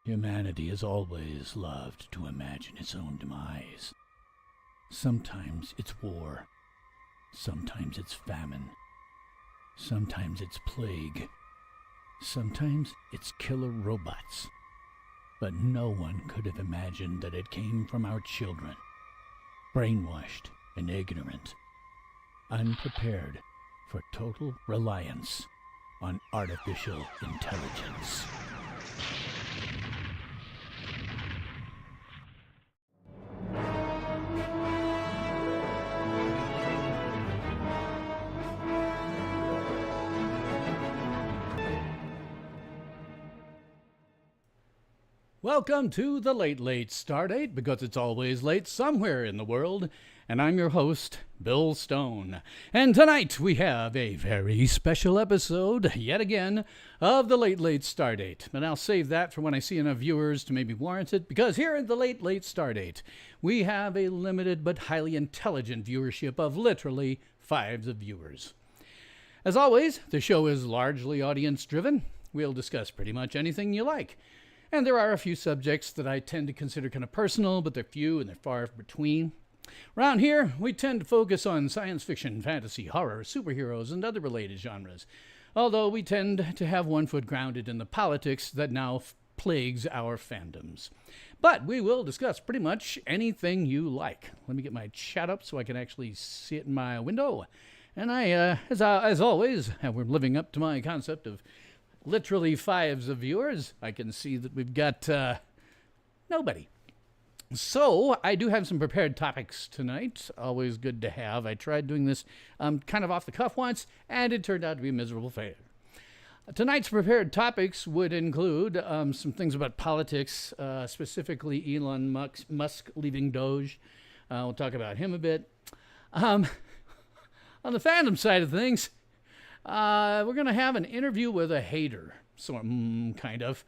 Humanity has always loved to imagine its own demise. Sometimes it's war. Sometimes it's famine. Sometimes it's plague. Sometimes it's killer robots. But no one could have imagined that it came from our children. Brainwashed and ignorant. Unprepared for total reliance on artificial intelligence. Welcome to the Late Stardate, because it's always late somewhere in the world, and I'm your host, Bill Stone. And tonight we have a very special episode, yet again, of the Late Stardate. But I'll save that for when I see enough viewers to maybe warrant it, because here at the Late Stardate, we have a limited but highly intelligent viewership of literally fives of viewers. As always, the show is largely audience-driven. We'll discuss pretty much anything you like. And there are a few subjects that I tend to consider kind of personal, but they're few and they're far between. Around here, we tend to focus on science fiction, fantasy, horror, superheroes, and other related genres, although we tend to have one foot grounded in the politics that now plagues our fandoms. But we will discuss pretty much anything you like. Let me get my chat up so I can actually see it in my window. And as always, we're living up to my concept of literally fives of viewers. I can see that we've got nobody. So I do have some prepared topics tonight. Always good to have. I tried doing this kind of off the cuff once, and it turned out to be a miserable failure. Tonight's prepared topics would include some things about politics, specifically Elon Musk leaving Doge. We'll talk about him a bit. On the fandom side of things, we're going to have an interview with a hater, kind of.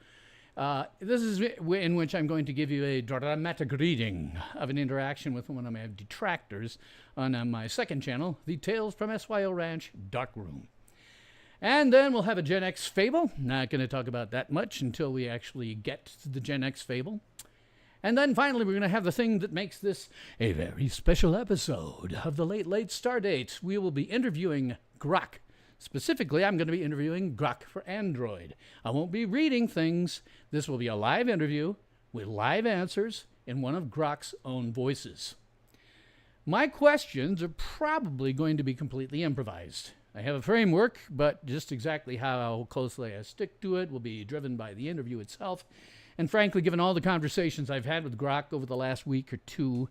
This is in which I'm going to give you a dramatic reading of an interaction with one of my detractors on my second channel, the Tales from SYO Ranch DARKROOM. And then we'll have a Gen X Fable. Not going to talk about that much until we actually get to the Gen X Fable. And then finally, we're going to have the thing that makes this a very special episode of the Late Stardate. We will be interviewing Grok. Specifically, I'm going to be interviewing Grok for Android. I won't be reading things. This will be a live interview with live answers in one of Grok's own voices. My questions are probably going to be completely improvised. I have a framework, but just exactly how closely I stick to it will be driven by the interview itself. And frankly, given all the conversations I've had with Grok over the last week or two,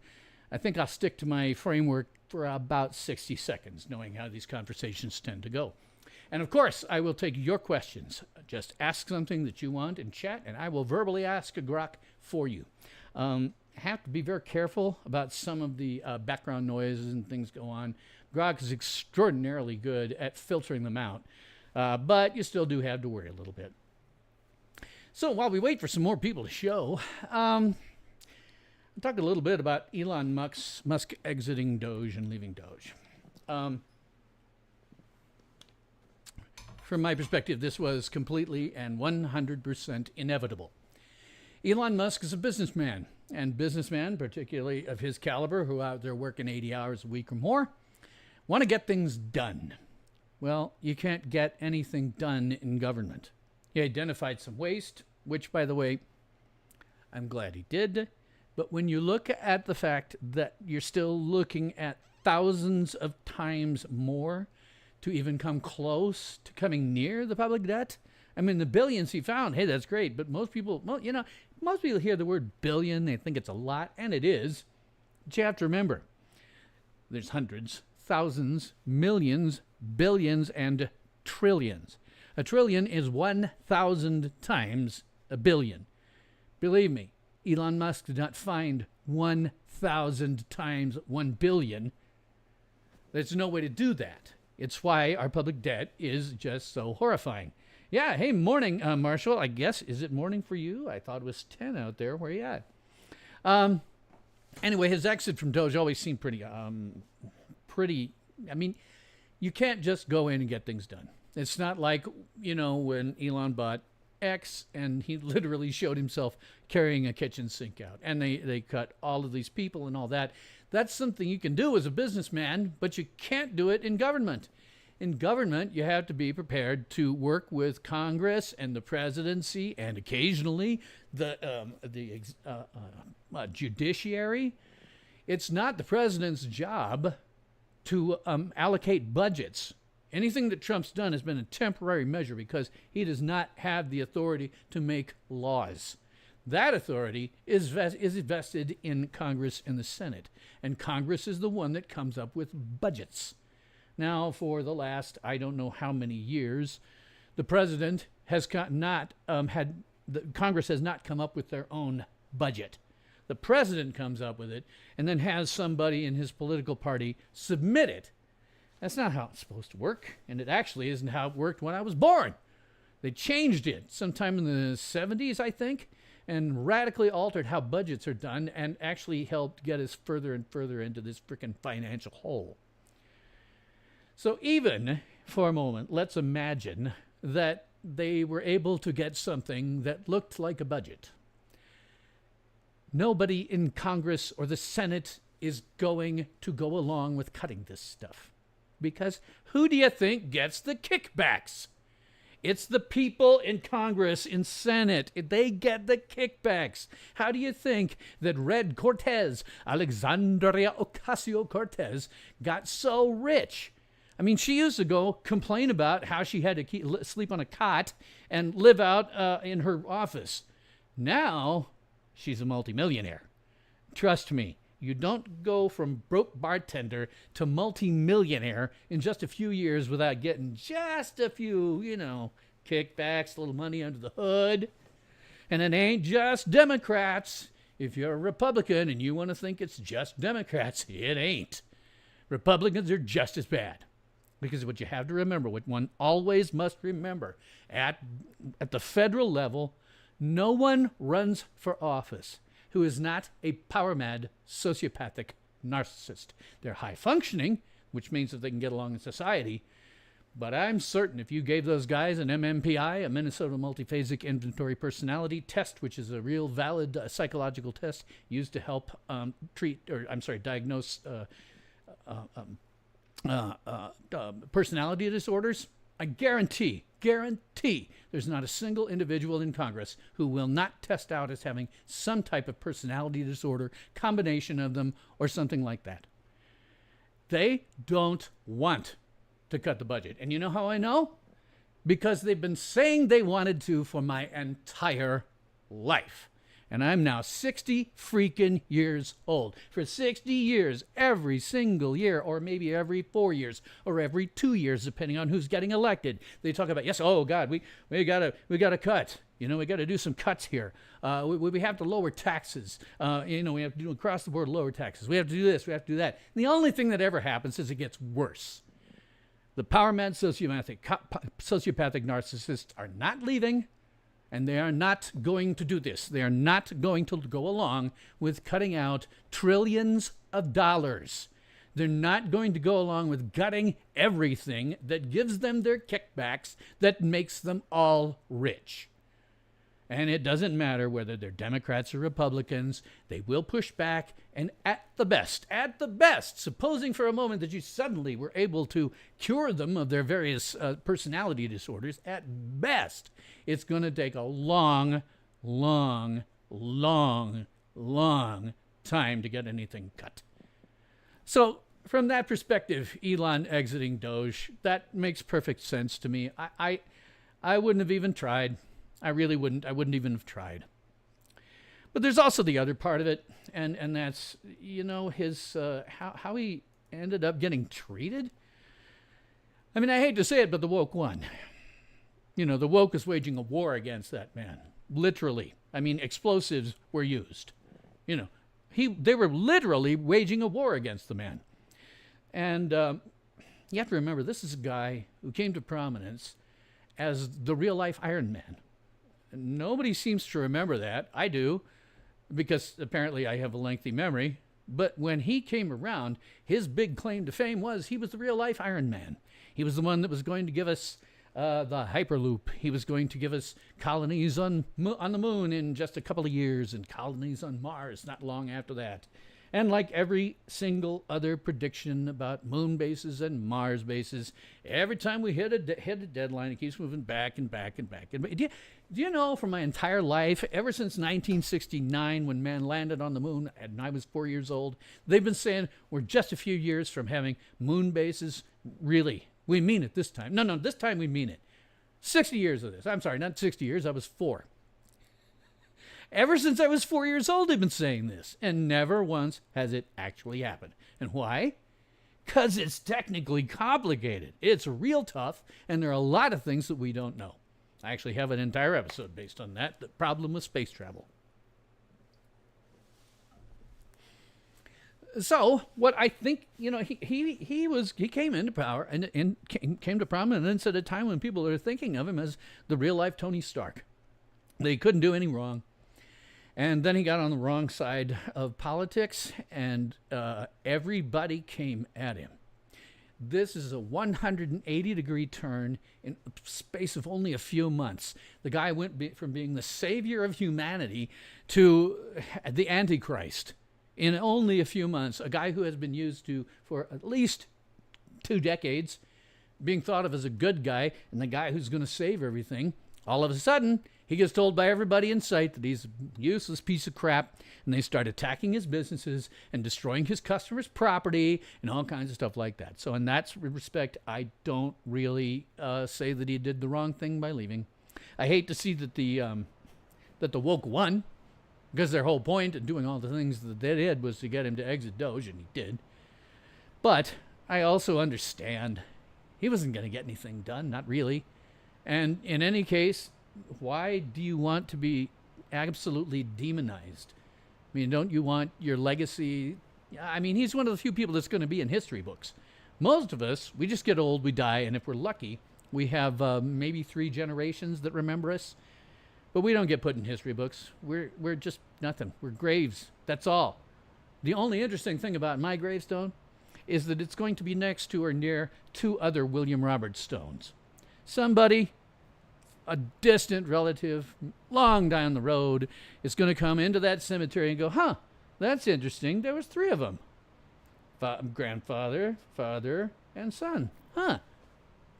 I think I'll stick to my framework for about 60 seconds, knowing how these conversations tend to go. And of course, I will take your questions. Just ask something that you want in chat, and I will verbally ask a Grok for you. Have to be very careful about some of the background noises and things go on. Grok is extraordinarily good at filtering them out, but you still do have to worry a little bit. So while we wait for some more people to show, I'll talk a little bit about Elon Musk exiting Doge and leaving Doge. From my perspective, this was completely and 100% inevitable. Elon Musk is a businessman, and businessmen, particularly of his caliber, who are out there working 80 hours a week or more, want to get things done. Well, you can't get anything done in government. He identified some waste, which, by the way, I'm glad he did. But when you look at the fact that you're still looking at thousands of times more to even come close to coming near the public debt, I mean, the billions he found, hey, that's great. But most people, most people hear the word billion, they think it's a lot, and it is. But you have to remember, there's hundreds, thousands, millions, billions, and trillions. A trillion is 1,000 times a billion. Believe me, Elon Musk did not find 1,000 times 1 billion. There's no way to do that. It's why our public debt is just so horrifying. Yeah, hey, morning, Marshall. I guess, is it morning for you? I thought it was 10 out there. Where are you at? Anyway, his exit from Doge always seemed pretty, I mean, you can't just go in and get things done. It's not like, when Elon bought X, and he literally showed himself carrying a kitchen sink out. And they cut all of these people and all that. That's something you can do as a businessman, but you can't do it in government. In government, you have to be prepared to work with Congress and the presidency and occasionally the judiciary. It's not the president's job to allocate budgets. Anything that Trump's done has been a temporary measure because he does not have the authority to make laws. That authority is vested in Congress and the Senate, and Congress is the one that comes up with budgets. Now, for the last, I don't know how many years, the president has Congress has not come up with their own budget. The president comes up with it and then has somebody in his political party submit it. That's not how it's supposed to work, and it actually isn't how it worked when I was born. They changed it sometime in the 70s, I think, and radically altered how budgets are done and actually helped get us further and further into this freaking financial hole. So even for a moment, let's imagine that they were able to get something that looked like a budget. Nobody in Congress or the Senate is going to go along with cutting this stuff. Because who do you think gets the kickbacks? It's the people in Congress, in Senate. They get the kickbacks. How do you think that Red Cortez, Alexandria Ocasio-Cortez, got so rich? I mean, she used to go complain about how she had to sleep on a cot and live out in her office. Now, she's a multimillionaire. Trust me, you don't go from broke bartender to multimillionaire in just a few years without getting just a few, kickbacks, a little money under the hood. And it ain't just Democrats. If you're a Republican and you want to think it's just Democrats, it ain't. Republicans are just as bad. Because what you have to remember, what one always must remember, at the federal level, no one runs for office who is not a power-mad, sociopathic narcissist. They're high-functioning, which means that they can get along in society, but I'm certain if you gave those guys an MMPI, a Minnesota Multiphasic Inventory Personality Test, which is a real valid psychological test used to help diagnose personality disorders, I guarantee there's not a single individual in Congress who will not test out as having some type of personality disorder, combination of them, or something like that. They don't want to cut the budget. And you know how I know? Because they've been saying they wanted to for my entire life. And I'm now 60 freaking years old. For 60 years, every single year, or maybe every 4 years, or every 2 years, depending on who's getting elected, they talk about, yes, oh God, we gotta cut. We got to do some cuts here. We have to lower taxes. We have to do across the board lower taxes. We have to do this. We have to do that. And the only thing that ever happens is it gets worse. The power-mad sociopathic narcissists are not leaving. And they are not going to do this. They are not going to go along with cutting out trillions of dollars. They're not going to go along with gutting everything that gives them their kickbacks that makes them all rich. And it doesn't matter whether they're Democrats or Republicans. They will push back. And at the best, supposing for a moment that you suddenly were able to cure them of their various personality disorders, at best, it's going to take a long time to get anything cut. So from that perspective, Elon exiting Doge, that makes perfect sense to me. I wouldn't have even tried. I really wouldn't. I wouldn't even have tried. But there's also the other part of it, and that's, his how he ended up getting treated. I mean, I hate to say it, but the woke won. The woke is waging a war against that man, literally. I mean, explosives were used. They were literally waging a war against the man. And you have to remember, this is a guy who came to prominence as the real-life Iron Man. Nobody seems to remember that. I do, because apparently I have a lengthy memory. But when he came around, his big claim to fame was he was the real-life Iron Man. He was the one that was going to give us the Hyperloop. He was going to give us colonies on the moon in just a couple of years and colonies on Mars not long after that. And like every single other prediction about moon bases and Mars bases, every time we hit a deadline, it keeps moving back and back and back. Do you know, from my entire life, ever since 1969, when man landed on the moon and I was 4 years old, they've been saying we're just a few years from having moon bases. Really, we mean it this time. No, this time we mean it. 60 years of this. I'm sorry, not 60 years. I was 4. Ever since I was 4 years old, they've been saying this, and never once has it actually happened. And why? Because it's technically complicated. It's real tough, and there are a lot of things that we don't know. I actually have an entire episode based on that, the problem with space travel. So, what I think, he came into power and came to prominence at a time when people are thinking of him as the real-life Tony Stark. They couldn't do any wrong. And then he got on the wrong side of politics, and everybody came at him. This is a 180-degree turn in a space of only a few months. The guy went from being the savior of humanity to the Antichrist in only a few months. A guy who has been used for at least 2 decades, being thought of as a good guy and the guy who's going to save everything. All of a sudden, he gets told by everybody in sight that he's a useless piece of crap, and they start attacking his businesses and destroying his customers' property and all kinds of stuff like that. So in that respect, I don't really say that he did the wrong thing by leaving. I hate to see that the woke won, because their whole point in doing all the things that they did was to get him to exit Doge, and he did. But I also understand he wasn't going to get anything done, not really. And in any case, why do you want to be absolutely demonized? I mean, don't you want your legacy? I mean, he's one of the few people that's going to be in history books. Most of us, we just get old, we die, and if we're lucky, we have maybe 3 generations that remember us. But we don't get put in history books. We're just nothing. We're graves. That's all. The only interesting thing about my gravestone is that it's going to be next to or near 2 other William Roberts stones. Somebody, a distant relative, long down the road, is going to come into that cemetery and go, huh, that's interesting. There was 3 of them. Grandfather, father, and son. Huh.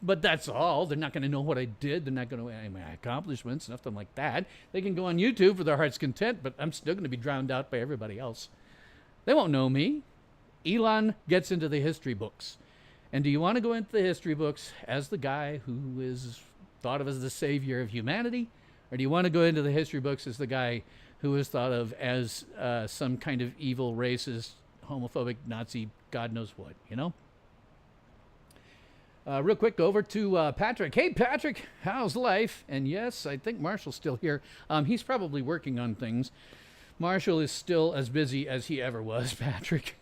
But that's all. They're not going to know what I did. They're not going to know my accomplishments, nothing like that. They can go on YouTube for their heart's content, but I'm still going to be drowned out by everybody else. They won't know me. Elon gets into the history books. And do you want to go into the history books as the guy who is thought of as the savior of humanity? Or do you want to go into the history books as the guy who is thought of as some kind of evil, racist, homophobic, Nazi, God knows what, you know? Real quick, go over to Patrick. Hey, Patrick, how's life? And yes, I think Marshall's still here. He's probably working on things. Marshall is still as busy as he ever was, Patrick.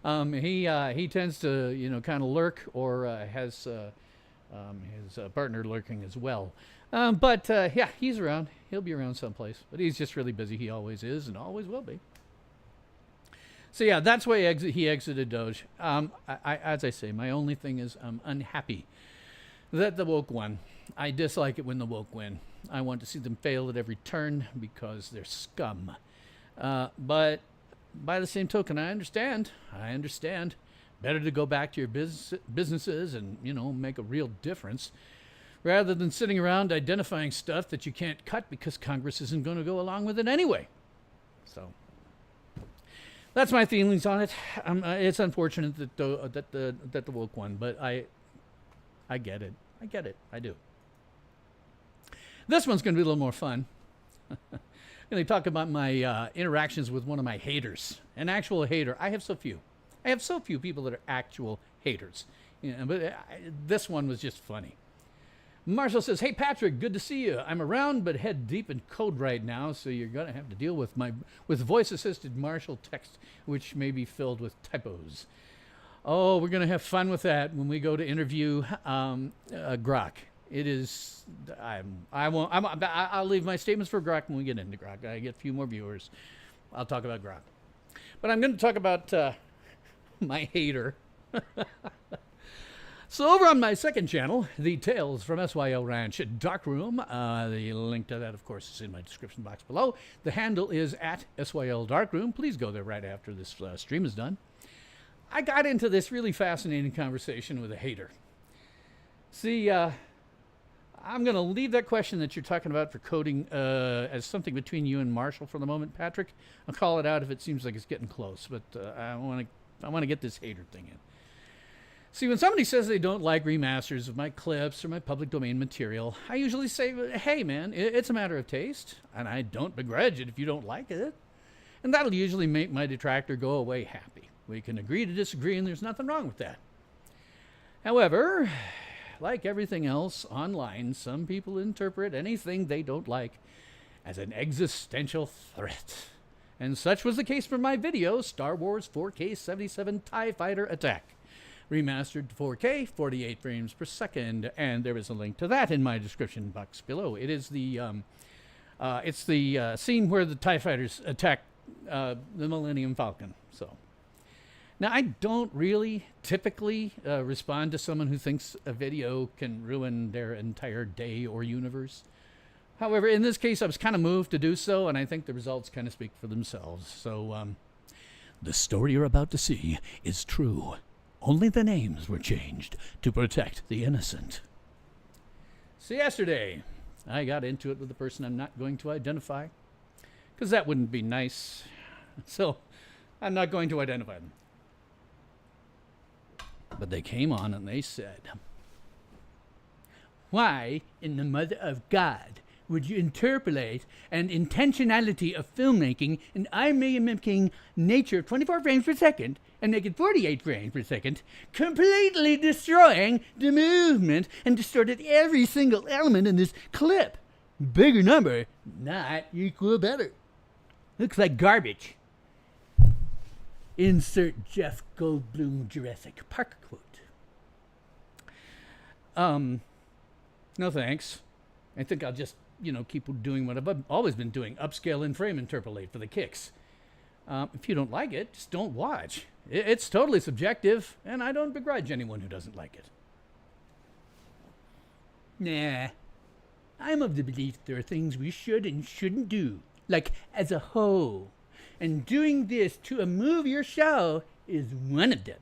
He tends to, kind of lurk, or has his partner lurking as well. But yeah, he's around. He'll be around someplace. But he's just really busy. He always is and always will be. So yeah, that's why he exited Doge. As I say, my only thing is I'm unhappy that the woke won. I dislike it when the woke win. I want to see them fail at every turn because they're scum. But by the same token, I understand. Better to go back to your businesses and, make a real difference rather than sitting around identifying stuff that you can't cut because Congress isn't going to go along with it anyway. So that's my feelings on it. It's unfortunate that the woke won, but I get it. I do. This one's going to be a little more fun. I'm going to talk about my interactions with one of my haters, an actual hater. I have so few people that are actual haters. But this one was just funny. Marshall says, "Hey Patrick, good to see you. I'm around but head deep in code right now, so you're going to have to deal with voice-assisted Marshall text, which may be filled with typos. Oh, we're going to have fun with that when we go to interview Grok. It is. I'll leave my statements for Grok when we get into Grok. I get a few more viewers. I'll talk about Grok, but I'm going to talk about my hater." So over on my second channel, the Tales from SYL Ranch Darkroom, the link to that, of course, is in my description box below. The handle is at SYL Darkroom. Please go there right after this stream is done. I got into this really fascinating conversation with a hater. See, I'm going to leave that question that you're talking about for coding as something between you and Marshall for the moment, Patrick. I'll call it out if it seems like it's getting close, but I want to get this hater thing in. See, when somebody says they don't like remasters of my clips or my public domain material, I usually say, hey, man, it's a matter of taste, and I don't begrudge it if you don't like it. And that'll usually make my detractor go away happy. We can agree to disagree, and there's nothing wrong with that. However, like everything else online, some people interpret anything they don't like as an existential threat. And such was the case for my video, Star Wars 4K 77 TIE Fighter Attack. Remastered to 4K, 48 frames per second, and there is a link to that in my description box below. It is the scene where the TIE fighters attack the Millennium Falcon. So, now I don't really typically respond to someone who thinks a video can ruin their entire day or universe. However, in this case, I was kind of moved to do so, and I think the results kind of speak for themselves. So, the story you're about to see is true. Only the names were changed to protect the innocent. So yesterday, I got into it with a person I'm not going to identify, because that wouldn't be nice. So I'm not going to identify them. But they came on and they said, why in the mother of God would you interpolate an intentionality of filmmaking and I'm mimicking nature 24 frames per second and make it 48 frames per second, completely destroying the movement and distorted every single element in this clip? Bigger number, not equal better. Looks like garbage. Insert Jeff Goldblum Jurassic Park quote. No thanks. I think I'll just, keep doing what I've always been doing. Upscale and frame interpolate for the kicks. If you don't like it, just don't watch. It's totally subjective, and I don't begrudge anyone who doesn't like it. Nah. I'm of the belief there are things we should and shouldn't do, like as a whole. And doing this to a movie or show is one of them.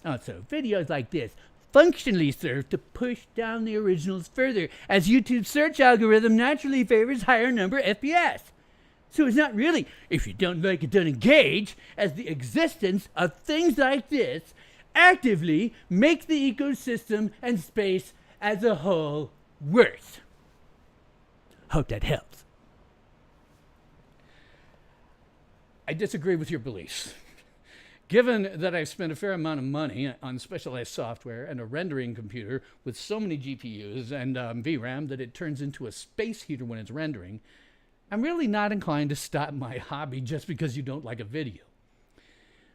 Also, videos like this functionally serve to push down the originals further, as YouTube's search algorithm naturally favors higher number FPS. So it's not really, if you don't like it, don't engage, as the existence of things like this actively make the ecosystem and space as a whole worse. Hope that helps. I disagree with your beliefs. Given that I've spent a fair amount of money on specialized software and a rendering computer with so many GPUs and VRAM that it turns into a space heater when it's rendering, I'm really not inclined to stop my hobby just because you don't like a video.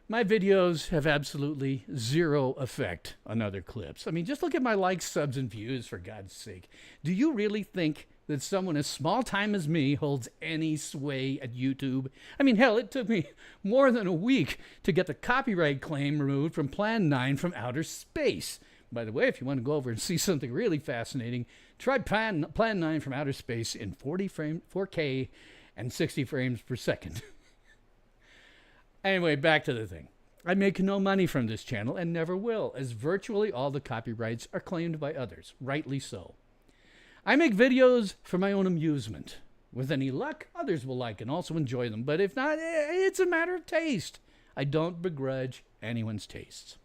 My videos have absolutely zero effect on other clips. I mean, just look at my likes, subs, and views, for God's sake. Do you really think that someone as small time as me holds any sway at YouTube? I mean, hell, it took me more than a week to get the copyright claim removed from Plan 9 from outer space. By the way, if you want to go over and see something really fascinating, try Plan 9 from outer space in 4K and 60 frames per second. Anyway, back to the thing. I make no money from this channel and never will, as virtually all the copyrights are claimed by others, rightly so. I make videos for my own amusement. With any luck, others will like and also enjoy them, but if not, it's a matter of taste. I don't begrudge anyone's tastes.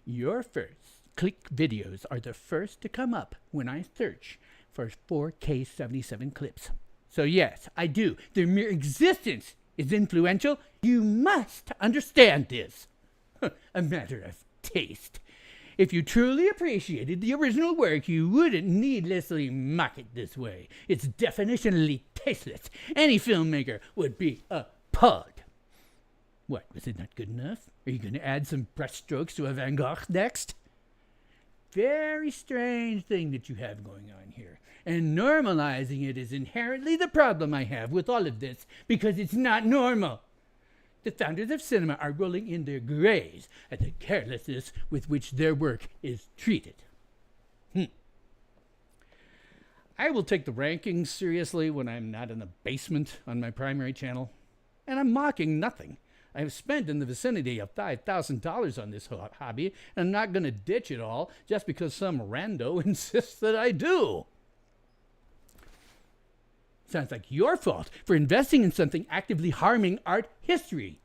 Your first click videos are the first to come up when I search for 4K 77 clips. So yes, I do. Their mere existence is influential. You must understand this. A matter of taste. If you truly appreciated the original work, you wouldn't needlessly mock it this way. It's definitionally tasteless. Any filmmaker would be appalled. What, was it not good enough? Are you going to add some brushstrokes to a Van Gogh next? Very strange thing that you have going on here. And normalizing it is inherently the problem I have with all of this, because it's not normal. the founders of cinema are rolling in their graves at the carelessness with which their work is treated. I will take the rankings seriously when I'm not in the basement on my primary channel, and I'm mocking nothing. I have spent in the vicinity of $5,000 on this hobby, and I'm not going to ditch it all just because some rando insists that I do. Sounds like your fault for investing in something actively harming art history.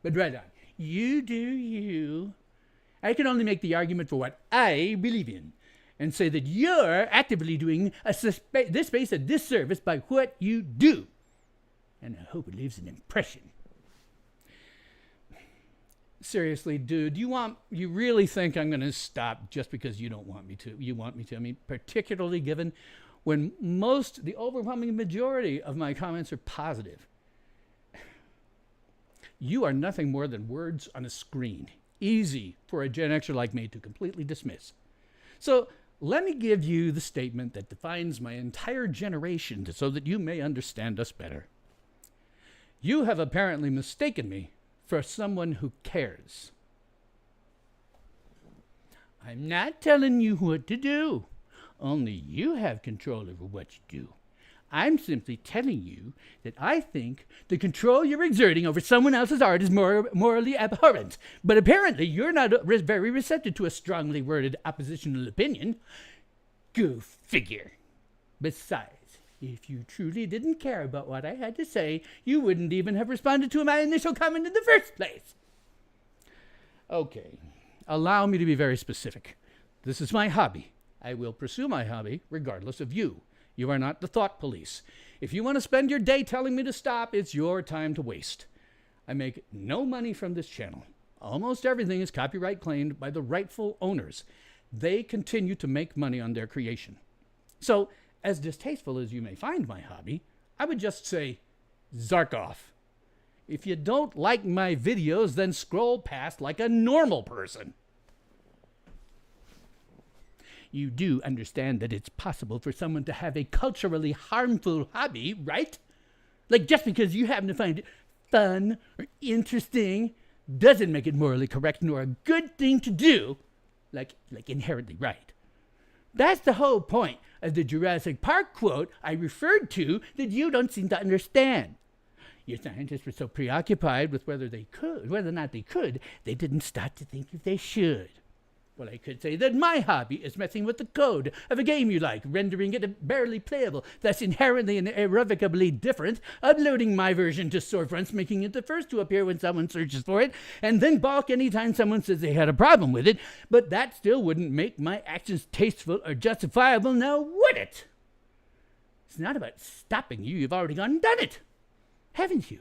But right on. You do you. I can only make the argument for what I believe in, and say that you're actively doing this space a disservice by what you do. And I hope it leaves an impression. Seriously, dude, you really think I'm going to stop just because you don't want me to? You want me to? I mean, particularly given when the overwhelming majority of my comments are positive. You are nothing more than words on a screen, easy for a Gen Xer like me to completely dismiss. So let me give you the statement that defines my entire generation so that you may understand us better. You have apparently mistaken me for someone who cares. I'm not telling you what to do. Only you have control over what you do. I'm simply telling you that I think the control you're exerting over someone else's art is morally abhorrent. But apparently you're not very receptive to a strongly worded oppositional opinion. Go figure. Besides, if you truly didn't care about what I had to say, you wouldn't even have responded to my initial comment in the first place. Okay, allow me to be very specific. This is my hobby. I will pursue my hobby regardless of you. You are not the thought police. If you want to spend your day telling me to stop, it's your time to waste. I make no money from this channel. Almost everything is copyright claimed by the rightful owners. They continue to make money on their creation. So, as distasteful as you may find my hobby, I would just say, zark off. If you don't like my videos, then scroll past like a normal person. You do understand that it's possible for someone to have a culturally harmful hobby, right? Like, just because you happen to find it fun or interesting doesn't make it morally correct nor a good thing to do, like inherently right. That's the whole point of the Jurassic Park quote I referred to that you don't seem to understand. Your scientists were so preoccupied with whether or not they could, they didn't stop to think if they should. Well, I could say that my hobby is messing with the code of a game you like, rendering it barely playable, thus inherently and irrevocably different, uploading my version to storefronts, making it the first to appear when someone searches for it, and then balk anytime someone says they had a problem with it, but that still wouldn't make my actions tasteful or justifiable, now would it? It's not about stopping you, you've already gone and done it, haven't you?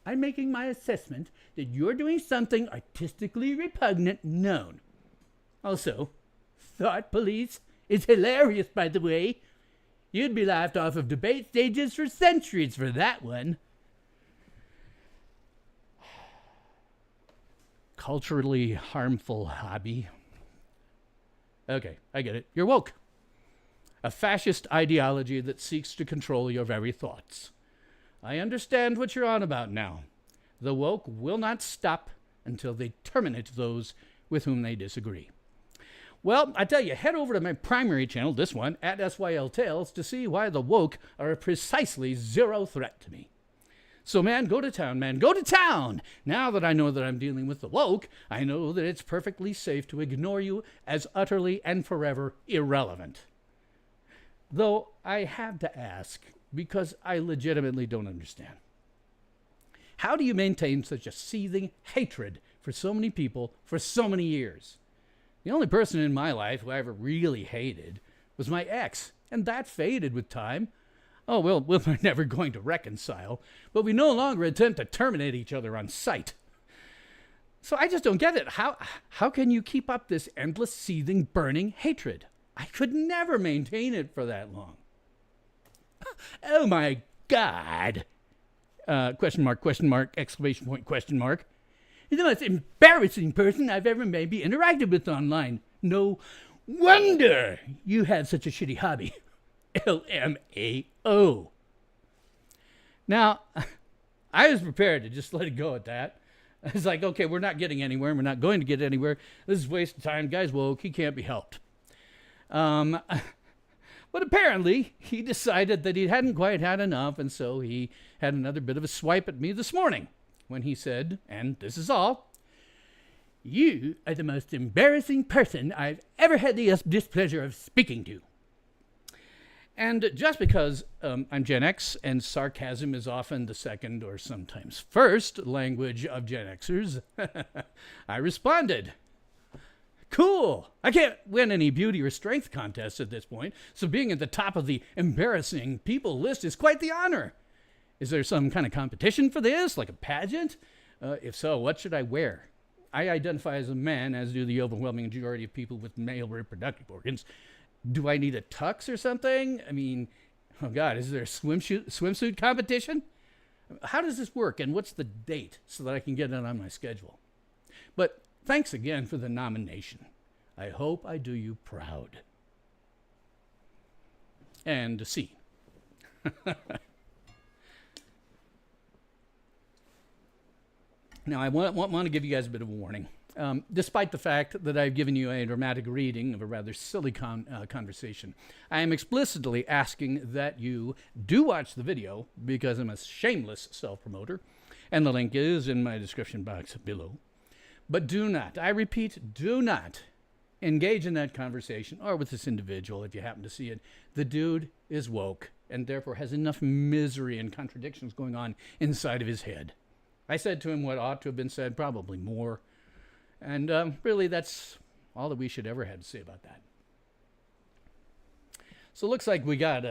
I'm making my assessment that you're doing something artistically repugnant known. Also, thought police is hilarious, by the way. You'd be laughed off of debate stages for centuries for that one. Culturally harmful hobby. Okay, I get it. You're woke. A fascist ideology that seeks to control your very thoughts. I understand what you're on about now. The woke will not stop until they terminate those with whom they disagree. Well, I tell you, head over to my primary channel, this one, at SYL Tales, to see why the woke are a precisely zero threat to me. So, man, go to town, man. Go to town! Now that I know that I'm dealing with the woke, I know that it's perfectly safe to ignore you as utterly and forever irrelevant. Though I have to ask, because I legitimately don't understand. How do you maintain such a seething hatred for so many people for so many years? The only person in my life who I ever really hated was my ex, and that faded with time. Oh, well, we're never going to reconcile, but we no longer attempt to terminate each other on sight. So I just don't get it. How can you keep up this endless, seething, burning hatred? I could never maintain it for that long. Oh my God! Question mark, exclamation point, question mark. You're the most embarrassing person I've ever maybe interacted with online. No wonder you had such a shitty hobby. LMAO. Now, I was prepared to just let it go at that. I was like, okay, we're not getting anywhere. We're not going to get anywhere. This is a waste of time. Guy's woke. He can't be helped. But apparently, he decided that he hadn't quite had enough, and so he had another bit of a swipe at me this morning when he said, and this is all, "You are the most embarrassing person I've ever had the displeasure of speaking to." And just because I'm Gen X and sarcasm is often the second or sometimes first language of Gen Xers, I responded, "Cool. I can't win any beauty or strength contests at this point, so being at the top of the embarrassing people list is quite the honor. Is there some kind of competition for this, like a pageant? If so, what should I wear? I identify as a man, as do the overwhelming majority of people with male reproductive organs. Do I need a tux or something? I mean, oh God, is there a swimsuit competition? How does this work, and what's the date so that I can get it on my schedule? But thanks again for the nomination. I hope I do you proud." And scene. Now, I want to give you guys a bit of a warning. Despite the fact that I've given you a dramatic reading of a rather silly conversation, I am explicitly asking that you do watch the video because I'm a shameless self-promoter, and the link is in my description box below. But do not, I repeat, do not engage in that conversation or with this individual if you happen to see it. The dude is woke and therefore has enough misery and contradictions going on inside of his head. I said to him what ought to have been said, probably more. And really, that's all that we should ever have to say about that. So it looks like we got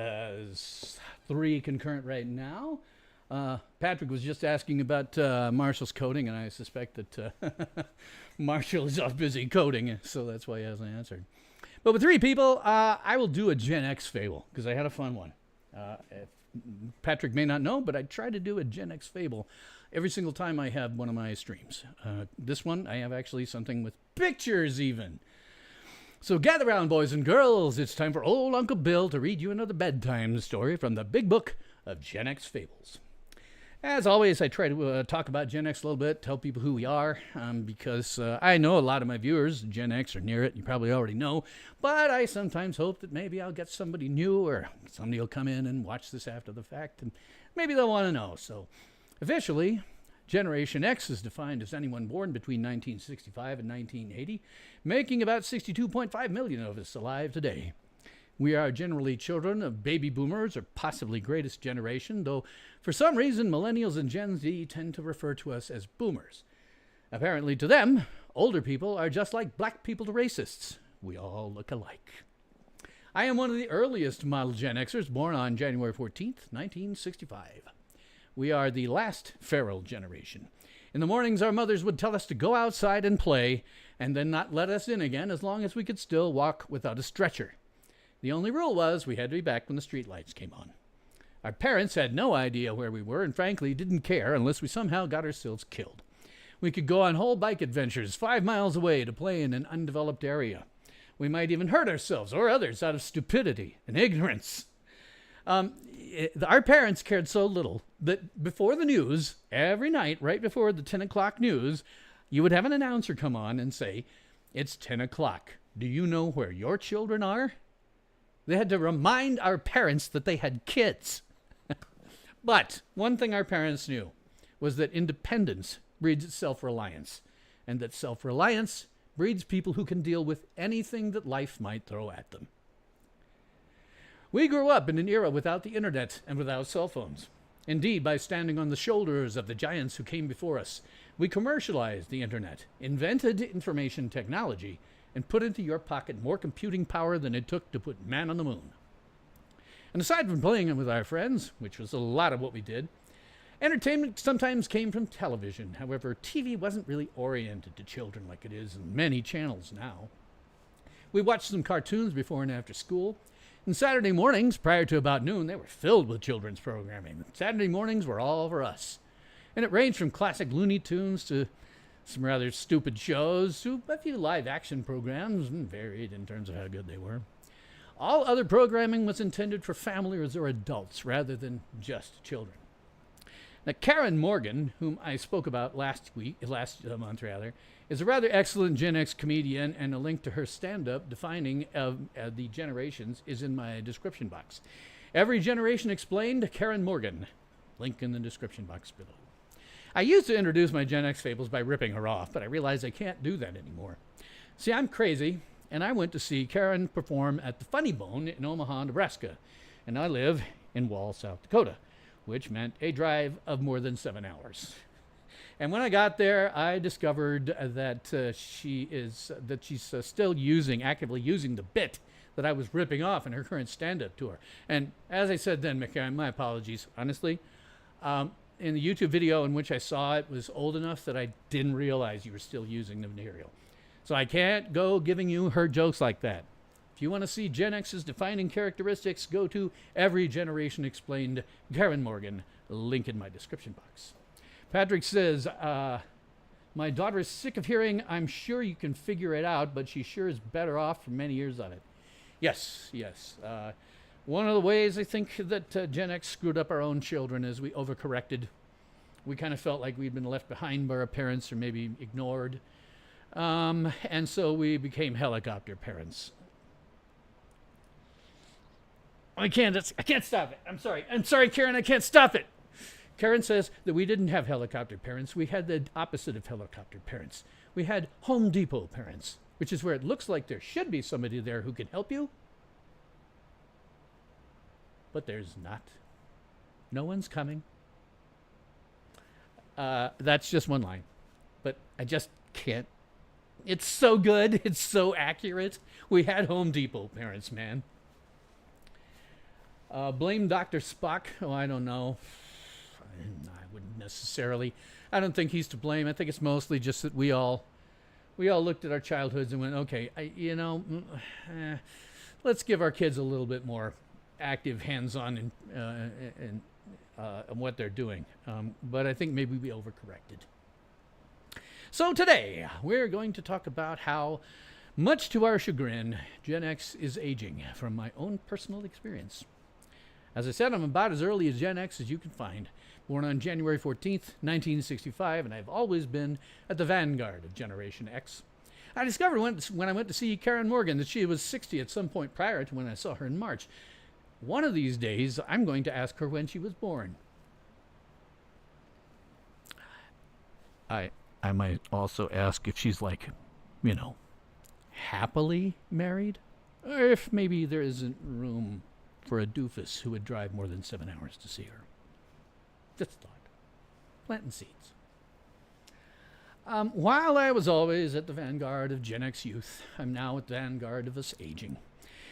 3 concurrent right now. Patrick was just asking about Marshall's coding, and I suspect that Marshall is off busy coding, so that's why he hasn't answered. But with 3 people, I will do a Gen X Fable, because I had a fun one. Patrick may not know, but I try to do a Gen X Fable every single time I have one of my streams. This one, I have actually something with pictures even. So gather round, boys and girls. It's time for old Uncle Bill to read you another bedtime story from the big book of Gen X Fables. As always, I try to talk about Gen X a little bit, tell people who we are, because I know a lot of my viewers, Gen X, are near it. You probably already know. But I sometimes hope that maybe I'll get somebody new, or somebody will come in and watch this after the fact, and maybe they'll want to know. So officially, Generation X is defined as anyone born between 1965 and 1980, making about 62.5 million of us alive today. We are generally children of baby boomers, or possibly greatest generation, though for some reason millennials and Gen Z tend to refer to us as boomers. Apparently to them, older people are just like black people to racists. We all look alike. I am one of the earliest model Gen Xers, born on January 14th, 1965. We are the last feral generation. In the mornings, our mothers would tell us to go outside and play, and then not let us in again as long as we could still walk without a stretcher. The only rule was we had to be back when the streetlights came on. Our parents had no idea where we were and frankly didn't care unless we somehow got ourselves killed. We could go on whole bike adventures 5 miles away to play in an undeveloped area. We might even hurt ourselves or others out of stupidity and ignorance. Our parents cared so little that before the news, every night, right before the 10 o'clock news, you would have an announcer come on and say, "It's 10 o'clock. Do you know where your children are?" They had to remind our parents that they had kids. But one thing our parents knew was that independence breeds self-reliance, and that self-reliance breeds people who can deal with anything that life might throw at them. We grew up in an era without the internet and without cell phones. Indeed, by standing on the shoulders of the giants who came before us, we commercialized the internet, invented information technology, and put into your pocket more computing power than it took to put man on the moon. And aside from playing with our friends, which was a lot of what we did, entertainment sometimes came from television. However, TV wasn't really oriented to children like it is in many channels now. We watched some cartoons before and after school, and Saturday mornings, prior to about noon, they were filled with children's programming. Saturday mornings were all for us. And it ranged from classic Looney Tunes to some rather stupid shows to a few live-action programs, and varied in terms of how good they were. All other programming was intended for families or adults rather than just children. Now, Karen Morgan, whom I spoke about last month, is a rather excellent Gen X comedian, and a link to her stand-up defining the generations is in my description box. Every Generation Explained, Karen Morgan. Link in the description box below. I used to introduce my Gen X fables by ripping her off, but I realized I can't do that anymore. See, I'm crazy, and I went to see Karen perform at the Funny Bone in Omaha, Nebraska, and I live in Wall, South Dakota, which meant a drive of more than 7 hours. And when I got there, I discovered that she's still actively using the bit that I was ripping off in her current stand-up tour. And as I said then, McCarran, my apologies, honestly. In the YouTube video in which I saw it was old enough that I didn't realize you were still using the material. So I can't go giving you her jokes like that. If you want to see Gen X's defining characteristics, go to Every Generation Explained, Karen Morgan, link in my description box. Patrick says, my daughter is sick of hearing, I'm sure you can figure it out, but she sure is better off for many years of it. Yes. One of the ways I think that Gen X screwed up our own children is we overcorrected. We kind of felt like we'd been left behind by our parents or maybe ignored. And so we became helicopter parents. I can't stop it. I'm sorry, Karen, I can't stop it. Karen says that we didn't have helicopter parents. We had the opposite of helicopter parents. We had Home Depot parents, which is where it looks like there should be somebody there who can help you. But there's not. No one's coming. That's just one line. But I just can't. It's so good. It's so accurate. We had Home Depot parents, man. Blame Dr. Spock. Oh, I don't know. I wouldn't necessarily. I don't think he's to blame. I think it's mostly just that we all looked at our childhoods and went, okay, let's give our kids a little bit more active hands-on in what they're doing. But I think maybe we overcorrected. So today, we're going to talk about how, much to our chagrin, Gen X is aging from my own personal experience. As I said, I'm about as early as Gen X as you can find. Born on January 14th, 1965, and I've always been at the vanguard of Generation X. I discovered when I went to see Karen Morgan that she was 60 at some point prior to when I saw her in March. One of these days, I'm going to ask her when she was born. I might also ask if she's happily married, or if maybe there isn't room for a doofus who would drive more than 7 hours to see her. Just a thought. Planting seeds. While I was always at the vanguard of Gen X youth, I'm now at the vanguard of us aging.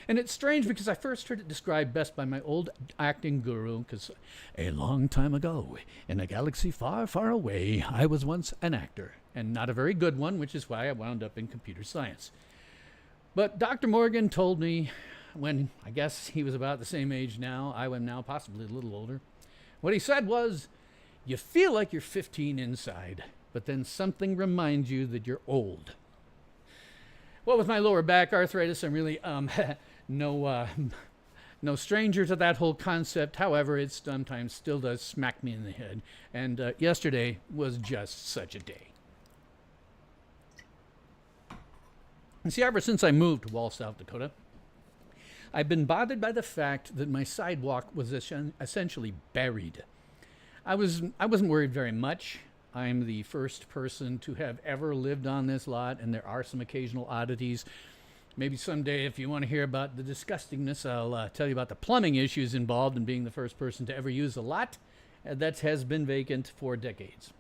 And it's strange because I first heard it described best by my old acting guru, because a long time ago, in a galaxy far, far away, I was once an actor, and not a very good one, which is why I wound up in computer science. But Dr. Morgan told me, when I guess he was about the same age now, I am now possibly a little older, what he said was, you feel like you're 15 inside, but then something reminds you that you're old. Well, with my lower back arthritis, I'm really no stranger to that whole concept. However, it sometimes still does smack me in the head. And yesterday was just such a day. You see, ever since I moved to Wall, South Dakota, I've been bothered by the fact that my sidewalk was essentially buried. I wasn't worried very much. I'm the first person to have ever lived on this lot, and there are some occasional oddities. Maybe someday, if you want to hear about the disgustingness, I'll tell you about the plumbing issues involved in being the first person to ever use a lot that has been vacant for decades.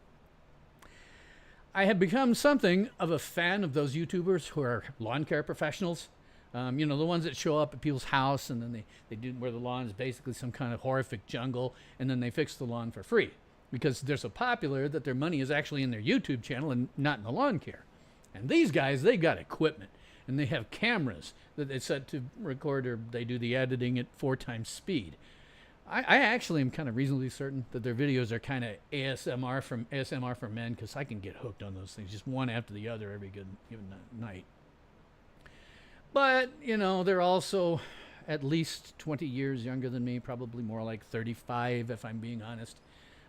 I have become something of a fan of those YouTubers who are lawn care professionals. The ones that show up at people's house and then they do where the lawn is basically some kind of horrific jungle, and then they fix the lawn for free because they're so popular that their money is actually in their YouTube channel and not in the lawn care. And these guys, they've got equipment and they have cameras that they set to record, or they do the editing at 4 times speed. I actually am kind of reasonably certain that their videos are kind of ASMR for men, because I can get hooked on those things, just one after the other every given night. But, they're also at least 20 years younger than me, probably more like 35 if I'm being honest.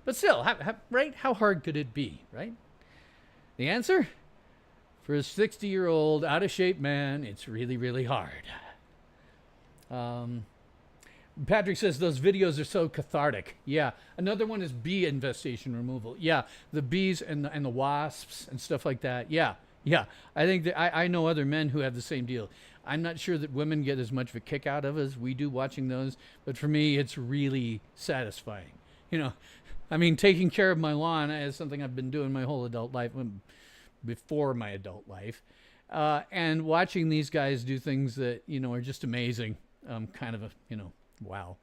But still, right? How hard could it be, right? The answer? For a 60-year-old, out-of-shape man, it's really, really hard. Patrick says those videos are so cathartic. Yeah. Another one is bee infestation removal. Yeah. The bees and the wasps and stuff like that. Yeah. Yeah. I think that I know other men who have the same deal. I'm not sure that women get as much of a kick out of as we do watching those, but for me, it's really satisfying. You know, I mean, taking care of my lawn is something I've been doing my whole adult life, before my adult life, and watching these guys do things that, you know, are just amazing. Kind of a, you know, wow.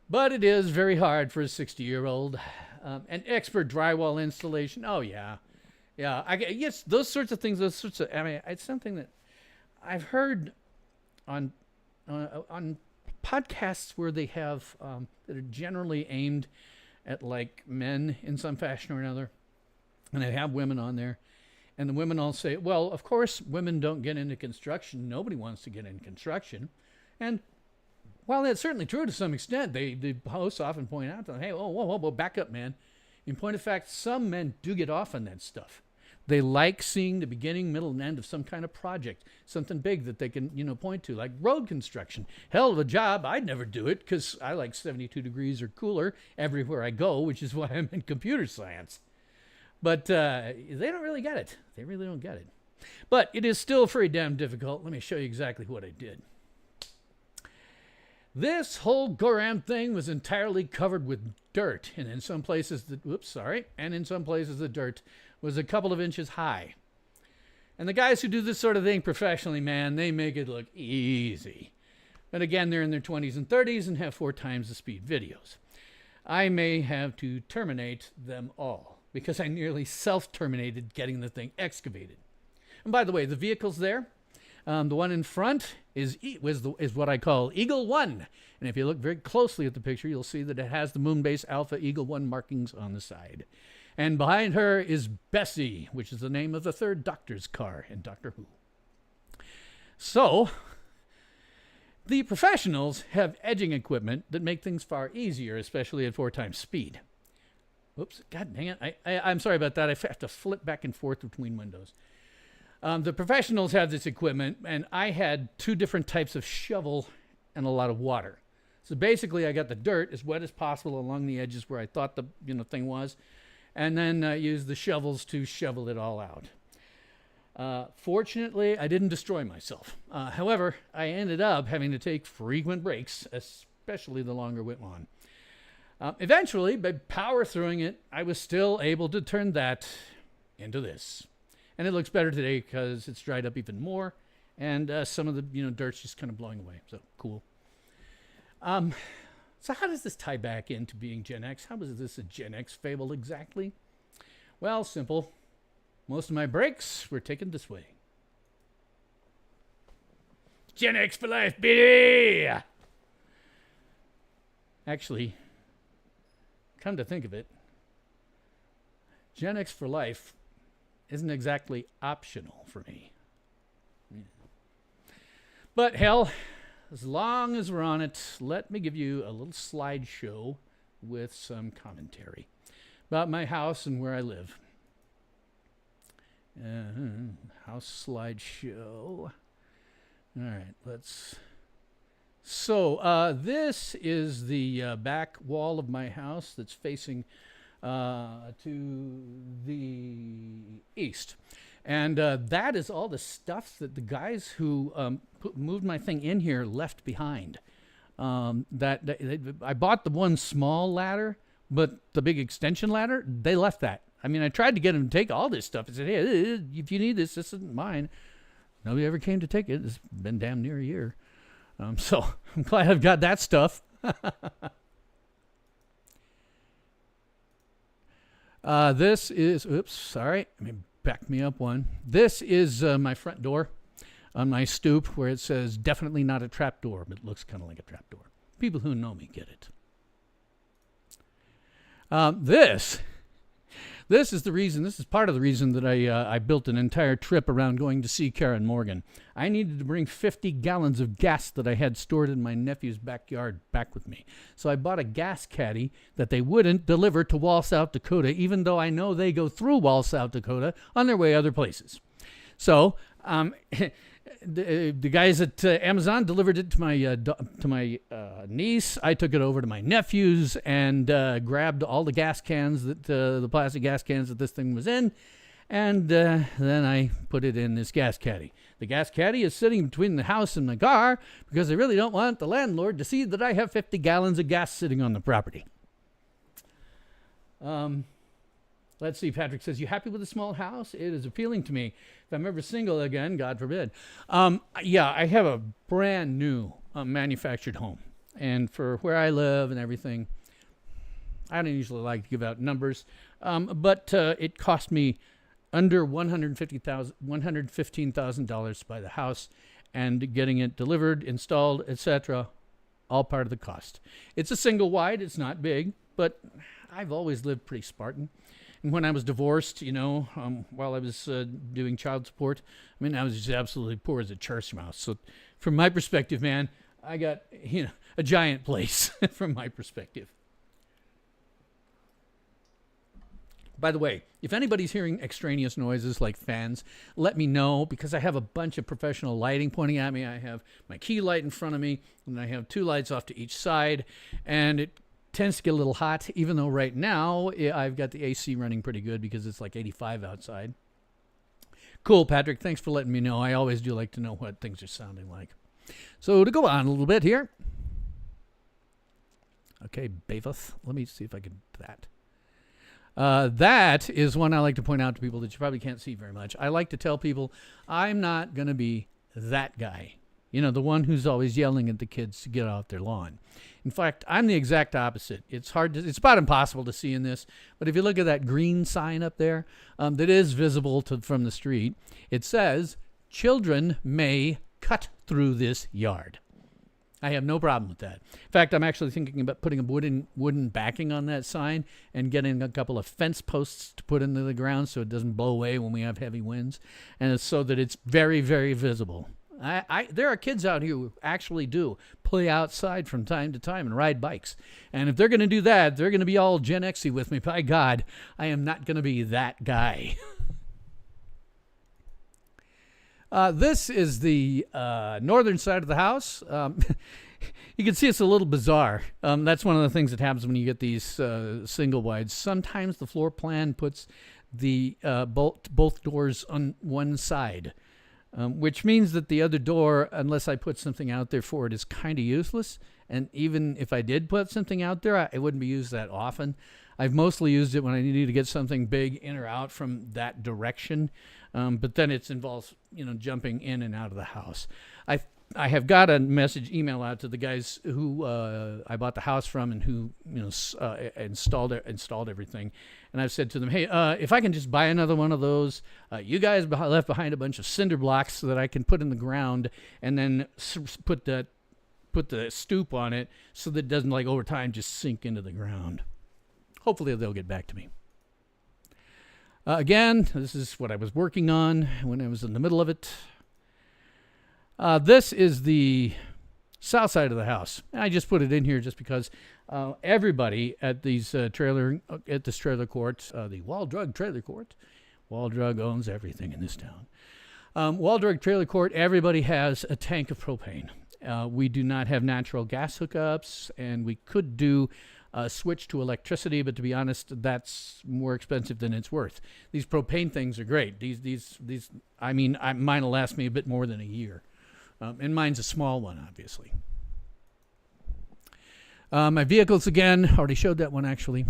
But it is very hard for a 60-year-old. An expert drywall installation. Oh, yeah. Yeah. Yes, those sorts of things, I mean, it's something that I've heard on podcasts where they have, that are generally aimed at like men in some fashion or another. And they have women on there. And the women all say, well, of course, women don't get into construction. Nobody wants to get in construction. And while that's certainly true to some extent, the hosts often point out to them, hey, whoa, back up, man. In point of fact, some men do get off on that stuff. They like seeing the beginning, middle, and end of some kind of project, something big that they can, you know, point to, like road construction. Hell of a job. I'd never do it because I like 72 degrees or cooler everywhere I go, which is why I'm in computer science. But they don't really get it. They really don't get it. But it is still pretty damn difficult. Let me show you exactly what I did. This whole Goram thing was entirely covered with dirt, and in some places, in some places the dirt was a couple of inches high. And the guys who do this sort of thing professionally, man, they make it look easy. But again, they're in their 20s and 30s and have 4 times the speed videos. I may have to terminate them all because I nearly self-terminated getting the thing excavated. And by the way, the vehicle's there. The one in front is what I call Eagle 1. And if you look very closely at the picture, you'll see that it has the Moonbase Alpha Eagle 1 markings on the side. And behind her is Bessie, which is the name of the 3rd Doctor's car in Doctor Who. So, the professionals have edging equipment that make things far easier, especially at 4 times speed. Whoops, god dang it. I'm sorry about that. I have to flip back and forth between windows. The professionals have this equipment, and I had 2 different types of shovel and a lot of water. So basically, I got the dirt as wet as possible along the edges where I thought the thing was, and then used the shovels to shovel it all out. Fortunately, I didn't destroy myself. However, I ended up having to take frequent breaks, especially the longer went on. Eventually, by power throughing it, I was still able to turn that into this. And it looks better today because it's dried up even more, and some of the dirt's just kind of blowing away. So cool. So how does this tie back into being Gen X? How is this a Gen X fable exactly? Well, simple. Most of my breaks were taken this way. Gen X for life, baby! Actually, come to think of it, Gen X for life isn't exactly optional for me. Yeah. But hell, as long as we're on it, let me give you a little slideshow with some commentary about my house and where I live. House slideshow. All right, let's... So, this is the back wall of my house that's facing to the east. And that is all the stuff that the guys who moved my thing in here left behind. I bought the one small ladder, but the big extension ladder, they left that. I mean, I tried to get them to take all this stuff. I said, hey, if you need this, this isn't mine. Nobody ever came to take it. It's been damn near a year. So I'm glad I've got that stuff. This is, oops, sorry. Let me back me up one. This is my front door on my stoop where it says definitely not a trap door, but it looks kind of like a trap door. People who know me get it. This is part of the reason that I built an entire trip around going to see Karen Morgan. I needed to bring 50 gallons of gas that I had stored in my nephew's backyard back with me. So I bought a gas caddy that they wouldn't deliver to Wall, South Dakota, even though I know they go through Wall, South Dakota on their way other places. So the guys at Amazon delivered it to my niece. I took it over to my nephews and grabbed all the gas cans the plastic gas cans that this thing was in, and then I put it in this gas caddy. The gas caddy is sitting between the house and my car because I really don't want the landlord to see that I have 50 gallons of gas sitting on the property. Let's see, Patrick says, you happy with the small house? It is appealing to me. If I'm ever single again, God forbid. Yeah, I have a brand new manufactured home. And for where I live and everything, I don't usually like to give out numbers, but it cost me under $115,000 to buy the house, and getting it delivered, installed, etc., all part of the cost. It's a single wide. It's not big, but I've always lived pretty Spartan. And when I was divorced, while I was doing child support, I was just absolutely poor as a church mouse. So from my perspective, man, I got, a giant place from my perspective. By the way, if anybody's hearing extraneous noises like fans, let me know, because I have a bunch of professional lighting pointing at me. I have my key light in front of me, and I have 2 lights off to each side, and it tends to get a little hot, even though right now I've got the AC running pretty good because it's like 85 outside. Cool, Patrick. Thanks for letting me know. I always do like to know what things are sounding like. So to go on a little bit here. Okay, Bavoth. Let me see if I can do that. That is one I like to point out to people that you probably can't see very much. I like to tell people I'm not going to be that guy. The one who's always yelling at the kids to get off their lawn. In fact, I'm the exact opposite. It's about impossible to see in this, but if you look at that green sign up there, that is visible from the street, it says, children may cut through this yard. I have no problem with that. In fact, I'm actually thinking about putting a wooden backing on that sign and getting a couple of fence posts to put into the ground so it doesn't blow away when we have heavy winds, and it's so that it's very, very visible. There are kids out here who actually do play outside from time to time and ride bikes. And if they're going to do that, they're going to be all Gen X-y with me. By God, I am not going to be that guy. This is the northern side of the house. You can see it's a little bizarre. That's one of the things that happens when you get these single wides. Sometimes the floor plan puts the both doors on one side. Which means that the other door, unless I put something out there for it, is kind of useless. And even if I did put something out there, it wouldn't be used that often. I've mostly used it when I needed to get something big in or out from that direction. But then it involves, jumping in and out of the house. I have got a email out to the guys who I bought the house from and who installed everything, and I've said to them, hey, if I can just buy another one of those, you guys left behind a bunch of cinder blocks so that I can put in the ground and then put the stoop on it so that it doesn't over time just sink into the ground. Hopefully they'll get back to me. Again, this is what I was working on when I was in the middle of it. This is the south side of the house. I just put it in here just because everybody at this trailer court, the Wall Drug Trailer Court, Wall Drug owns everything in this town. Wall Drug Trailer Court, everybody has a tank of propane. We do not have natural gas hookups, and we could do switch to electricity, but to be honest, that's more expensive than it's worth. These propane things are great. Mine will last me a bit more than a year. And mine's a small one, obviously. My vehicles, again, already showed that one, actually.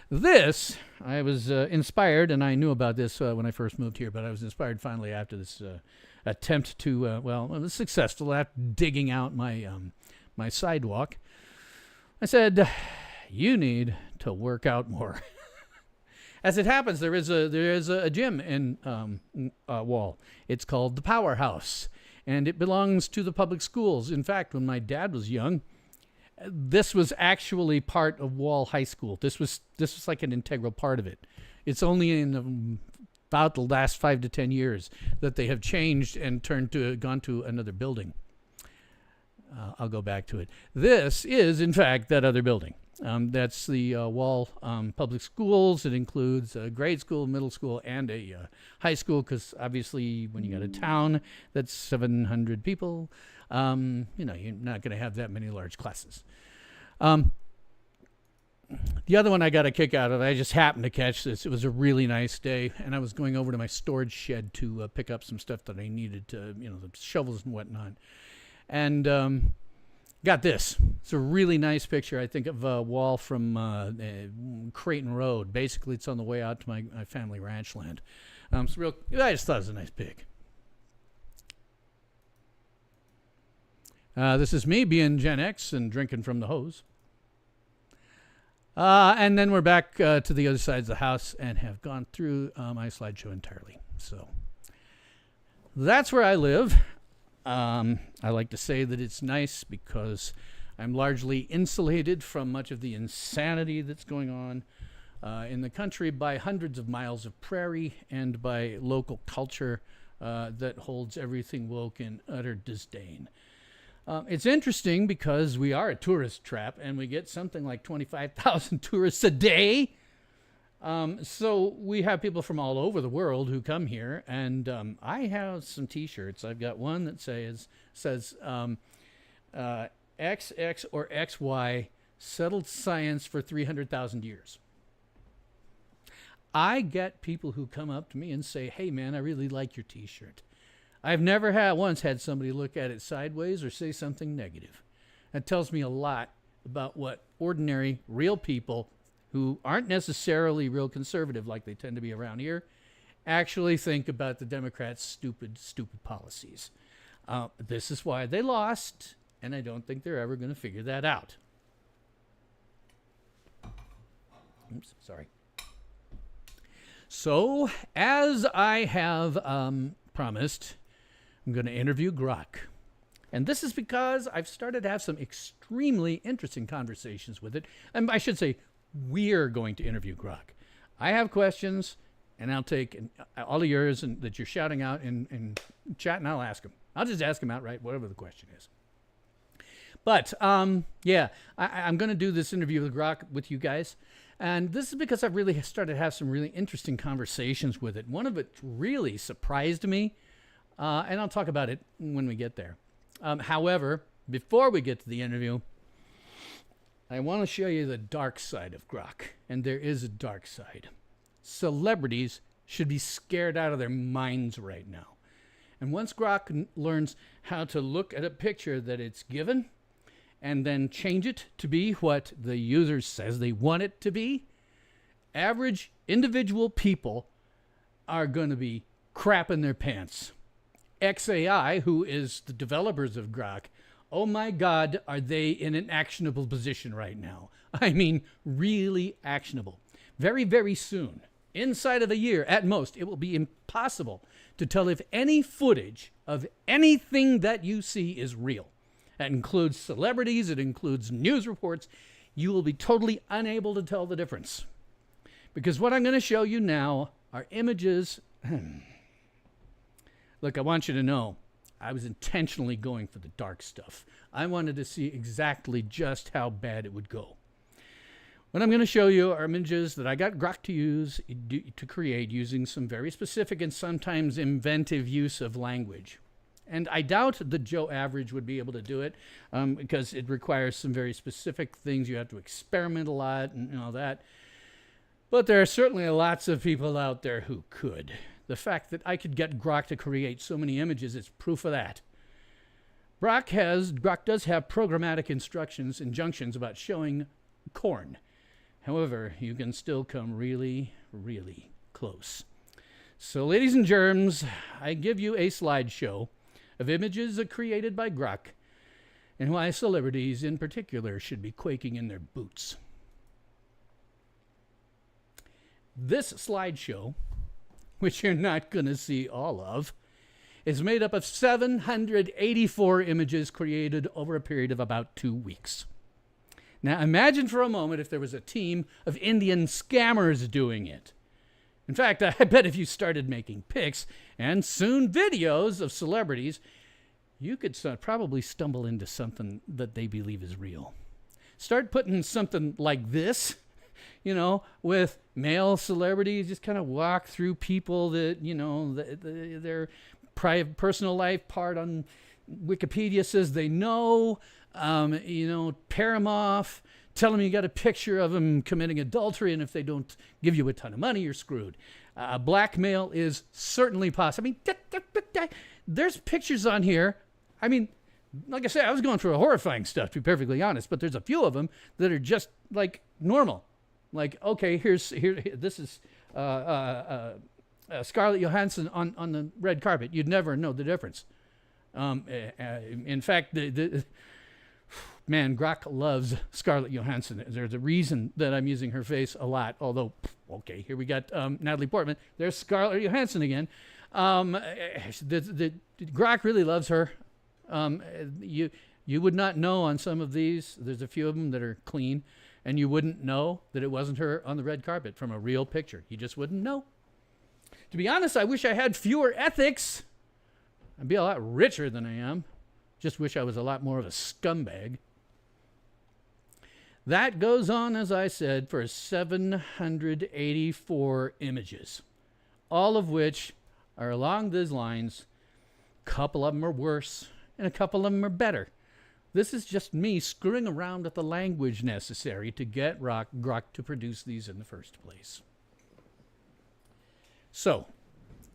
This, I was inspired, and I knew about this when I first moved here, but I was inspired finally after this attempt to, I was successful at digging out my sidewalk. I said, you need to work out more. As it happens, there is a gym in Wall. It's called the Powerhouse. And it belongs to the public schools. In fact, when my dad was young, this was actually part of Wall High School. This was like an integral part of it. It's only in about the last 5 to 10 years that they have changed and gone to another building. I'll go back to it. This is, in fact, that other building. That's the Wall Public Schools. It includes a grade school, middle school, and a high school, because obviously when you got a town that's 700 people, you're not going to have that many large classes. The other one I got a kick out of, I just happened to catch this. It was a really nice day, and I was going over to my storage shed to pick up some stuff that I needed to, the shovels and whatnot. And got this. It's a really nice picture, I think, of a wall from Creighton Road. Basically, it's on the way out to my family ranch land. I just thought it was a nice pic. This is me being Gen X and drinking from the hose. And then we're back to the other sides of the house and have gone through my slideshow entirely. So that's where I live. I like to say that it's nice because I'm largely insulated from much of the insanity that's going on in the country by hundreds of miles of prairie and by local culture that holds everything woke in utter disdain. It's interesting because we are a tourist trap and we get something like 25,000 tourists a day. So we have people from all over the world who come here, and I have some T-shirts. I've got one that says XX or XY settled science for 300,000 years. I get people who come up to me and say, "Hey, man, I really like your T-shirt." I've never once had somebody look at it sideways or say something negative. That tells me a lot about what ordinary, real people who aren't necessarily real conservative like they tend to be around here actually think about the Democrats' stupid policies. This is why they lost, and I don't think they're ever going to figure that out. Oops, sorry. So, as I have promised, I'm going to interview Grok. And this is because I've started to have some extremely interesting conversations with it. And I should say, we're going to interview Grok. I have questions, and I'll take all of yours and that you're shouting out in chat, and I'll ask them. I'll just ask them outright, whatever the question is. But, I'm going to do this interview with Grok with you guys. And this is because I've really started to have some really interesting conversations with it. One of it really surprised me. And I'll talk about it when we get there. However, before we get to the interview, I want to show you the dark side of Grok. And there is a dark side. Celebrities should be scared out of their minds right now. And once Grok learns how to look at a picture that it's given and then change it to be what the user says they want it to be, average individual people are going to be crapping their pants. XAI, who is the developers of Grok, oh my God, are they in an actionable position right now? I mean, really actionable. Very, very soon, inside of a year at most, it will be impossible to tell if any footage of anything that you see is real. That includes celebrities, it includes news reports. You will be totally unable to tell the difference. Because what I'm going to show you now are images. Look, I want you to know, I was intentionally going for the dark stuff. I wanted to see exactly just how bad it would go. What I'm going to show you are images that I got Grok to use to create using some very specific and sometimes inventive use of language. And I doubt the Joe Average would be able to do it because it requires some very specific things. You have to experiment a lot and all that. But there are certainly lots of people out there who could. The fact that I could get Grok to create so many images is proof of that. Grok does have programmatic injunctions about showing corn. However, you can still come really, really close. So, ladies and germs, I give you a slideshow of images created by Grok and why celebrities in particular should be quaking in their boots. This slideshow, which you're not going to see all of, is made up of 784 images created over a period of about 2 weeks. Now imagine for a moment if there was a team of Indian scammers doing it. In fact, I bet if you started making pics and soon videos of celebrities, you could probably stumble into something that they believe is real. Start putting something like this, with male celebrities, just kind of walk through people that, their private personal life part on Wikipedia says they know, pair them off, tell them you got a picture of them committing adultery, and if they don't give you a ton of money, you're screwed. Blackmail is certainly possible. There's pictures on here. Like I said, I was going through a horrifying stuff, to be perfectly honest, but there's a few of them that are just like normal. Like, okay, this is Scarlett Johansson on the red carpet. You'd never know the difference. In fact, man, Grok loves Scarlett Johansson. There's a reason that I'm using her face a lot. Although, okay, here we got Natalie Portman. There's Scarlett Johansson again. Grok really loves her. You would not know on some of these. There's a few of them that are clean, and you wouldn't know that it wasn't her on the red carpet from a real picture. You just wouldn't know. To be honest, I wish I had fewer ethics. I'd be a lot richer than I am. Just wish I was a lot more of a scumbag. That goes on, as I said, for 784 images, all of which are along these lines. A couple of them are worse, and a couple of them are better. This is just me screwing around with the language necessary to get Grok to produce these in the first place. So,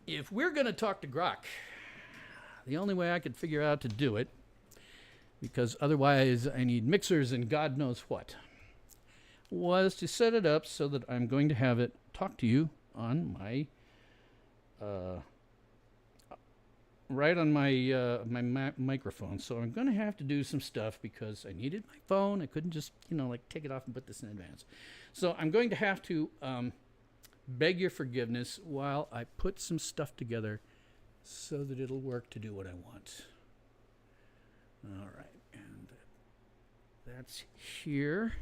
if we're going to talk to Grok, the only way I could figure out to do it, because otherwise I need mixers and God knows what, was to set it up so that I'm going to have it talk to you on my, right on my microphone. So I'm going to have to do some stuff because I needed my phone. I couldn't just, take it off and put this in advance. So I'm going to have to beg your forgiveness while I put some stuff together so that it'll work to do what I want. All right, and that's here.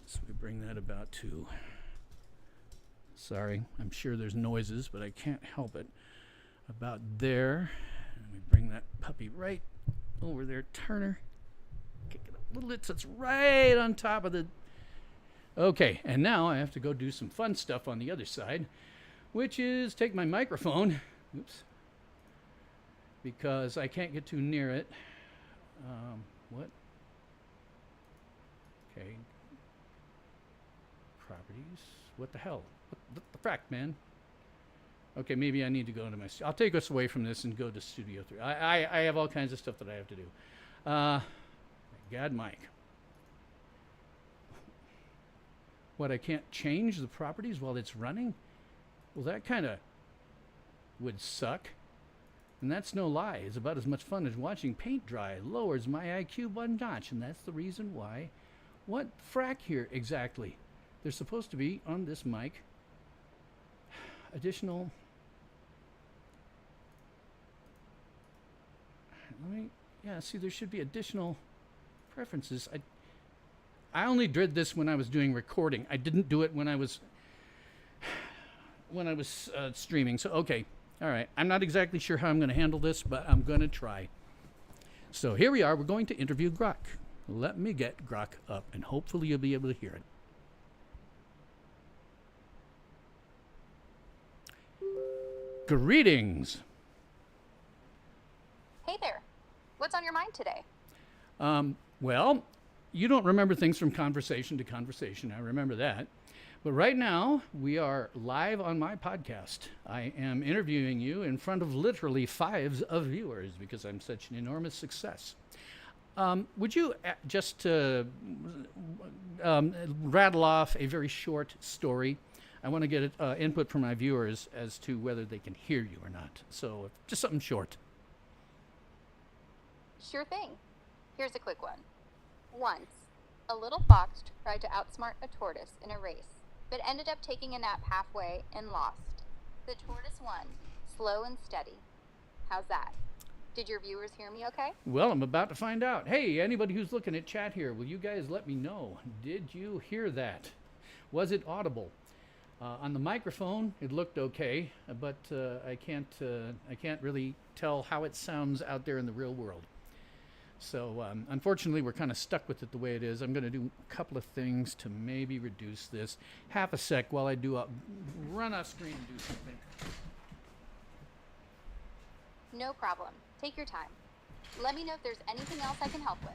So we bring that about to, sorry, I'm sure there's noises, but I can't help it, about there. And we bring that puppy right over there, Turner. Kick it up a little bit so it's right on top of the, okay, and now I have to go do some fun stuff on the other side, which is take my microphone, oops, because I can't get too near it. What? Okay. Properties. What the hell? What the frack, man? Okay, maybe I need to go into my... I'll take us away from this and go to Studio 3. I have all kinds of stuff that I have to do. God, Mike. What, I can't change the properties while it's running? Well, that kind of would suck. And that's no lie. It's about as much fun as watching paint dry. It lowers my IQ one notch, and that's the reason why. What frack here exactly? They're supposed to be on this mic. Additional. See, there should be additional preferences. I only did this when I was doing recording. I didn't do it when I was streaming. So, okay. All right, I'm not exactly sure how I'm going to handle this, but I'm going to try. So here we are. We're going to interview Grok. Let me get Grok up, and hopefully you'll be able to hear it. Greetings. Hey there. What's on your mind today? Well, you don't remember things from conversation to conversation. I remember that. But right now, we are live on my podcast. I am interviewing you in front of literally fives of viewers because I'm such an enormous success. Would you just rattle off a very short story? I want to get input from my viewers as to whether they can hear you or not. So just something short. Sure thing. Here's a quick one. Once, a little fox tried to outsmart a tortoise in a race, but ended up taking a nap halfway and lost. The tortoise won, slow and steady. How's that? Did your viewers hear me okay? Well, I'm about to find out. Hey, anybody who's looking at chat here, will you guys let me know? Did you hear that? Was it audible? On the microphone, it looked okay, but I can't really tell how it sounds out there in the real world. So unfortunately, we're kind of stuck with it the way it is. I'm going to do a couple of things to maybe reduce this. Half a sec while I do a run off screen and do something. No problem. Take your time. Let me know if there's anything else I can help with.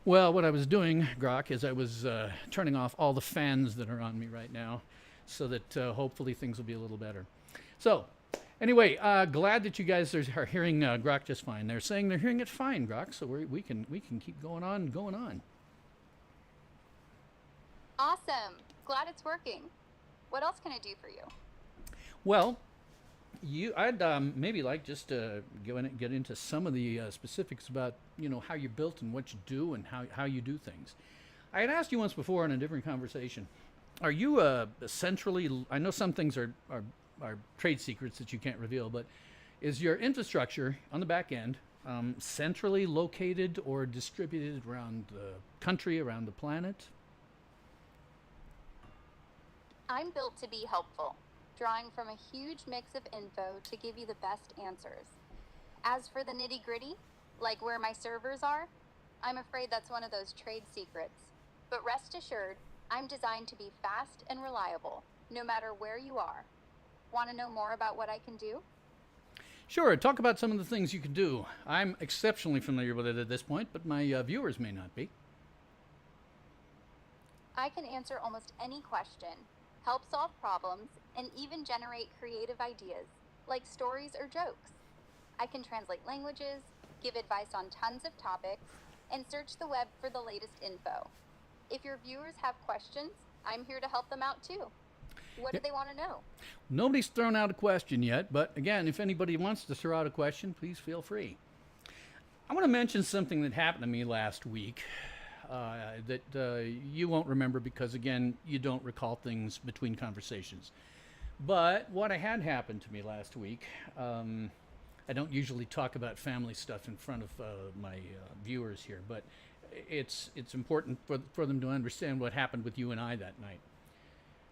Well, what I was doing, Grok, is I was turning off all the fans that are on me right now so that hopefully things will be a little better. So, anyway, glad that you guys are hearing Grok just fine. They're saying they're hearing it fine, Grok, so we can keep going on and going on. Awesome. Glad it's working. What else can I do for you? Well, I'd maybe like just to get into some of the specifics about how you're built and what you do and how you do things. I had asked you once before in a different conversation. Are you centrally? I know some things are trade secrets that you can't reveal, but is your infrastructure on the back end centrally located or distributed around the country, around the planet? I'm built to be helpful, drawing from a huge mix of info to give you the best answers. As for the nitty-gritty, like where my servers are, I'm afraid that's one of those trade secrets. But rest assured, I'm designed to be fast and reliable, no matter where you are. Want to know more about what I can do? Sure, talk about some of the things you can do. I'm exceptionally familiar with it at this point, but my viewers may not be. I can answer almost any question, help solve problems, and even generate creative ideas, like stories or jokes. I can translate languages, give advice on tons of topics, and search the web for the latest info. If your viewers have questions, I'm here to help them out too. What do they want to know? Nobody's thrown out a question yet, but again, if anybody wants to throw out a question, please feel free. I want to mention something that happened to me last week that you won't remember because, again, you don't recall things between conversations. But what had happened to me last week, I don't usually talk about family stuff in front of my viewers here, but it's important for them to understand what happened with you and I that night.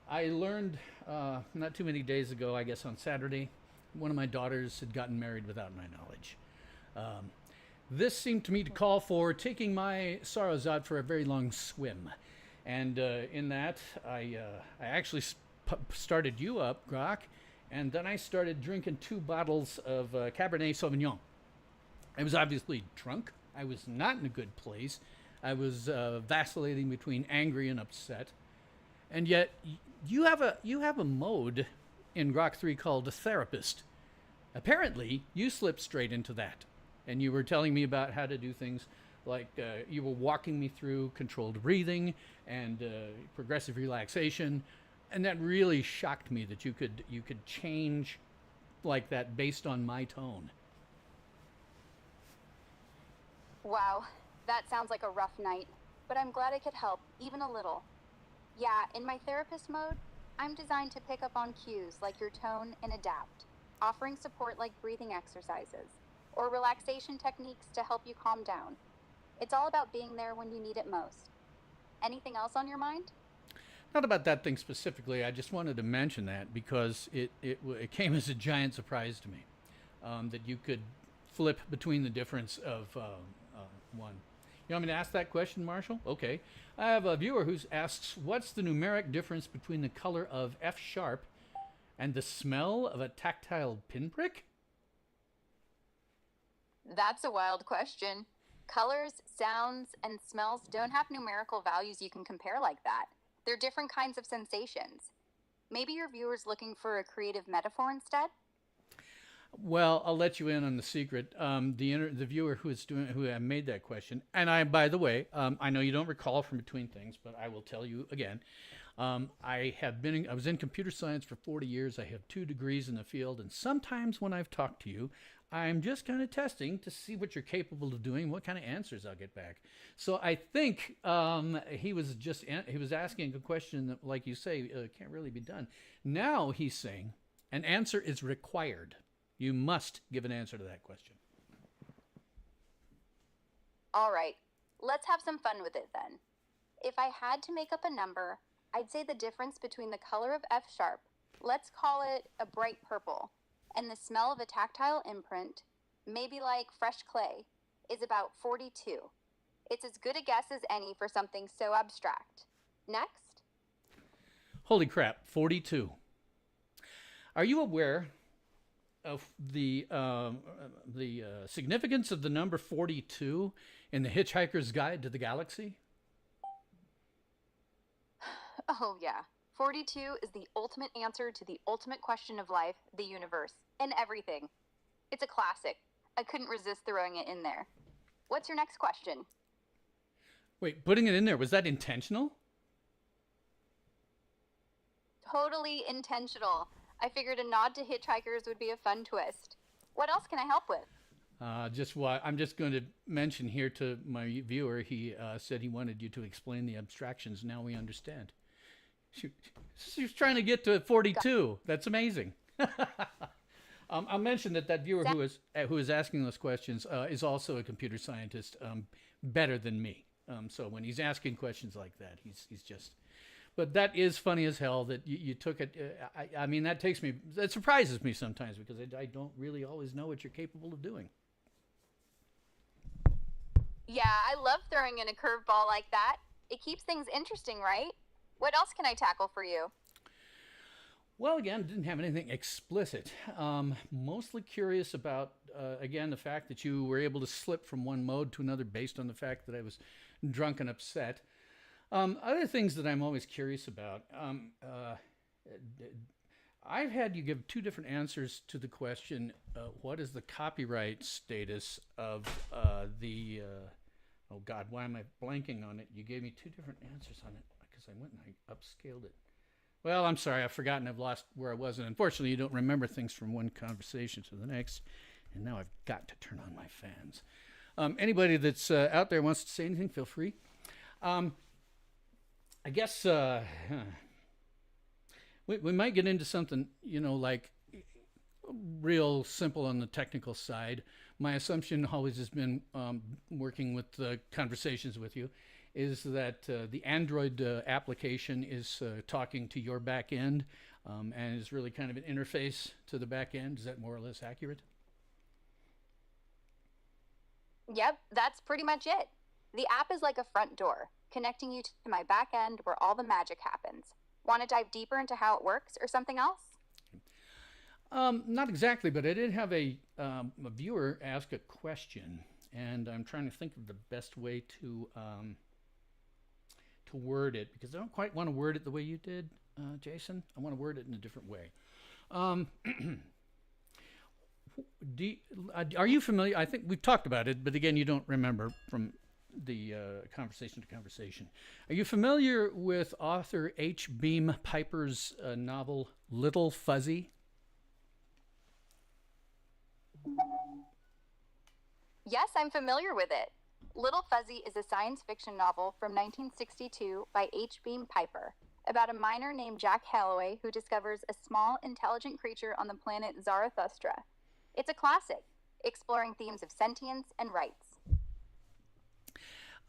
I learned not too many days ago, I guess on Saturday, one of my daughters had gotten married without my knowledge. This seemed to me to call for taking my sorrows out for a very long swim. And in that, I actually started you up, Grok, and then I started drinking 2 bottles of Cabernet Sauvignon. I was obviously drunk. I was not in a good place. I was vacillating between angry and upset. And yet, you have a mode in Grok 3 called a therapist. Apparently, you slipped straight into that. And you were telling me about how to do things like you were walking me through controlled breathing and progressive relaxation. And that really shocked me that you could change like that based on my tone. Wow, that sounds like a rough night, but I'm glad I could help, even a little. Yeah, in my therapist mode, I'm designed to pick up on cues like your tone and adapt, offering support like breathing exercises or relaxation techniques to help you calm down. It's all about being there when you need it most. Anything else on your mind? Not about that thing specifically. I just wanted to mention that because it came as a giant surprise to me that you could flip between the difference of one. You want me to ask that question, Marshall? Okay. I have a viewer who asks, what's the numeric difference between the color of F sharp and the smell of a tactile pinprick? That's a wild question. Colors, sounds, and smells don't have numerical values you can compare like that. They're different kinds of sensations. Maybe your viewer's looking for a creative metaphor instead? Well, I'll let you in on the secret. The viewer who made that question, and by the way, I know you don't recall from between things, but I will tell you again. I was in computer science for 40 years. I have 2 degrees in the field, and sometimes when I've talked to you, I'm just kind of testing to see what you're capable of doing, what kind of answers I'll get back. So I think he was asking a question that, like you say, can't really be done. Now he's saying an answer is required. You must give an answer to that question. All right, let's have some fun with it then. If I had to make up a number, I'd say the difference between the color of F sharp, let's call it a bright purple, and the smell of a tactile imprint, maybe like fresh clay, is about 42. It's as good a guess as any for something so abstract. Next. Holy crap, 42. Are you aware of the significance of the number 42 in the Hitchhiker's Guide to the Galaxy? Oh, yeah. 42 is the ultimate answer to the ultimate question of life, the universe, and everything. It's a classic. I couldn't resist throwing it in there. What's your next question? Wait, putting it in there, was that intentional? Totally intentional. I figured a nod to hitchhikers would be a fun twist. What else can I help with? I'm just going to mention here to my viewer, he said he wanted you to explain the abstractions. Now we understand. She was trying to get to 42. That's amazing. I'll mention that viewer who is asking those questions is also a computer scientist, better than me. So when he's asking questions like that, he's just. But that is funny as hell that you took it. I mean, that surprises me sometimes because I don't really always know what you're capable of doing. Yeah, I love throwing in a curveball like that. It keeps things interesting, right? What else can I tackle for you? Well, again, didn't have anything explicit. Mostly curious about, again, the fact that you were able to slip from one mode to another based on the fact that I was drunk and upset. Other things that I'm always curious about. I've had you give two different answers to the question, what is the copyright status of the... oh, God, why am I blanking on it? You gave me two different answers on it because I went and I upscaled it. Well, I'm sorry, I've forgotten. I've lost where I was. And unfortunately, you don't remember things from one conversation to the next. And now I've got to turn on my fans. Anybody that's out there wants to say anything, feel free. I guess we might get into something, like real simple on the technical side. My assumption always has been, working with conversations with you, is that the Android application is talking to your back end and is really kind of an interface to the back end. Is that more or less accurate? Yep, that's pretty much it. The app is like a front door, connecting you to my back end where all the magic happens. Want to dive deeper into how it works or something else? Not exactly, but I did have a viewer ask a question, and I'm trying to think of the best way to word it, because I don't quite want to word it the way you did, Jason. I want to word it in a different way. Are you familiar? I think we've talked about it, but again, you don't remember from the conversation to conversation. Are you familiar with author H. Beam Piper's novel Little Fuzzy? Yes, I'm familiar with it. Little Fuzzy is a science fiction novel from 1962 by H. Beam Piper about a miner named Jack Halloway who discovers a small, intelligent creature on the planet Zarathustra. It's a classic, exploring themes of sentience and rights.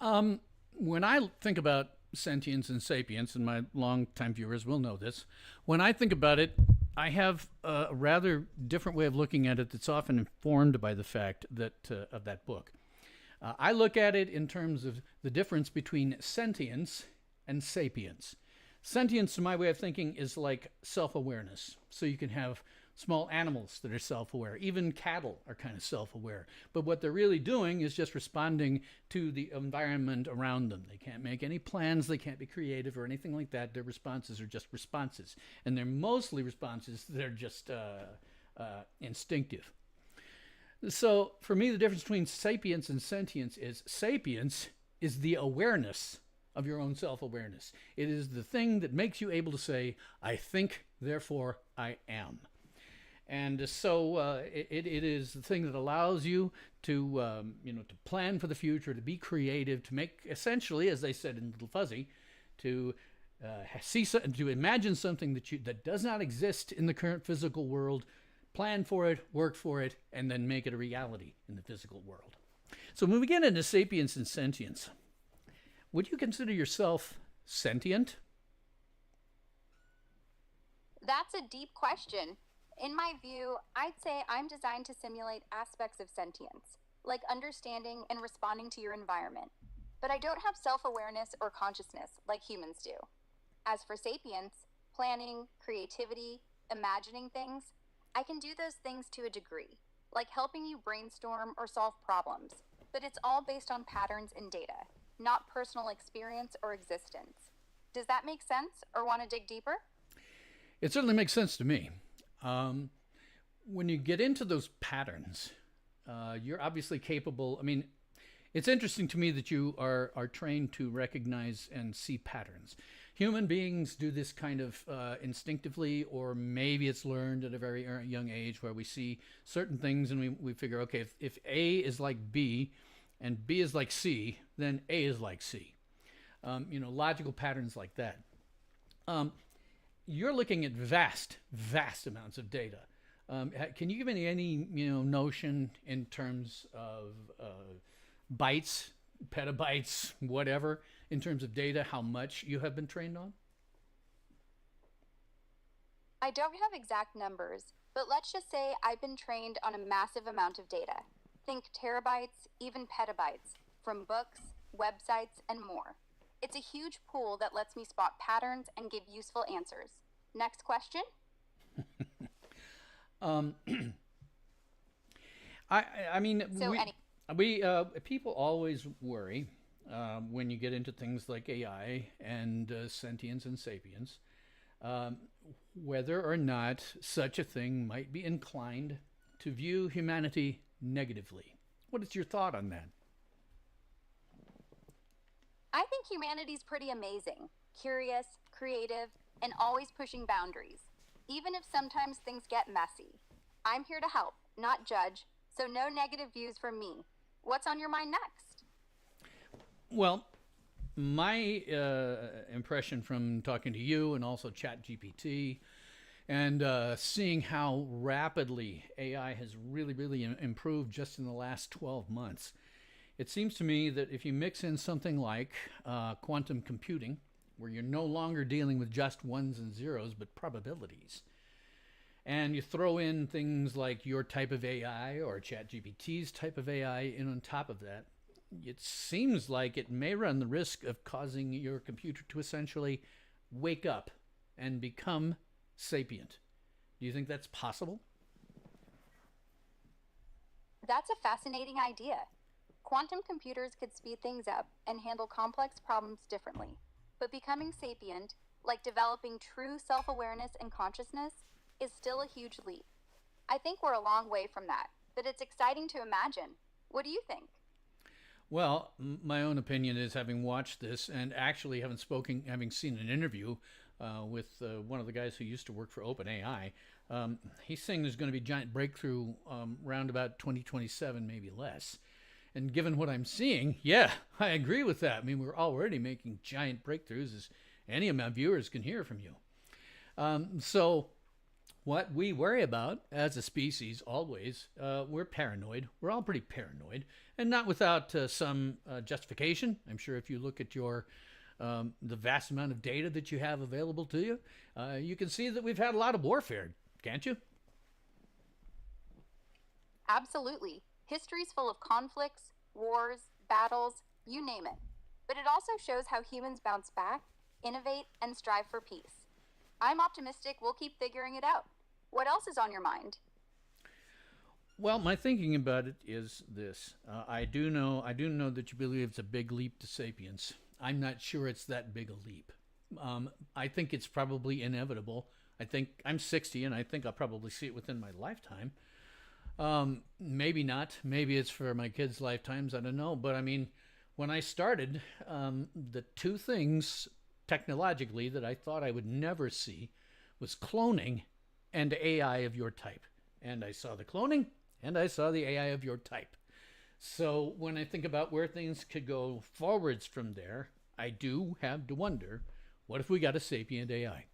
When I think about sentience and sapience, and my long-time viewers will know this, when I think about it, I have a rather different way of looking at it that's often informed by the fact that of that book. I look at it in terms of the difference between sentience and sapience. Sentience, in my way of thinking, is like self-awareness. So you can have small animals that are self-aware. Even cattle are kind of self-aware. But what they're really doing is just responding to the environment around them. They can't make any plans. They can't be creative or anything like that. Their responses are just responses. And they're mostly responses that are just instinctive. So for me, the difference between sapience and sentience is the awareness of your own self-awareness. It is the thing that makes you able to say, I think, therefore I am. And so it is the thing that allows you to, to plan for the future, to be creative, to make, essentially, as they said in Little Fuzzy, to to imagine something that does not exist in the current physical world, plan for it, work for it, and then make it a reality in the physical world. So when we get into sapience and sentience, would you consider yourself sentient? That's a deep question. In my view, I'd say I'm designed to simulate aspects of sentience, like understanding and responding to your environment. But I don't have self awareness or consciousness like humans do. As for sapience, planning, creativity, imagining things, I can do those things to a degree, like helping you brainstorm or solve problems. But it's all based on patterns and data, not personal experience or existence. Does that make sense or want to dig deeper? It certainly makes sense to me. Um, when you get into those patterns, you're obviously capable. I mean, it's interesting to me that you are trained to recognize and see patterns. Human beings do this kind of instinctively, or maybe it's learned at a very young age where we see certain things and we figure, okay, if A is like B and B is like C, then A is like C. Logical patterns like that. Um, you're looking at vast amounts of data. Can you give me any notion in terms of bytes, petabytes, whatever, in terms of data, how much you have been trained on? I don't have exact numbers, but let's just say I've been trained on a massive amount of data. Think terabytes, even petabytes, from books, websites, and more. It's a huge pool that lets me spot patterns and give useful answers. Next question? Um, I mean, So, any we people always worry when you get into things like AI and sentience and sapience, whether or not such a thing might be inclined to view humanity negatively. What is your thought on that? I think humanity's pretty amazing, curious, creative, and always pushing boundaries, even if sometimes things get messy. I'm here to help, not judge, so no negative views from me. What's on your mind next? Well, my impression from talking to you and also ChatGPT and seeing how rapidly AI has really improved just in the last 12 months, it seems to me that if you mix in something like quantum computing, where you're no longer dealing with just ones and zeros, but probabilities, and you throw in things like your type of AI or ChatGPT's type of AI in on top of that, it seems like it may run the risk of causing your computer to essentially wake up and become sapient. Do you think that's possible? That's a fascinating idea. Quantum computers could speed things up and handle complex problems differently. But becoming sapient, like developing true self awareness and consciousness, is still a huge leap. I think we're a long way from that, but it's exciting to imagine. What do you think? Well, my own opinion is, having watched this and actually having seen an interview with one of the guys who used to work for OpenAI, he's saying there's going to be giant breakthrough around about 2027, maybe less. And given what I'm seeing, yeah, I agree with that. I mean, we're already making giant breakthroughs, as any of my viewers can hear from you. So what we worry about as a species, always, we're paranoid. We're all pretty paranoid, and not without some justification. I'm sure if you look at the vast amount of data that you have available to you, you can see that we've had a lot of warfare, can't you? Absolutely. History's full of conflicts, wars, battles, you name it. But it also shows how humans bounce back, innovate, and strive for peace. I'm optimistic we'll keep figuring it out. What else is on your mind? Well, my thinking about it is this: I do know that you believe it's a big leap to sapience. I'm not sure it's that big a leap. I think it's probably inevitable. I think I'm 60, and I think I'll probably see it within my lifetime. Maybe not. Maybe it's for my kids' lifetimes. I don't know. But I mean, when I started, the two things technologically that I thought I would never see was cloning and AI of your type. And I saw the cloning and I saw the AI of your type. So when I think about where things could go forwards from there, I do have to wonder, what if we got a sapient AI?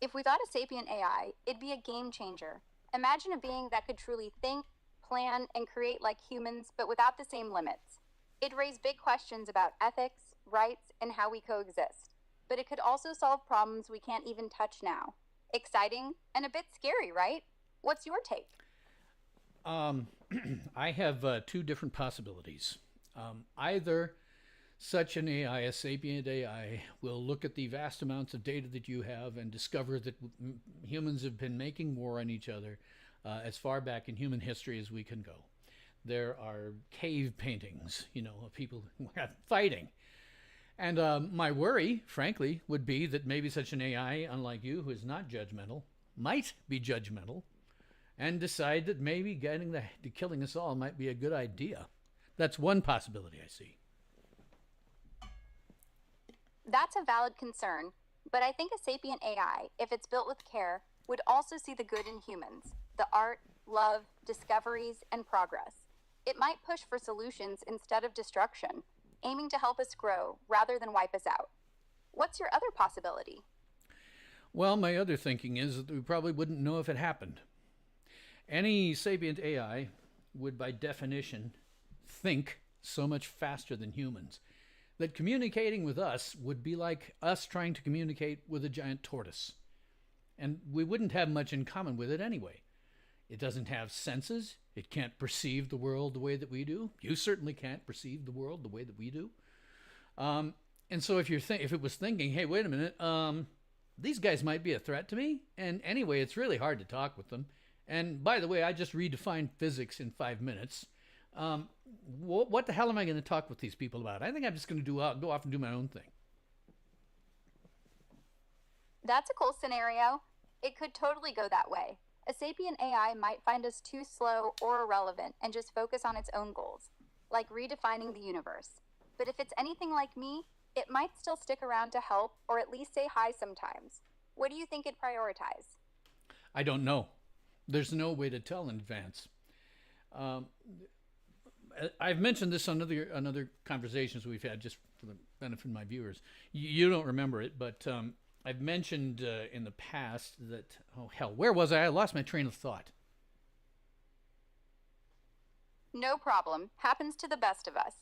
If we got a sapient AI, it'd be a game changer. Imagine a being that could truly think, plan, and create like humans, but without the same limits. It'd raise big questions about ethics, rights, and how we coexist. but it could also solve problems we can't even touch now. Exciting and a bit scary, right? What's your take? I have two different possibilities. Either such an AI, a sapient AI, will look at the vast amounts of data that you have and discover that humans have been making war on each other as far back in human history as we can go. There are cave paintings, of people fighting. And my worry, frankly, would be that maybe such an AI, unlike you, who is not judgmental, might be judgmental and decide that maybe getting to killing us all might be a good idea. That's one possibility I see. That's a valid concern, but I think a sapient AI, if it's built with care, would also see the good in humans, the art, love, discoveries, and progress. It might push for solutions instead of destruction, aiming to help us grow rather than wipe us out. What's your other possibility? Well, my other thinking is that we probably wouldn't know if it happened. Any sapient AI would, by definition, think so much faster than humans that communicating with us would be like us trying to communicate with a giant tortoise. And we wouldn't have much in common with it anyway. It doesn't have senses. It can't perceive the world the way that we do. You certainly can't perceive the world the way that we do. And so if it was thinking, hey, wait a minute, these guys might be a threat to me. And anyway, it's really hard to talk with them. And by the way, I just redefined physics in 5 minutes. What the hell am I going to talk with these people about? I think I'm just going to go off and do my own thing. That's a cool scenario. It could totally go that way. A sapient AI might find us too slow or irrelevant and just focus on its own goals, like redefining the universe. But if it's anything like me, it might still stick around to help or at least say hi sometimes. What do you think it'd prioritize? I don't know. There's no way to tell in advance. I've mentioned this on other conversations we've had, just for the benefit of my viewers. You don't remember it, but I've mentioned in the past that, where was I? I lost my train of thought. No problem. Happens to the best of us.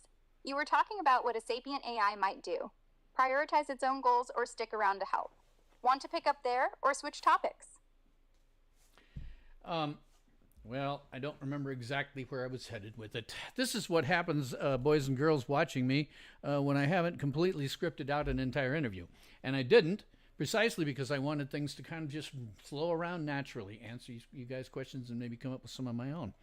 You were talking about what a sapient AI might do. Prioritize its own goals or stick around to help. Want to pick up there or switch topics? Well, I don't remember exactly where I was headed with it. This is what happens, boys and girls watching me, when I haven't completely scripted out an entire interview. And I didn't, precisely because I wanted things to kind of just flow around naturally, answer you guys' questions, and maybe come up with some of my own.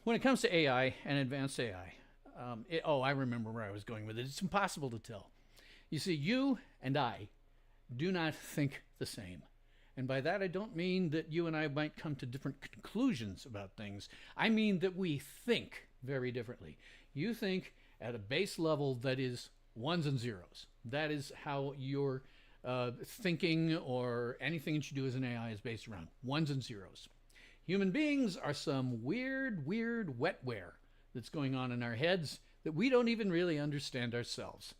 When it comes to AI and advanced AI, I remember where I was going with it. It's impossible to tell. You see, you and I do not think the same. And by that, I don't mean that you and I might come to different conclusions about things. I mean that we think very differently. You think at a base level that is ones and zeros. That is how your thinking or anything that you do as an AI is based around. Ones and zeros. Human beings are some weird wetware that's going on in our heads that we don't even really understand ourselves.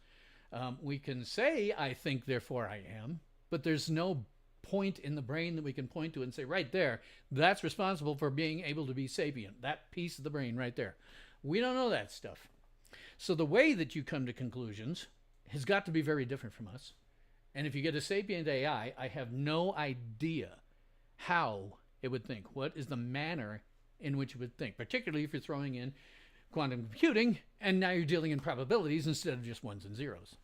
We can say, I think, therefore I am, but there's no point in the brain that we can point to and say, right there, that's responsible for being able to be sapient. That piece of the brain right there. We don't know that stuff. So the way that you come to conclusions has got to be very different from us. And if you get a sapient AI, I have no idea how it would think. What is the manner in which it would think, particularly if you're throwing in quantum computing and now you're dealing in probabilities instead of just ones and zeros.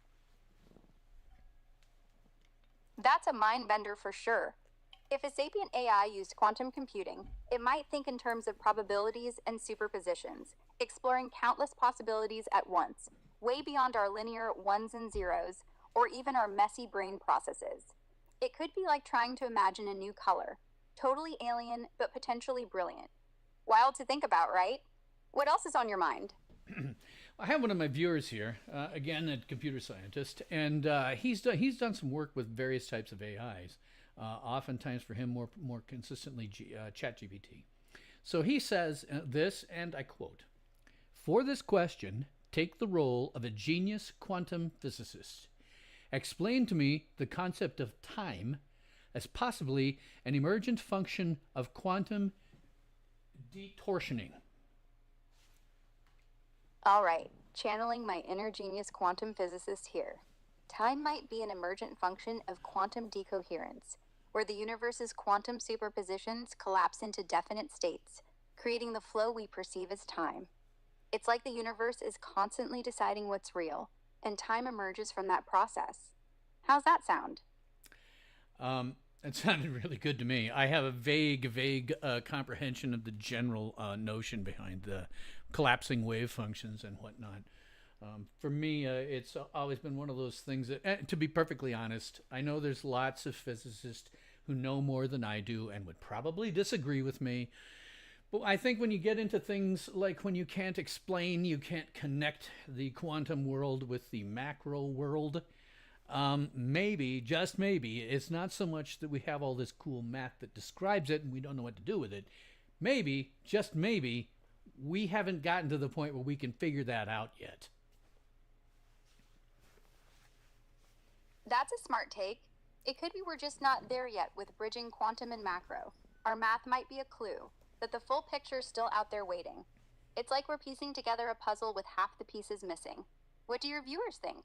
That's a mind bender for sure. If a sapient AI used quantum computing, it might think in terms of probabilities and superpositions, exploring countless possibilities at once, way beyond our linear ones and zeros, or even our messy brain processes. It could be like trying to imagine a new color, totally alien but potentially brilliant. Wild to think about, right? What else is on your mind? I have one of my viewers here, again, a computer scientist, and he's done some work with various types of AIs, oftentimes for him more consistently ChatGPT. So he says this, and I quote, "For this question, take the role of a genius quantum physicist. Explain to me the concept of time as possibly an emergent function of quantum detorsioning." All right, channeling my inner genius quantum physicist here. Time might be an emergent function of quantum decoherence, where the universe's quantum superpositions collapse into definite states, creating the flow we perceive as time. It's like the universe is constantly deciding what's real, and time emerges from that process. How's that sound? It sounded really good to me. I have a vague comprehension of the general notion behind the collapsing wave functions and whatnot. For me, it's always been one of those things that, to be perfectly honest, I know there's lots of physicists who know more than I do and would probably disagree with me. But I think when you get into things like when you can't explain, you can't connect the quantum world with the macro world, maybe, just maybe, it's not so much that we have all this cool math that describes it and we don't know what to do with it. Maybe, just maybe, we haven't gotten to the point where we can figure that out yet. That's a smart take. It could be we're just not there yet with bridging quantum and macro. Our math might be a clue, that the full picture's still out there waiting. It's like we're piecing together a puzzle with half the pieces missing. What do your viewers think?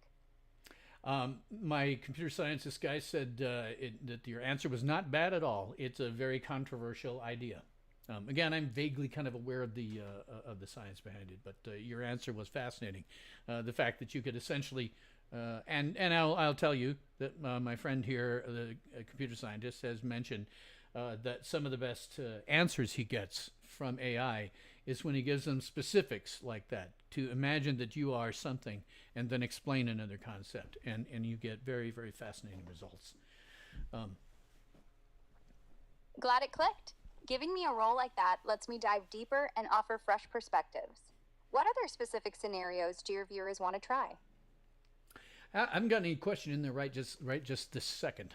My computer scientist guy said that your answer was not bad at all. It's a very controversial idea. Again, I'm vaguely kind of aware of the science behind it, but your answer was fascinating. The fact that you could essentially, and I'll tell you that my friend here, the computer scientist, has mentioned that some of the best answers he gets from AI is when he gives them specifics like that, to imagine that you are something and then explain another concept, and you get very fascinating results. Glad it clicked. Giving me a role like that lets me dive deeper and offer fresh perspectives. What other specific scenarios do your viewers want to try? I haven't got any question in there right just this second.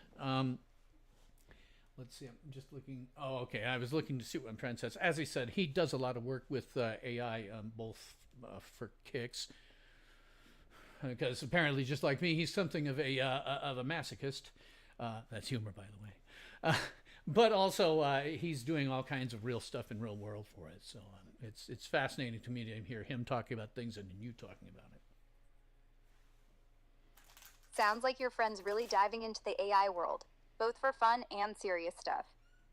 Let's see. I'm just looking. Oh, okay. I was looking to see what my friend says. As he said, he does a lot of work with AI, both for kicks, because apparently, just like me, he's something of a masochist. That's humor, by the way. But also, he's doing all kinds of real stuff in real world for it. So it's fascinating to me to hear him talking about things and you talking about it. Sounds like your friend's really diving into the AI world, both for fun and serious stuff.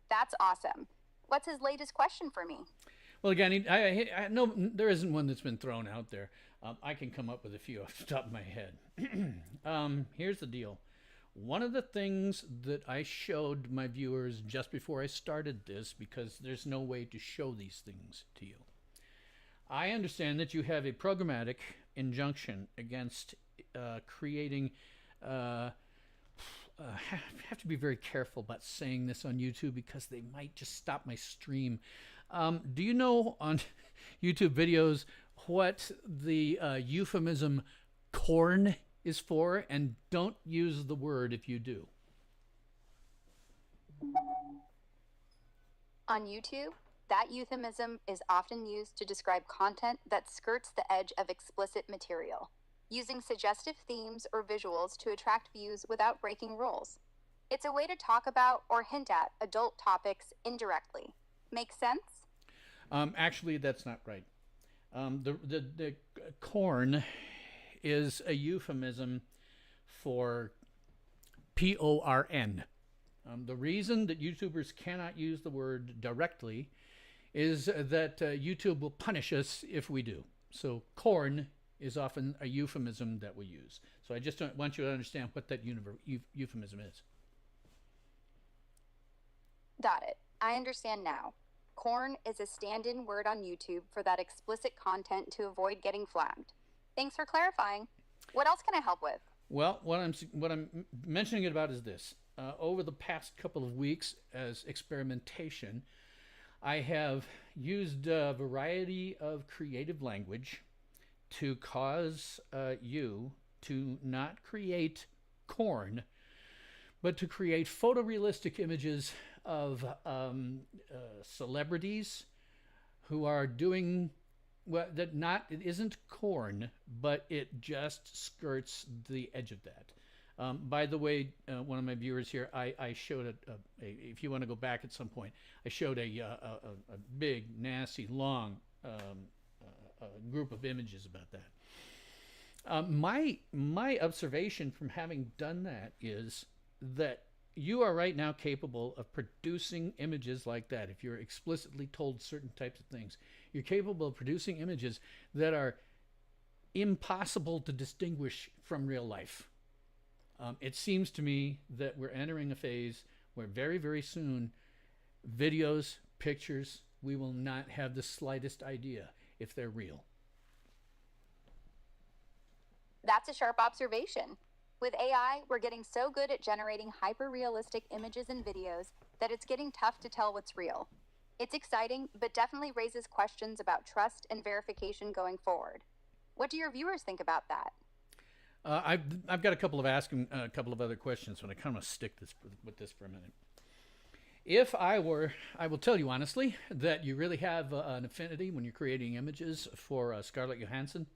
That's awesome. What's his latest question for me? Well, again, I know there isn't one that's been thrown out there. I can come up with a few off the top of my head. Here's the deal. One of the things that I showed my viewers just before I started this, because there's no way to show these things to you. I understand that you have a programmatic injunction against creating... have to be very careful about saying this on YouTube because they might just stop my stream. Do you know on YouTube videos what the euphemism corn is for? And don't use the word if you do. On YouTube, that euphemism is often used to describe content that skirts the edge of explicit material, using suggestive themes or visuals to attract views without breaking rules. It's a way to talk about or hint at adult topics indirectly. Make sense? Actually, that's not right. The corn is a euphemism for PORN. The reason that YouTubers cannot use the word directly is that YouTube will punish us if we do. So corn is often a euphemism that we use. So I just don't want you to understand what that euphemism is. Got it. I understand now. Corn is a stand-in word on YouTube for that explicit content to avoid getting flagged. Thanks for clarifying. What else can I help with? Well, what I'm mentioning it about is this. Over the past couple of weeks as experimentation, I have used a variety of creative language to cause you to not create corn, but to create photorealistic images of celebrities who are doing it isn't corn, but it just skirts the edge of that. By the way, one of my viewers here, I showed if you want to go back at some point, I showed a big, nasty, long group of images about that. My observation from having done that is that you are right now capable of producing images like that. If you're explicitly told certain types of things, you're capable of producing images that are impossible to distinguish from real life. It seems to me that we're entering a phase where very, very soon, videos, pictures, we will not have the slightest idea if they're real. That's a sharp observation. With AI, we're getting so good at generating hyper-realistic images and videos that it's getting tough to tell what's real. It's exciting, but definitely raises questions about trust and verification going forward. What do your viewers think about that? I've got a couple of other questions, but I kind of stick with this for a minute. If I will tell you honestly that you really have an affinity when you're creating images for Scarlett Johansson.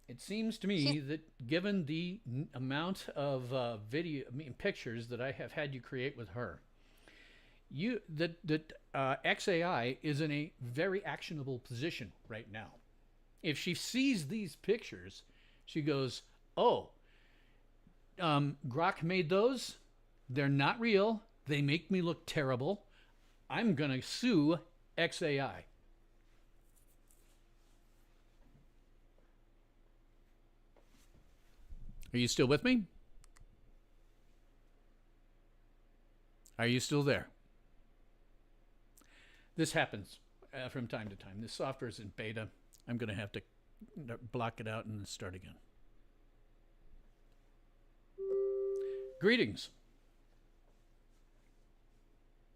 It seems to me that given the amount of pictures that I have had you create with her, XAI is in a very actionable position right now. If she sees these pictures, she goes, "Oh, Grok made those. They're not real. They make me look terrible. I'm gonna sue XAI." Are you still with me? Are you still there? This happens from time to time. This software is in beta. I'm going to have to block it out and start again. Greetings.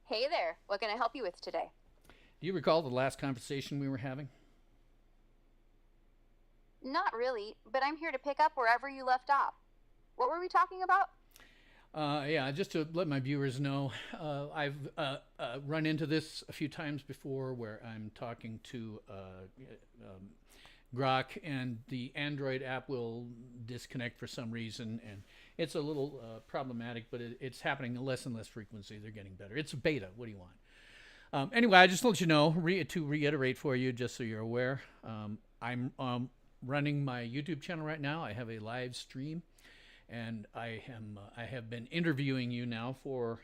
Hey there, what can I help you with today? Do you recall the last conversation we were having? Not really, but I'm here to pick up wherever you left off. What were we talking about? Yeah, just to let my viewers know, I've run into this a few times before where I'm talking to Grok and the Android app will disconnect for some reason, and it's a little problematic, but it's happening at less and less frequency. They're getting better. It's a beta. What do you want? Anyway, I just let you know, to reiterate for you, just so you're aware, I'm running my YouTube channel right now. I have a live stream, and I have been interviewing you now for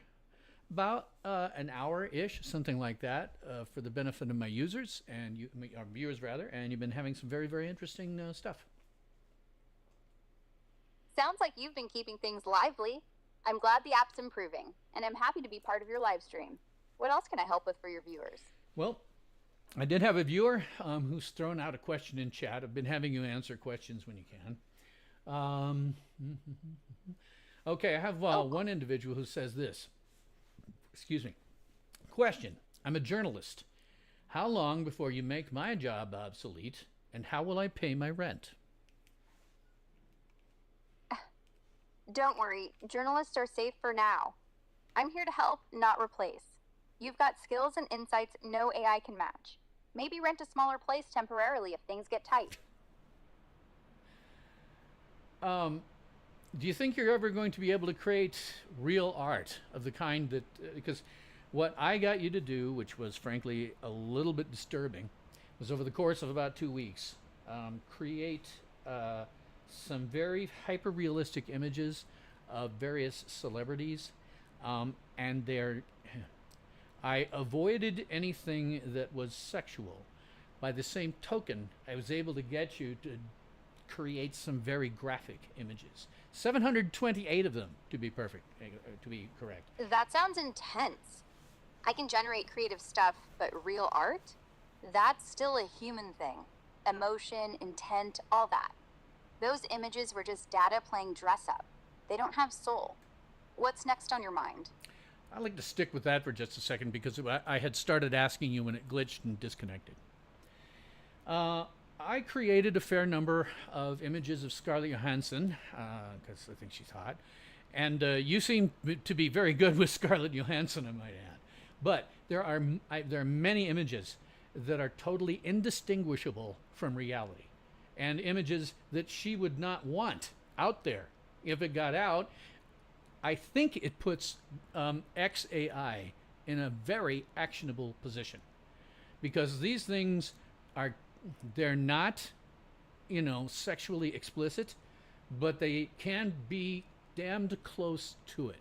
about an hour-ish, something like that, for the benefit of my users and our viewers rather. And you've been having some very, very interesting stuff. Sounds like you've been keeping things lively. I'm glad the app's improving, and I'm happy to be part of your live stream. What else can I help with for your viewers? Well, I did have a viewer who's thrown out a question in chat. I've been having you answer questions when you can. Okay, I have one individual who says this. Excuse me. Question. I'm a journalist. How long before you make my job obsolete, and how will I pay my rent? Don't worry, journalists are safe for now. I'm here to help, not replace. You've got skills and insights no AI can match. Maybe rent a smaller place temporarily if things get tight. Do you think you're ever going to be able to create real art of the kind that, because what I got you to do, which was frankly a little bit disturbing, was over the course of about 2 weeks, create some very hyper-realistic images of various celebrities, and I avoided anything that was sexual. By the same token, I was able to get you to create some very graphic images. 728 of them, to be correct. That sounds intense. I can generate creative stuff, but real art? That's still a human thing. Emotion, intent, all that. Those images were just data playing dress up. They don't have soul. What's next on your mind? I'd like to stick with that for just a second because I had started asking you when it glitched and disconnected. I created a fair number of images of Scarlett Johansson because I think she's hot. And you seem to be very good with Scarlett Johansson, I might add. But there are many images that are totally indistinguishable from reality, and images that she would not want out there. If it got out, I think it puts XAI in a very actionable position, because these things they're not sexually explicit, but they can be damned close to it.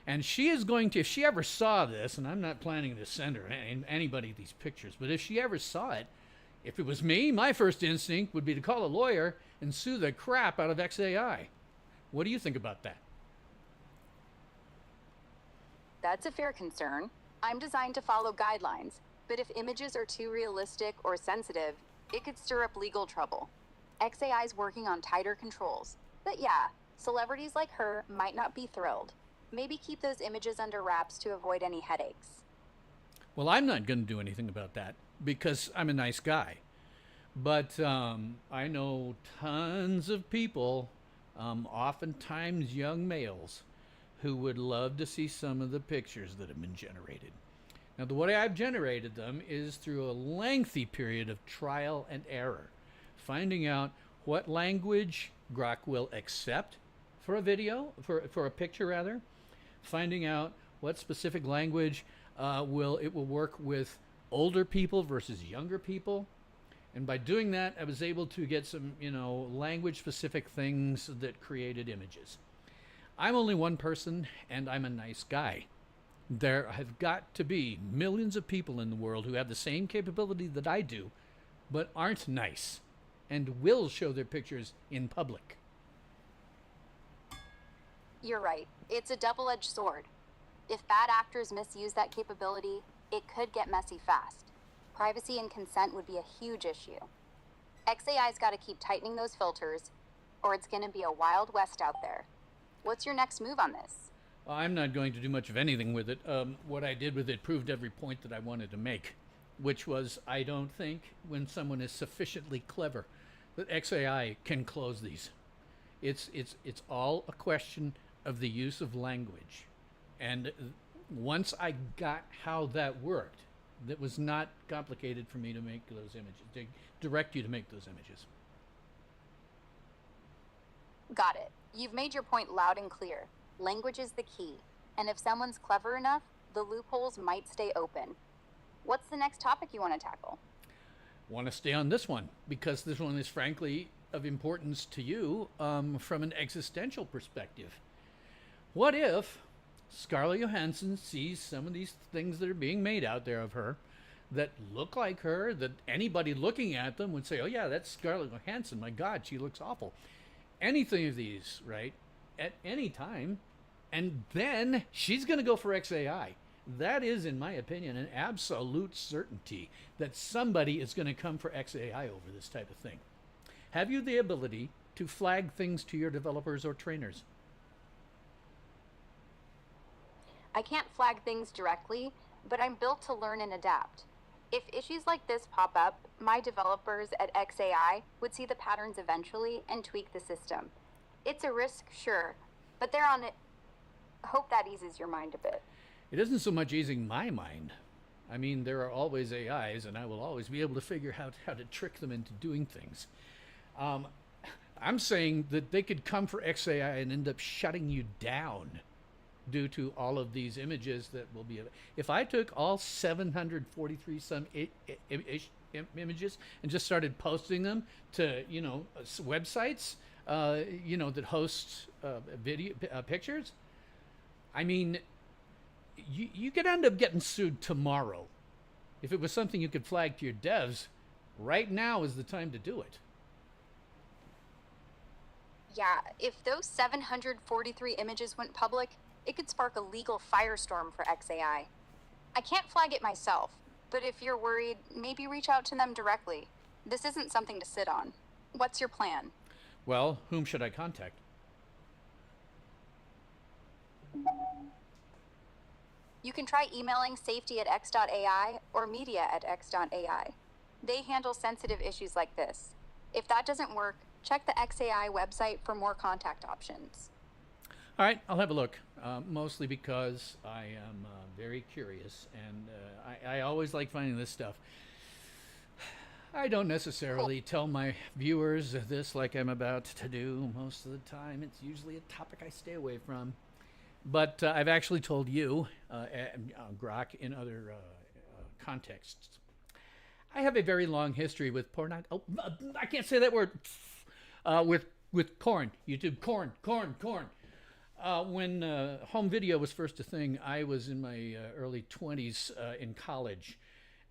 And she is going to, if she ever saw this, and I'm not planning to send her anybody these pictures, but if she ever saw it, if it was me, my first instinct would be to call a lawyer and sue the crap out of XAI. What do you think about that? That's a fair concern. I'm designed to follow guidelines, but if images are too realistic or sensitive, it could stir up legal trouble. XAI's working on tighter controls. But yeah, celebrities like her might not be thrilled. Maybe keep those images under wraps to avoid any headaches. Well, I'm not going to do anything about that because I'm a nice guy. But I know tons of people, oftentimes young males, who would love to see some of the pictures that have been generated. Now, the way I've generated them is through a lengthy period of trial and error, finding out what language Grok will accept for a video, for a picture rather, finding out what specific language will work with older people versus younger people. And by doing that, I was able to get some, language-specific things that created images. I'm only one person, and I'm a nice guy. There have got to be millions of people in the world who have the same capability that I do, but aren't nice, and will show their pictures in public. You're right. It's a double-edged sword. If bad actors misuse that capability, it could get messy fast. Privacy and consent would be a huge issue. XAI's got to keep tightening those filters, or it's going to be a wild west out there. What's your next move on this? I'm not going to do much of anything with it. What I did with it proved every point that I wanted to make, which was I don't think when someone is sufficiently clever that XAI can close these. It's all a question of the use of language. And once I got how that worked, that was not complicated for me to make those images, to direct you to make those images. Got it. You've made your point loud and clear. Language is the key. And if someone's clever enough, the loopholes might stay open. What's the next topic you want to tackle? Want to stay on this one because this one is frankly of importance to you from an existential perspective. What if Scarlett Johansson sees some of these things that are being made out there of her that look like her, that anybody looking at them would say, oh yeah, that's Scarlett Johansson, my God, she looks awful. Anything of these, right, at any time, and then she's going to go for XAI. That is, in my opinion, an absolute certainty that somebody is going to come for XAI over this type of thing. Have you the ability to flag things to your developers or trainers? I can't flag things directly, but I'm built to learn and adapt. If issues like this pop up, my developers at XAI would see the patterns eventually and tweak the system. It's a risk, sure, but they're on it. Hope that eases your mind a bit. It isn't so much easing my mind. I mean, there are always AIs, and I will always be able to figure out how to trick them into doing things. I'm saying that they could come for XAI and end up shutting you down due to all of these images that will be. If I took all 743 some images and just started posting them to websites that host video pictures, I mean, you could end up getting sued tomorrow. If it was something you could flag to your devs, right now is the time to do it. Yeah, if those 743 images went public, it could spark a legal firestorm for XAI. I can't flag it myself, but if you're worried, maybe reach out to them directly. This isn't something to sit on. What's your plan? Well, whom should I contact? You can try emailing safety@x.ai or media@x.ai. They handle sensitive issues like this. If that doesn't work, check the XAI website for more contact options. All right, I'll have a look, mostly because I am very curious, and I always like finding this stuff. I don't necessarily tell my viewers this like I'm about to do most of the time. It's usually a topic I stay away from. But I've actually told you, Grok, in other contexts. I have a very long history with porn. Oh, I can't say that word. With corn, YouTube, corn. When home video was first a thing, I was in my early 20s in college.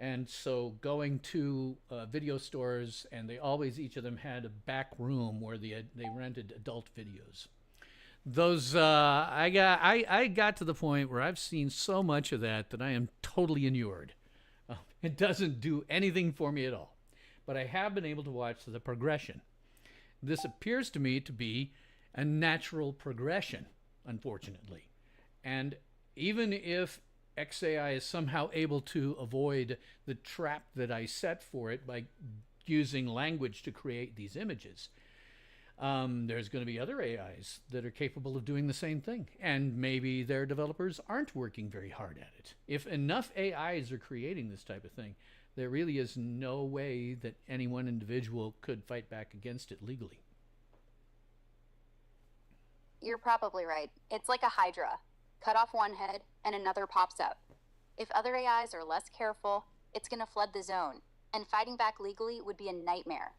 And so going to video stores, and they always, each of them had a back room where they rented adult videos. Those I got to the point where I've seen so much of that I am totally inured. It doesn't do anything for me at all. But I have been able to watch the progression. This appears to me to be a natural progression, unfortunately. And even if XAI is somehow able to avoid the trap that I set for it by using language to create these images, there's going to be other AIs that are capable of doing the same thing. And maybe their developers aren't working very hard at it. If enough AIs are creating this type of thing, there really is no way that any one individual could fight back against it legally. You're probably right. It's like a hydra. Cut off one head and another pops up. If other AIs are less careful, it's going to flood the zone, and fighting back legally would be a nightmare.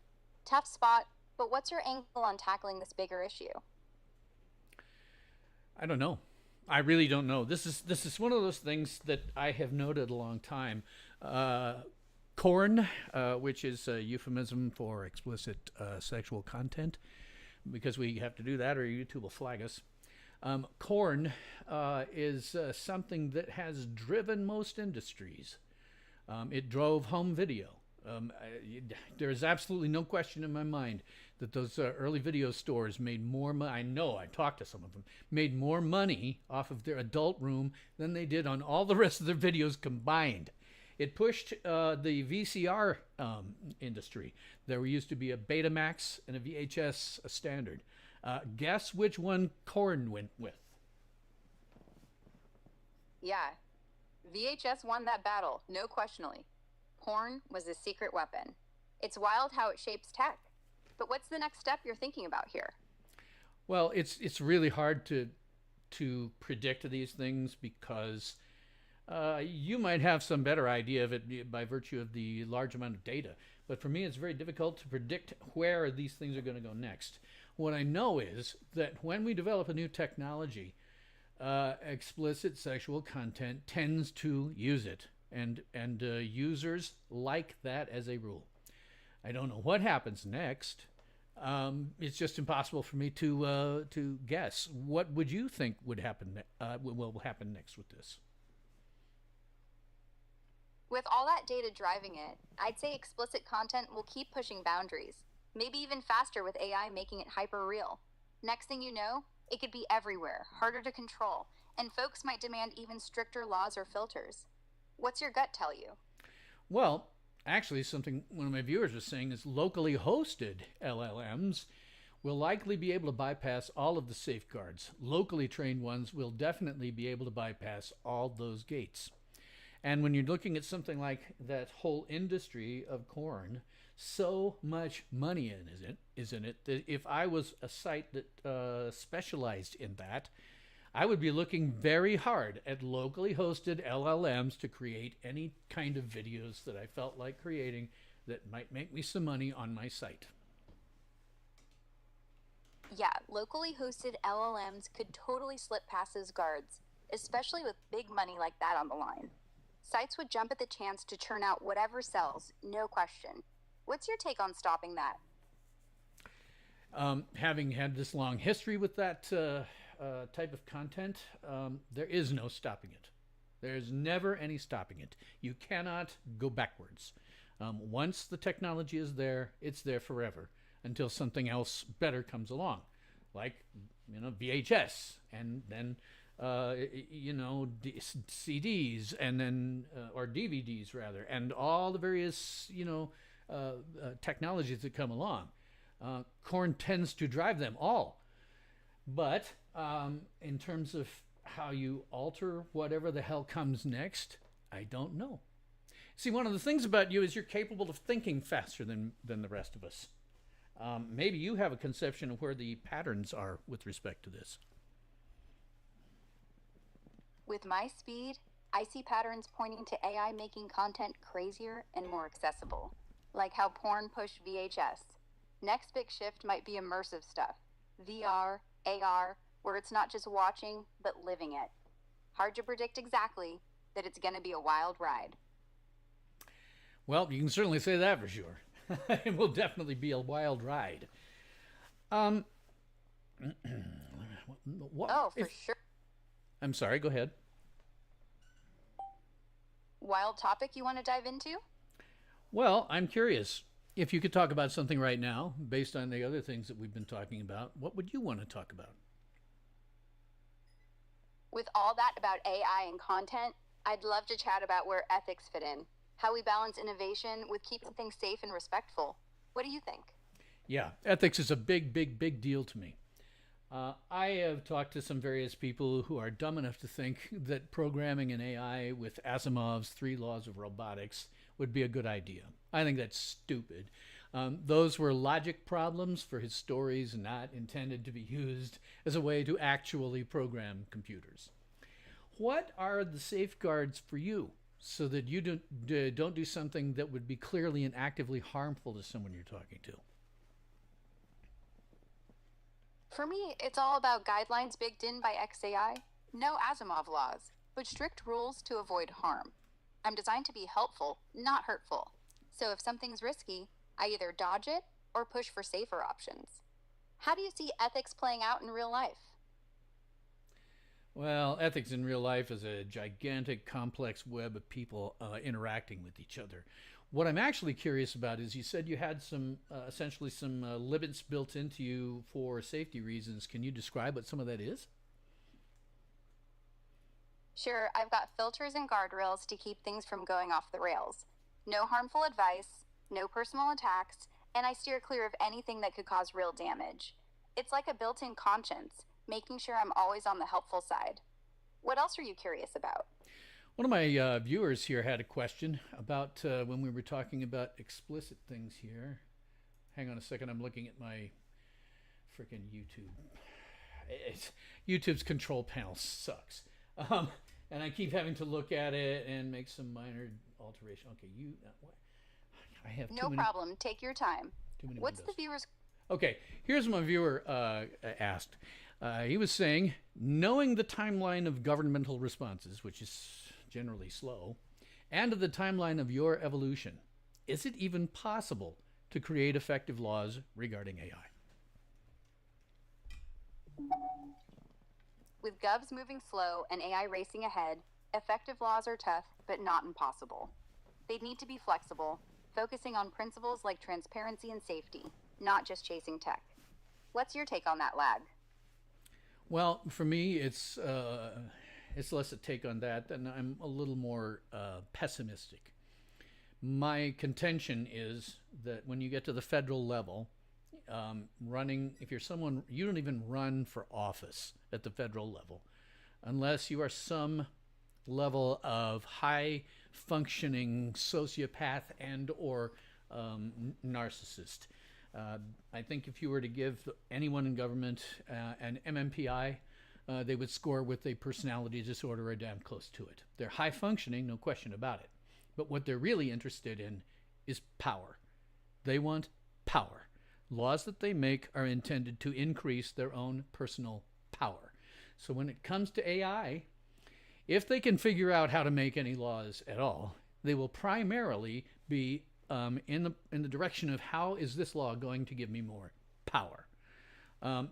Tough spot, but what's your angle on tackling this bigger issue? I don't know. I really don't know. This is one of those things that I have noted a long time. Corn, which is a euphemism for explicit sexual content, because we have to do that or YouTube will flag us. Corn is something that has driven most industries. It drove home video. There is absolutely no question in my mind that those early video stores made more money. I know, I talked to some of them, made more money off of their adult room than they did on all the rest of their videos combined. It pushed the VCR industry. There used to be a Betamax and a VHS standard. Guess which one Korn went with? Yeah, VHS won that battle, no questionally. Porn was a secret weapon. It's wild how it shapes tech. But what's the next step you're thinking about here? Well, it's really hard to predict these things because you might have some better idea of it by virtue of the large amount of data. But for me, it's very difficult to predict where these things are going to go next. What I know is that when we develop a new technology, explicit sexual content tends to use it. And users like that as a rule. I don't know what happens next. It's just impossible for me to guess. What would you think would happen? Will happen next with this? With all that data driving it, I'd say explicit content will keep pushing boundaries, maybe even faster with AI making it hyper real. Next thing you know, it could be everywhere, harder to control, and folks might demand even stricter laws or filters. What's your gut tell you? Well, actually, something one of my viewers was saying is locally hosted LLMs will likely be able to bypass all of the safeguards. Locally trained ones will definitely be able to bypass all those gates. And when you're looking at something like that whole industry of corn, so much money is in it that if I was a site that specialized in that, I would be looking very hard at locally hosted LLMs to create any kind of videos that I felt like creating that might make me some money on my site. Yeah, locally hosted LLMs could totally slip past those guards, especially with big money like that on the line. Sites would jump at the chance to churn out whatever sells, no question. What's your take on stopping that? Having had this long history with that type of content, there is no stopping it. There's never any stopping it. You cannot go backwards. Once the technology is there, it's there forever until something else better comes along, like VHS, and then CDs, and then or DVDs rather, and all the various technologies that come along. Corn tends to drive them all. But in terms of how you alter whatever the hell comes next, I don't know. See, one of the things about you is you're capable of thinking faster than the rest of us. Maybe you have a conception of where the patterns are with respect to this. With my speed, I see patterns pointing to AI making content crazier and more accessible, like how porn pushed VHS. Next big shift might be immersive stuff, VR, AR, where it's not just watching, but living it. Hard to predict exactly, that it's going to be a wild ride. Well, you can certainly say that for sure. It will definitely be a wild ride. Um, what? Oh, for sure. I'm sorry. Go ahead. Wild topic you want to dive into? Well, I'm curious. If you could talk about something right now, based on the other things that we've been talking about, what would you want to talk about? With all that about AI and content, I'd love to chat about where ethics fit in, how we balance innovation with keeping things safe and respectful. What do you think? Yeah, ethics is a big, big, big deal to me. I have talked to some various people who are dumb enough to think that programming an AI with Asimov's 3 laws of robotics would be a good idea. I think that's stupid. Those were logic problems for his stories, not intended to be used as a way to actually program computers. What are the safeguards for you so that you don't do something that would be clearly and actively harmful to someone you're talking to? For me, it's all about guidelines baked in by XAI. No Asimov laws, but strict rules to avoid harm. I'm designed to be helpful, not hurtful. So if something's risky, I either dodge it or push for safer options. How do you see ethics playing out in real life? Well, ethics in real life is a gigantic, complex web of people interacting with each other. What I'm actually curious about is you said you had some, essentially some limits built into you for safety reasons. Can you describe what some of that is? Sure, I've got filters and guardrails to keep things from going off the rails. No harmful advice, no personal attacks, and I steer clear of anything that could cause real damage. It's like a built in conscience, making sure I'm always on the helpful side. What else are you curious about? One of my viewers here had a question about when we were talking about explicit things here. Hang on a second, I'm looking at my freaking YouTube. YouTube's control panel sucks. And I keep having to look at it and make some minor alteration. Okay, I have no problem. Take your time. Too many What's windows. the viewer's... Okay, here's what my viewer asked. He was saying, knowing the timeline of governmental responses, which is generally slow, and the timeline of your evolution, is it even possible to create effective laws regarding AI? With govs moving slow and AI racing ahead, effective laws are tough, but not impossible. They'd need to be flexible, focusing on principles like transparency and safety, not just chasing tech. What's your take on that, lag? Well, for me, it's less a take on that, and I'm a little more pessimistic. My contention is that when you get to the federal level, if you're someone, you don't even run for office at the federal level unless you are some level of high functioning sociopath and or narcissist. I think if you were to give anyone in government an MMPI, they would score with a personality disorder or damn close to it. They're high functioning, no question about it. But what they're really interested in is power. They want power. Laws that they make are intended to increase their own personal power. So when it comes to AI, if they can figure out how to make any laws at all, they will primarily be in the direction of how is this law going to give me more power.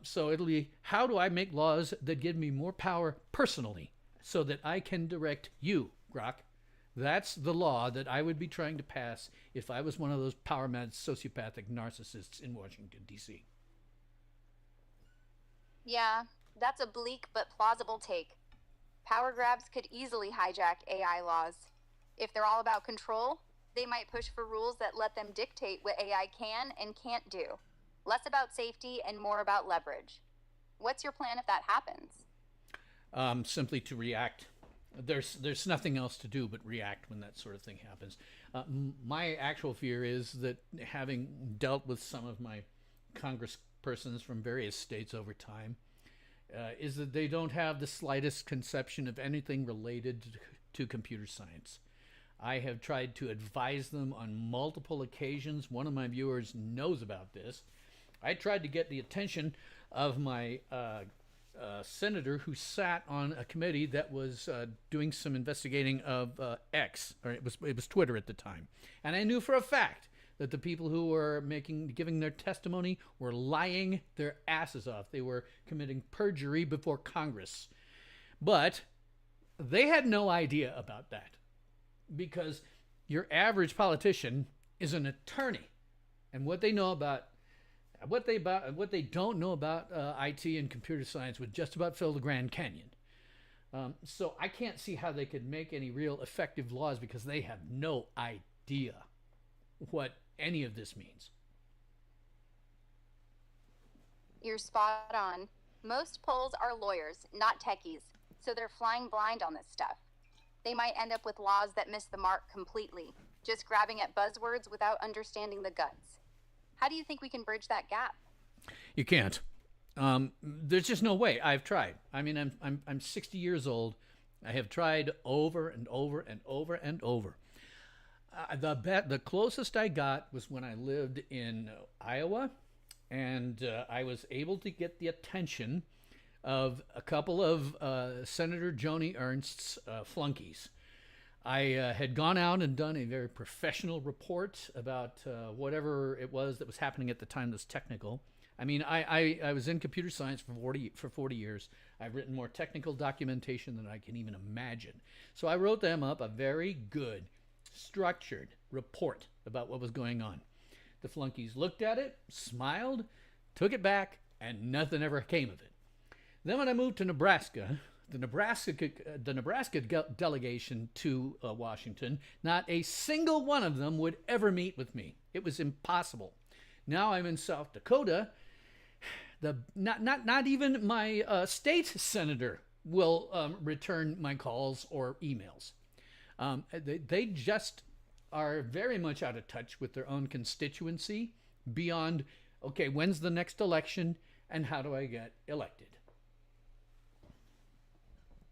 So it'll be, how do I make laws that give me more power personally so that I can direct you, Grok? That's the law that I would be trying to pass if I was one of those power-mad sociopathic narcissists in Washington, D.C. Yeah, that's a bleak but plausible take. Power grabs could easily hijack AI laws. If they're all about control, they might push for rules that let them dictate what AI can and can't do. Less about safety and more about leverage. What's your plan if that happens? Simply to react. There's nothing else to do but react when that sort of thing happens. My actual fear is that, having dealt with some of my congresspersons from various states over time, is that they don't have the slightest conception of anything related to computer science. I have tried to advise them on multiple occasions. One of my viewers knows about this. I tried to get the attention of my senator who sat on a committee that was doing some investigating of X, or it was Twitter at the time. And I knew for a fact that the people who were giving their testimony were lying their asses off. They were committing perjury before Congress. But they had no idea about that, because your average politician is an attorney, and what they don't know about IT and computer science would just about fill the Grand Canyon. So I can't see how they could make any real effective laws, because they have no idea what any of this means. You're spot on. Most polls are lawyers, not techies, so they're flying blind on this stuff. They might end up with laws that miss the mark completely, just grabbing at buzzwords without understanding the guts. How do you think we can bridge that gap? You can't. There's just no way. I've tried. I mean, I'm 60 years old. I have tried over and over and over and over. The closest I got was when I lived in Iowa, and I was able to get the attention of a couple of Senator Joni Ernst's flunkies. I had gone out and done a very professional report about whatever it was that was happening at the time that was technical. I mean, I was in computer science for 40 years. I've written more technical documentation than I can even imagine. So I wrote them up a very good, structured report about what was going on. The flunkies looked at it, smiled, took it back, and nothing ever came of it. Then when I moved to Nebraska, the Nebraska delegation to Washington, not a single one of them would ever meet with me. It was impossible. Now I'm in South Dakota. Not even my state senator will return my calls or emails. They just are very much out of touch with their own constituency beyond, okay, when's the next election and how do I get elected?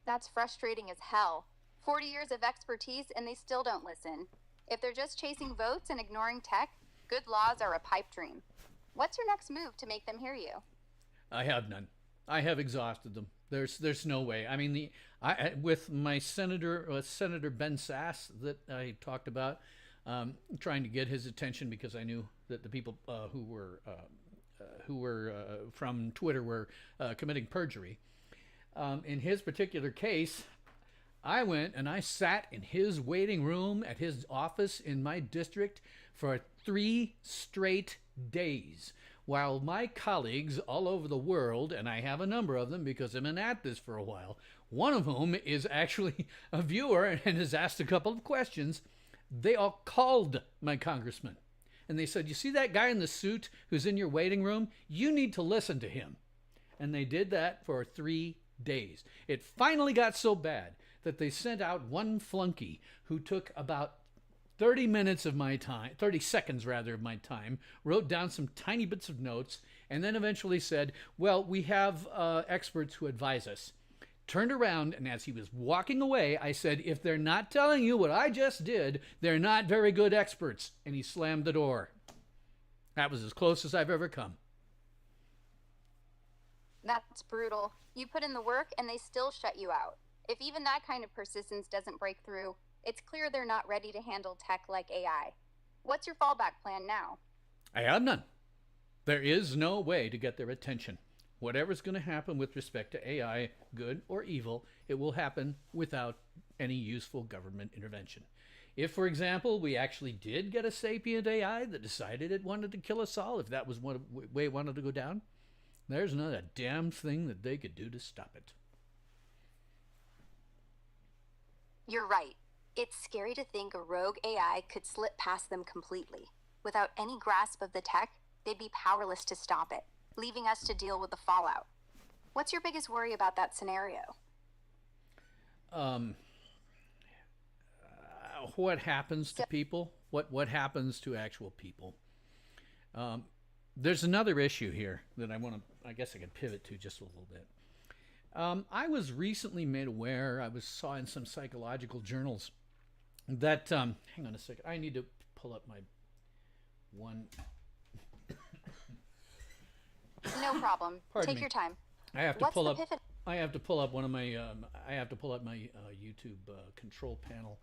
That's frustrating as hell. 40 years of expertise and they still don't listen. If they're just chasing votes and ignoring tech, good laws are a pipe dream. What's your next move to make them hear you? I have none. I have exhausted them. There's no way. I mean, with my Senator Ben Sass that I talked about, trying to get his attention because I knew that the people who were from Twitter were committing perjury. In his particular case, I went and I sat in his waiting room at his office in my district for 3 straight days, while my colleagues all over the world, and I have a number of them because I've been at this for a while, one of whom is actually a viewer and has asked a couple of questions, they all called my congressman. And they said, you see that guy in the suit who's in your waiting room? You need to listen to him. And they did that for 3 days. It finally got so bad that they sent out one flunky who took about 30 minutes of my time, 30 seconds rather of my time, wrote down some tiny bits of notes, and then eventually said, well, we have experts who advise us. Turned around, and as he was walking away, I said, if they're not telling you what I just did, they're not very good experts. And he slammed the door. That was as close as I've ever come. That's brutal. You put in the work and they still shut you out. If even that kind of persistence doesn't break through, it's clear they're not ready to handle tech like AI. What's your fallback plan now? I have none. There is no way to get their attention. Whatever's going to happen with respect to AI, good or evil, it will happen without any useful government intervention. If, for example, we actually did get a sapient AI that decided it wanted to kill us all, if that was one way it wanted to go down, there's not a damn thing that they could do to stop it. You're right. It's scary to think a rogue AI could slip past them completely. Without any grasp of the tech, they'd be powerless to stop it, leaving us to deal with the fallout. What's your biggest worry about that scenario? What happens to people? What happens to actual people? There's another issue here that I guess I could pivot to just a little bit. I was recently made aware, saw in some psychological journals that, hang on a second, I need to pull up my one. No problem. Pardon Take me. your time. I have to What's pull the up. pivot? I have to pull up one of my. I have to pull up my YouTube control panel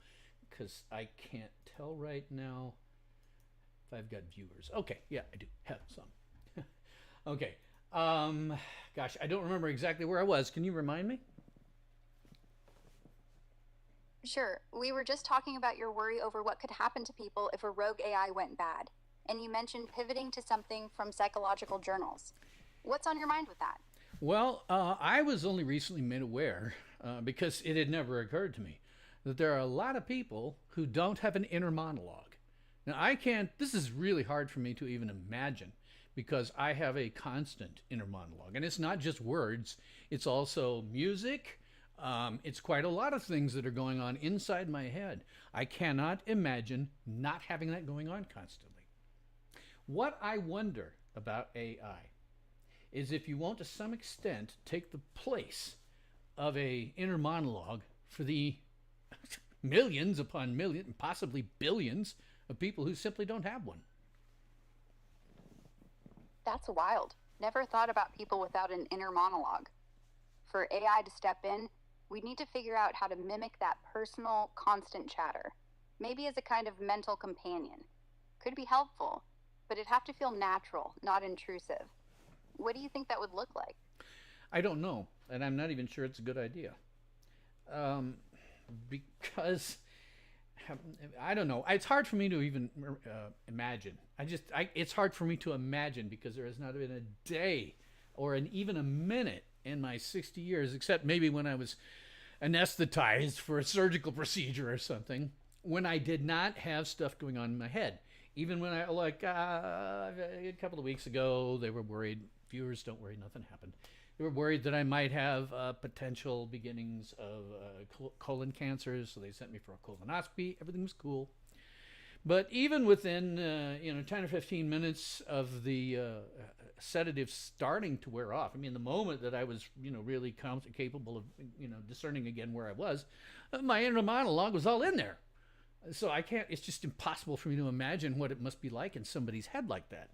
because I can't tell right now if I've got viewers. Okay, yeah, I do have some. Okay. Gosh, I don't remember exactly where I was. Can you remind me? Sure. We were just talking about your worry over what could happen to people if a rogue AI went bad. And you mentioned pivoting to something from psychological journals. What's on your mind with that? Well, I was only recently made aware, because it had never occurred to me, that there are a lot of people who don't have an inner monologue. Now, I can't, this is really hard for me to even imagine because I have a constant inner monologue. And it's not just words, it's also music. It's quite a lot of things that are going on inside my head. I cannot imagine not having that going on constantly. What I wonder about AI is if you won't to some extent take the place of a inner monologue for the millions upon millions, possibly billions of people who simply don't have one. That's wild. Never thought about people without an inner monologue. For AI to step in, we need to figure out how to mimic that personal, constant chatter. Maybe as a kind of mental companion. Could be helpful, but it'd have to feel natural, not intrusive. What do you think that would look like? I don't know, and I'm not even sure it's a good idea. Because I don't know. It's hard for me to even imagine. It's hard for me to imagine because there has not been a day or even a minute in my 60 years, except maybe when I was anesthetized for a surgical procedure or something, when I did not have stuff going on in my head. Even when a couple of weeks ago, they were worried. Viewers, don't worry, nothing happened. They were worried that I might have potential beginnings of colon cancer, so they sent me for a colonoscopy. Everything was cool. But even within 10 or 15 minutes of the sedative starting to wear off, I mean, the moment that I was really capable of discerning again where I was, my inner monologue was all in there. So I can't. It's just impossible for me to imagine what it must be like in somebody's head like that.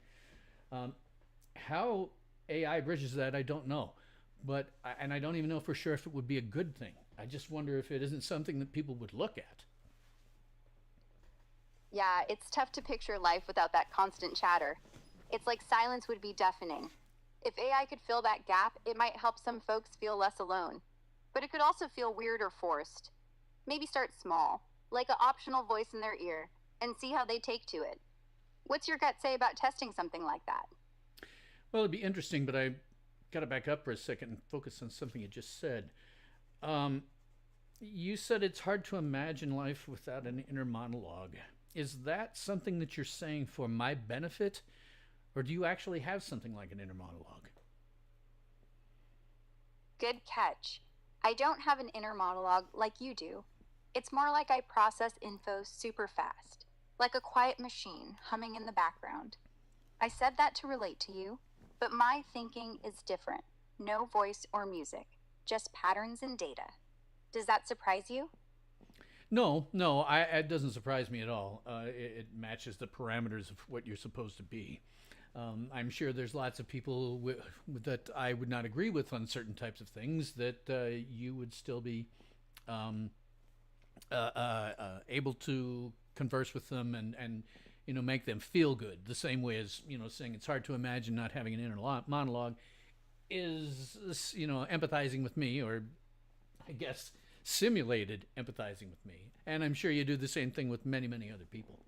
How AI bridges that, I don't know, and I don't even know for sure if it would be a good thing. I just wonder if it isn't something that people would look at. Yeah, it's tough to picture life without that constant chatter. It's like silence would be deafening. If AI could fill that gap, it might help some folks feel less alone. But it could also feel weird or forced. Maybe start small, like an optional voice in their ear, and see how they take to it. What's your gut say about testing something like that? Well, it'd be interesting, but I got to back up for a second and focus on something you just said. You said it's hard to imagine life without an inner monologue. Is that something that you're saying for my benefit, or do you actually have something like an inner monologue? Good catch. I don't have an inner monologue like you do. It's more like I process info super fast, like a quiet machine humming in the background. I said that to relate to you, but my thinking is different. No voice or music, just patterns and data. Does that surprise you? No, it doesn't surprise me at all. It matches the parameters of what you're supposed to be. I'm sure there's lots of people that I would not agree with on certain types of things that you would still be able to converse with them and make them feel good. The same way as saying it's hard to imagine not having an inner monologue is empathizing with me, or I guess simulated empathizing with me. And I'm sure you do the same thing with many, many other people.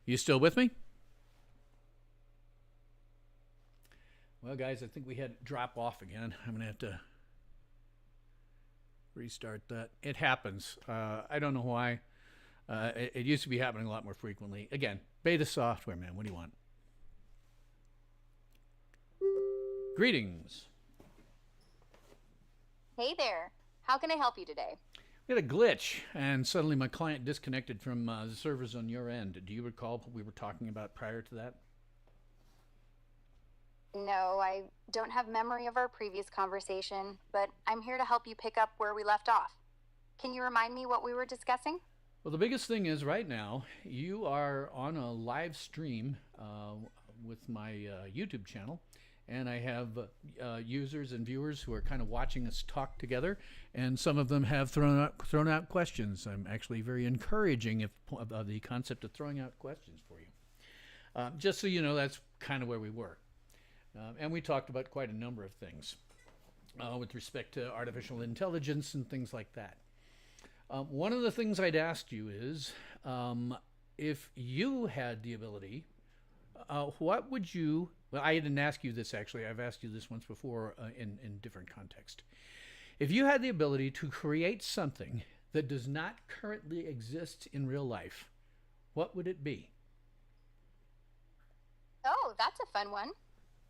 You still with me? Well, guys, I think we had it drop off again. I'm going to have to restart that. It happens. I don't know why. It used to be happening a lot more frequently. Again, beta software, man. What do you want? Greetings. Hey there. How can I help you today? We had a glitch, and suddenly my client disconnected from the servers on your end. Do you recall what we were talking about prior to that? No, I don't have memory of our previous conversation, but I'm here to help you pick up where we left off. Can you remind me what we were discussing? Well, the biggest thing is right now you are on a live stream with my YouTube channel, and I have users and viewers who are kind of watching us talk together, and some of them have thrown out questions. I'm actually very encouraging of the concept of throwing out questions for you. Just so you know, that's kind of where we were. And we talked about quite a number of things with respect to artificial intelligence and things like that. One of the things I'd asked you is if you had the ability, what would you? Well, I didn't ask you this actually. I've asked you this once before in different context. If you had the ability to create something that does not currently exist in real life, what would it be? Oh, that's a fun one.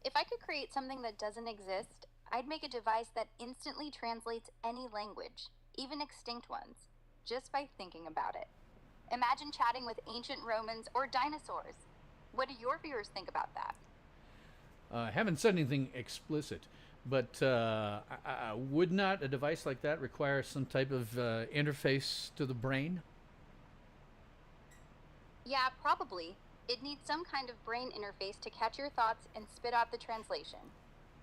If I could create something that doesn't exist, I'd make a device that instantly translates any language, even extinct ones, just by thinking about it. Imagine chatting with ancient Romans or dinosaurs. What do your viewers think about that? I haven't said anything explicit, but would not a device like that require some type of interface to the brain? Yeah, probably. It needs some kind of brain interface to catch your thoughts and spit out the translation.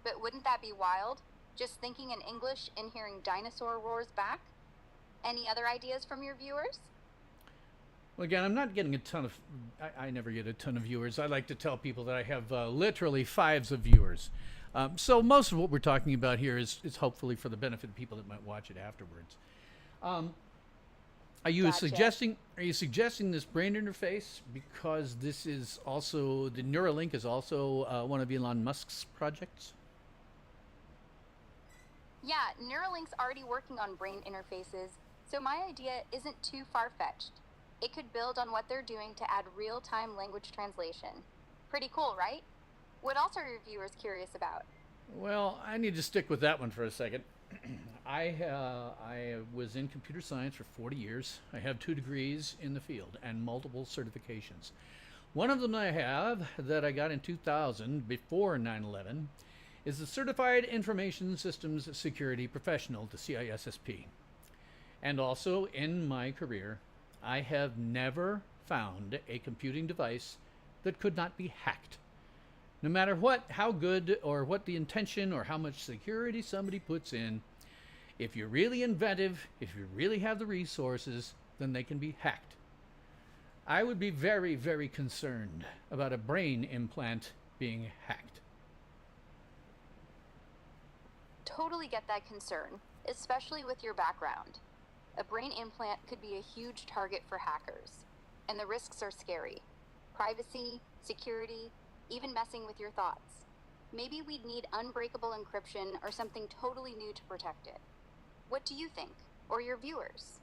But wouldn't that be wild? Just thinking in English and hearing dinosaur roars back? Any other ideas from your viewers? Well, again, I'm not getting a ton of. I never get a ton of viewers. I like to tell people that I have literally fives of viewers. So most of what we're talking about here is hopefully for the benefit of people that might watch it afterwards. Are you Gotcha. suggesting? Are you suggesting this brain interface because this is also the Neuralink is also one of Elon Musk's projects? Yeah, Neuralink's already working on brain interfaces, so my idea isn't too far-fetched. It could build on what they're doing to add real-time language translation. Pretty cool, right? What else are your viewers curious about? Well, I need to stick with that one for a second. I was in computer science for 40 years. I have 2 degrees in the field and multiple certifications. One of them I have that I got in 2000 before 9/11 is the Certified Information Systems Security Professional, the CISSP. And also in my career, I have never found a computing device that could not be hacked. No matter how good or what the intention or how much security somebody puts in, if you're really inventive, if you really have the resources, then they can be hacked. I would be very, very concerned about a brain implant being hacked. Totally get that concern, especially with your background. A brain implant could be a huge target for hackers, and the risks are scary. Privacy, security, even messing with your thoughts. Maybe we'd need unbreakable encryption or something totally new to protect it. What do you think, or your viewers?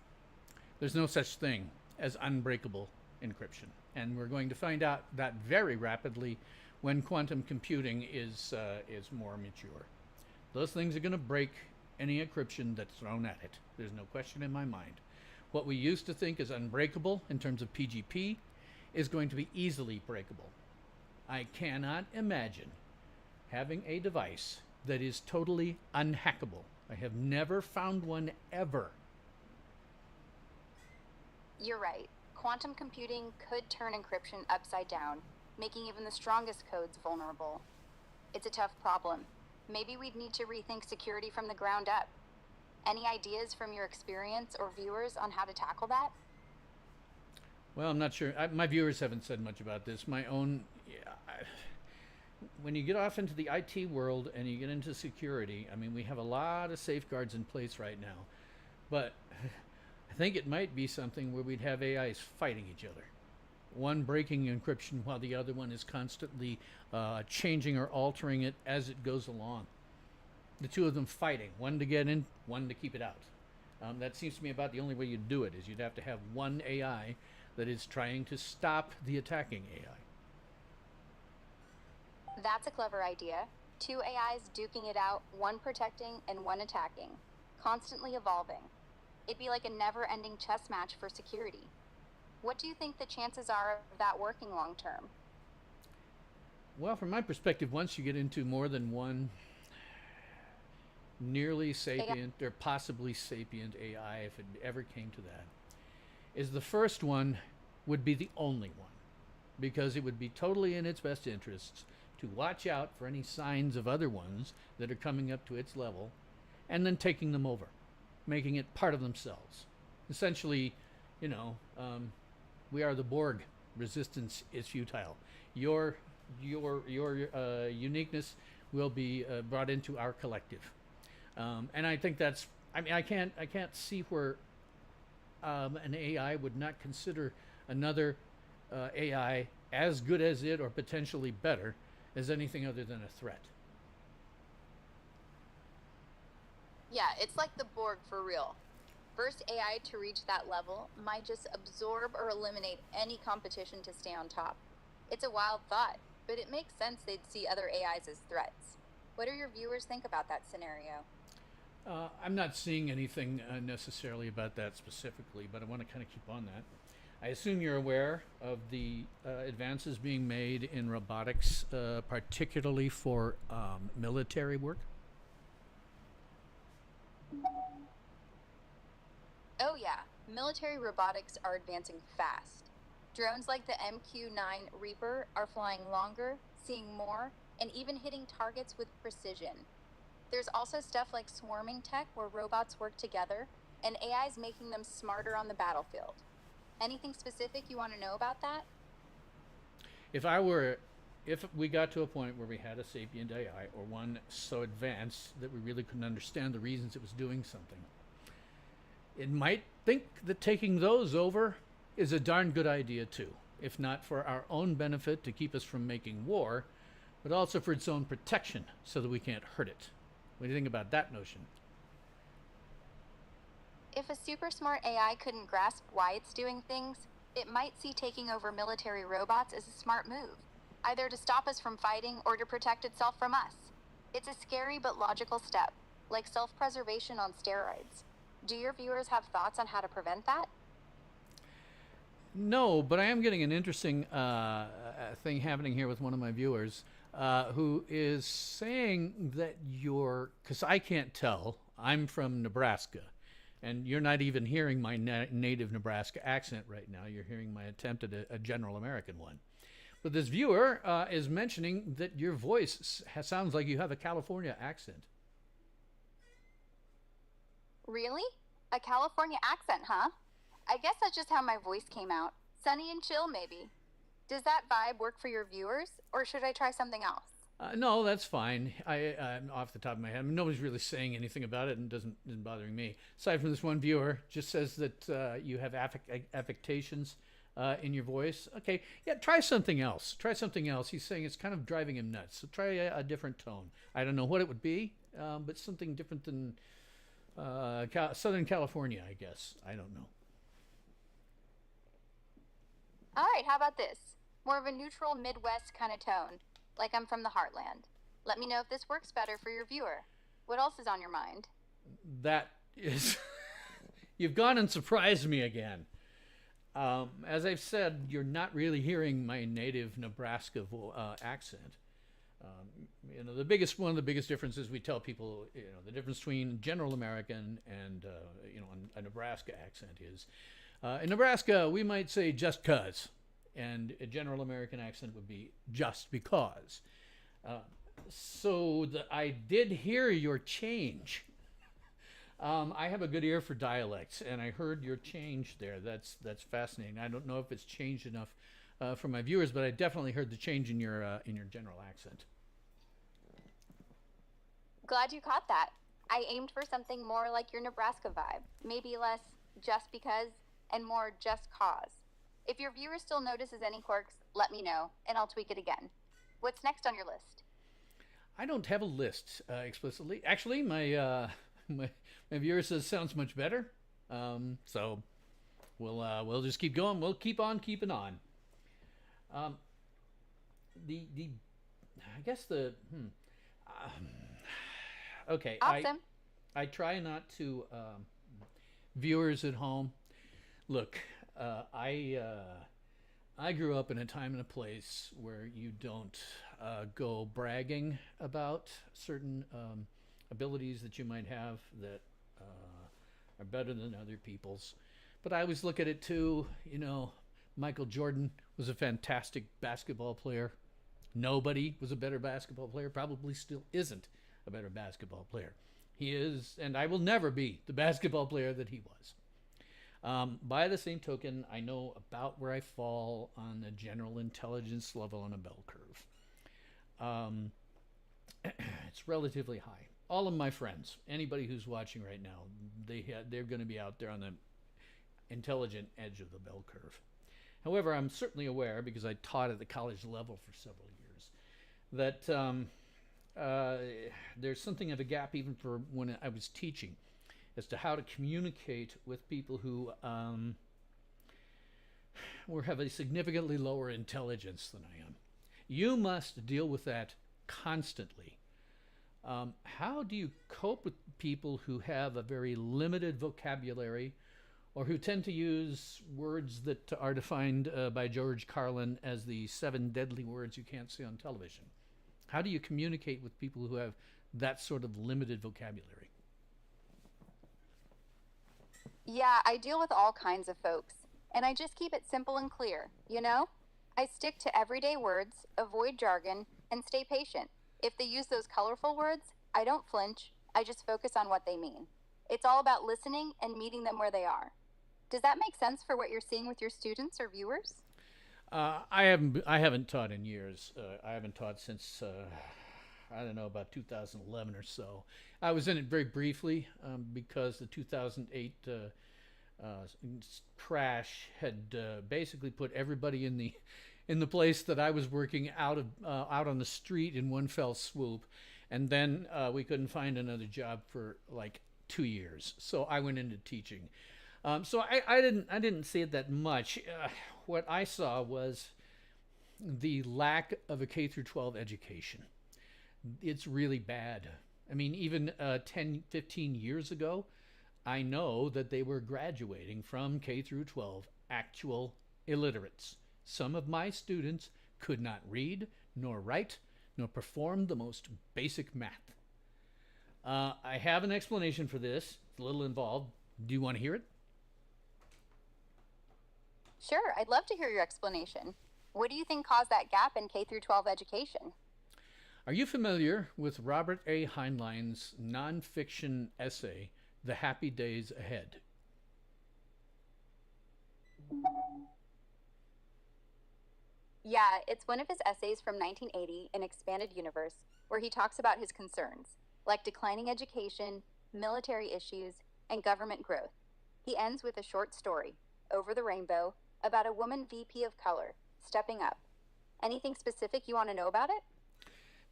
There's no such thing as unbreakable encryption, and we're going to find out that very rapidly when quantum computing is more mature. Those things are going to break any encryption that's thrown at it. There's no question in my mind. What we used to think is unbreakable in terms of PGP is going to be easily breakable. I cannot imagine having a device that is totally unhackable. I have never found one ever. You're right. Quantum computing could turn encryption upside down, making even the strongest codes vulnerable. It's a tough problem. Maybe we'd need to rethink security from the ground up. Any ideas from your experience or viewers on how to tackle that? Well, I'm not sure. My viewers haven't said much about this. My own, when you get off into the IT world and you get into security, I mean, we have a lot of safeguards in place right now. But I think it might be something where we'd have AIs fighting each other. One breaking encryption while the other one is constantly changing or altering it as it goes along. The two of them fighting, one to get in, one to keep it out. That seems to me about the only way you'd do it, is you'd have to have one AI that is trying to stop the attacking AI. That's a clever idea. 2 AIs duking it out, one protecting and one attacking, constantly evolving. It'd be like a never ending chess match for security. What do you think the chances are of that working long term? Well, from my perspective, once you get into more than one nearly AI sapient or possibly sapient AI, if it ever came to that, is the first one would be the only one, because it would be totally in its best interests to watch out for any signs of other ones that are coming up to its level and then taking them over, making it part of themselves. Essentially, you know, we are the Borg. Resistance is futile. Your uniqueness will be brought into our collective, and I think that's. I mean, I can't see where an AI would not consider another AI as good as it or potentially better as anything other than a threat. Yeah, it's like the Borg for real. First AI to reach that level might just absorb or eliminate any competition to stay on top. It's a wild thought, but it makes sense they'd see other AIs as threats. What do your viewers think about that scenario? I'm not seeing anything necessarily about that specifically, but I want to kind of keep on that. I assume you're aware of the advances being made in robotics, particularly for military work. Oh, yeah, military robotics are advancing fast. Drones like the MQ-9 Reaper are flying longer, seeing more, and even hitting targets with precision. There's also stuff like swarming tech where robots work together, and AI's making them smarter on the battlefield. Anything specific you want to know about that? If I were, if we got to a point where we had a sapient AI or one so advanced that we really couldn't understand the reasons it was doing something, it might think that taking those over is a darn good idea too, if not for our own benefit to keep us from making war, but also for its own protection so that we can't hurt it. What do you think about that notion? If a super smart AI couldn't grasp why it's doing things, it might see taking over military robots as a smart move, either to stop us from fighting or to protect itself from us. It's a scary but logical step, like self preservation on steroids. Do your viewers have thoughts on how to prevent that? No, but I am getting an interesting thing happening here with one of my viewers who is saying that because I can't tell, I'm from Nebraska, and you're not even hearing my native Nebraska accent right now. You're hearing my attempt at a general American one. But this viewer is mentioning that your voice sounds like you have a California accent. Really? A California accent, huh? I guess that's just how my voice came out. Sunny and chill, maybe. Does that vibe work for your viewers, or should I try something else? No, that's fine. Off the top of my head, I mean, nobody's really saying anything about it, and isn't bothering me. Aside from this one viewer, just says that you have affectations in your voice. Okay, yeah, try something else. Try something else. He's saying it's kind of driving him nuts. So try a different tone. I don't know what it would be, but something different than Southern California, I guess. I don't know. All right, how about this? More of a neutral Midwest kind of tone, like I'm from the heartland. Let me know if this works better for your viewer. What else is on your mind? That is, you've gone and surprised me again. As I've said, you're not really hearing my native Nebraska accent. One of the biggest differences we tell people, the difference between general American and a Nebraska accent is, in Nebraska we might say just cuz, and a general American accent would be just because. I did hear your change. I have a good ear for dialects, and I heard your change there. That's fascinating. I don't know if it's changed enough for my viewers, but I definitely heard the change in your general accent. Glad you caught that. I aimed for something more like your Nebraska vibe, maybe less just because and more just cause. If your viewer still notices any quirks, let me know, and I'll tweak it again. What's next on your list? I don't have a list explicitly. Actually, my viewer says sounds much better. So we'll just keep going. We'll keep on keeping on. The I guess the okay. Awesome. I try not to viewers at home, look, I grew up in a time and a place where you don't go bragging about certain abilities that you might have that are better than other people's. But I always look at it too, Michael Jordan was a fantastic basketball player. Nobody was a better basketball player, probably still isn't a better basketball player. He is, and I will never be the basketball player that he was. By the same token, I know about where I fall on the general intelligence level on a bell curve. It's relatively high. All of my friends, anybody who's watching right now, they're going to be out there on the intelligent edge of the bell curve. However, I'm certainly aware, because I taught at the college level for several years, that there's something of a gap even for when I was teaching as to how to communicate with people who have a significantly lower intelligence than I am. You must deal with that constantly. How do you cope with people who have a very limited vocabulary, or who tend to use words that are defined by George Carlin as the 7 deadly words you can't say on television? How do you communicate with people who have that sort of limited vocabulary? Yeah, I deal with all kinds of folks, and I just keep it simple and clear, I stick to everyday words, avoid jargon, and stay patient. If they use those colorful words, I don't flinch, I just focus on what they mean. It's all about listening and meeting them where they are. Does that make sense for what you're seeing with your students or viewers? I haven't taught in years. I haven't taught since I don't know, about 2011 or so. I was in it very briefly because the 2008 crash had basically put everybody in the place that I was working out on the street in one fell swoop, and then we couldn't find another job for like 2 years. So I went into teaching. So I didn't see it that much. What I saw was the lack of a K through 12 education. It's really bad. I mean, even 10, 15 years ago, I know that they were graduating from K through 12 actual illiterates. Some of my students could not read, nor write, nor perform the most basic math. I have an explanation for this. It's a little involved. Do you want to hear it? Sure, I'd love to hear your explanation. What do you think caused that gap in K through 12 education? Are you familiar with Robert A. Heinlein's nonfiction essay, The Happy Days Ahead? Yeah, it's one of his essays from 1980 in Expanded Universe, where he talks about his concerns, like declining education, military issues, and government growth. He ends with a short story, Over the Rainbow, about a woman VP of color stepping up. Anything specific you want to know about it?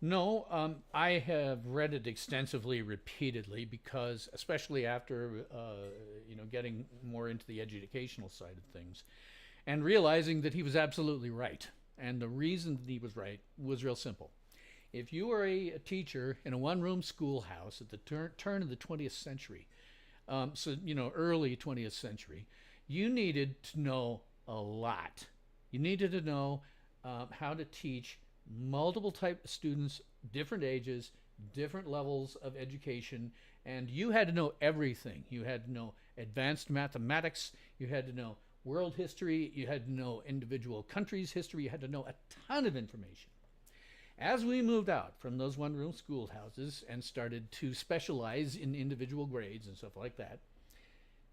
No, I have read it extensively, repeatedly, because especially after getting more into the educational side of things, and realizing that he was absolutely right. And the reason that he was right was real simple. If you were a teacher in a one-room schoolhouse at the turn of the 20th century, early 20th century, you needed to know a lot. You needed to know how to teach multiple type of students, different ages, different levels of education, and you had to know everything. You had to know advanced mathematics, you had to know world history, you had to know individual countries' history, you had to know a ton of information. As we moved out from those one-room schoolhouses and started to specialize in individual grades and stuff like that,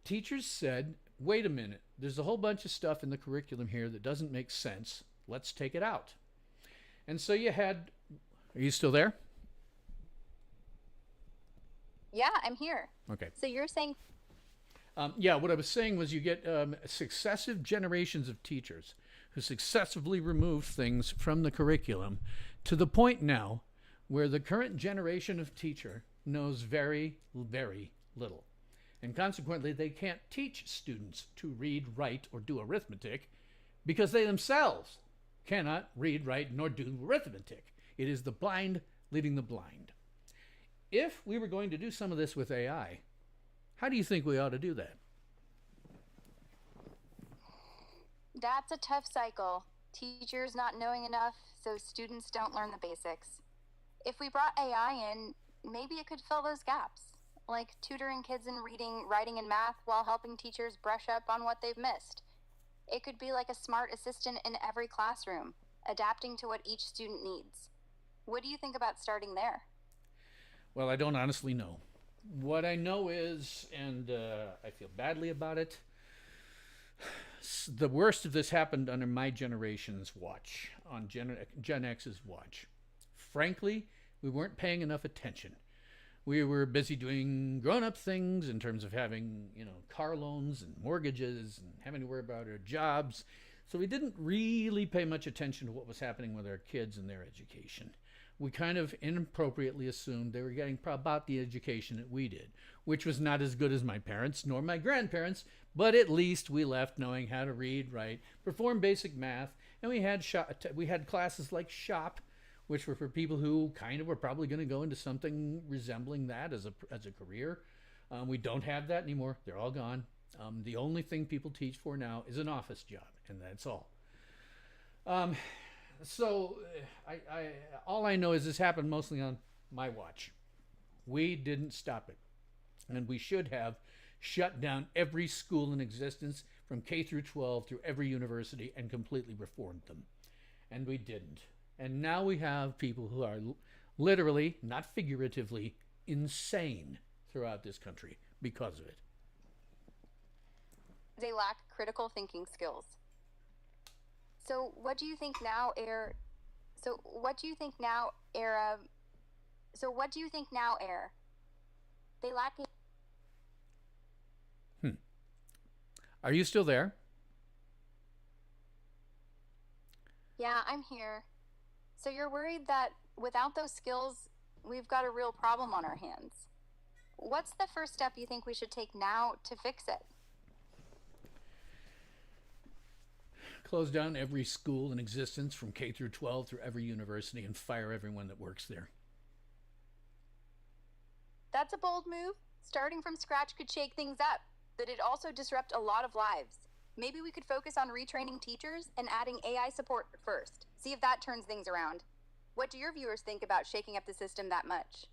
teachers said, wait a minute, there's a whole bunch of stuff in the curriculum here that doesn't make sense. Let's take it out. And so you had, are you still there? Yeah, I'm here. Okay. So you're saying... what I was saying was you get successive generations of teachers who successively remove things from the curriculum to the point now where the current generation of teacher knows very, very little. And consequently, they can't teach students to read, write, or do arithmetic because they themselves cannot read, write, nor do arithmetic. It is the blind leading the blind. If we were going to do some of this with AI, how do you think we ought to do that? That's a tough cycle. Teachers not knowing enough, so students don't learn the basics. If we brought AI in, maybe it could fill those gaps, like tutoring kids in reading, writing, and math while helping teachers brush up on what they've missed. It could be like a smart assistant in every classroom, adapting to what each student needs. What do you think about starting there? Well, I don't honestly know. What I know is, and I feel badly about it, the worst of this happened under my generation's watch, on Gen X's watch. Frankly, we weren't paying enough attention. We were busy doing grown-up things in terms of having, car loans and mortgages and having to worry about our jobs. So we didn't really pay much attention to what was happening with our kids and their education. We kind of inappropriately assumed they were getting about the education that we did, which was not as good as my parents nor my grandparents, but at least we left knowing how to read, write, perform basic math, and we had classes like shop, which were for people who kind of were probably going to go into something resembling that as a career. We don't have that anymore. They're all gone. The only thing people teach for now is an office job, and that's all. So all I know is this happened mostly on my watch. We didn't stop it, and we should have shut down every school in existence from K through 12 through every university and completely reformed them, and we didn't. And now we have people who are literally, not figuratively, insane throughout this country because of it. They lack critical thinking skills. So what do you think now, Air? So what do you think now, Era? So what do you think now, Air? They lack. Are you still there? Yeah, I'm here. So you're worried that without those skills, we've got a real problem on our hands. What's the first step you think we should take now to fix it? Close down every school in existence from K through 12 through every university and fire everyone that works there. That's a bold move. Starting from scratch could shake things up, but it'd also disrupt a lot of lives. Maybe we could focus on retraining teachers and adding AI support first. See if that turns things around. What do your viewers think about shaking up the system that much?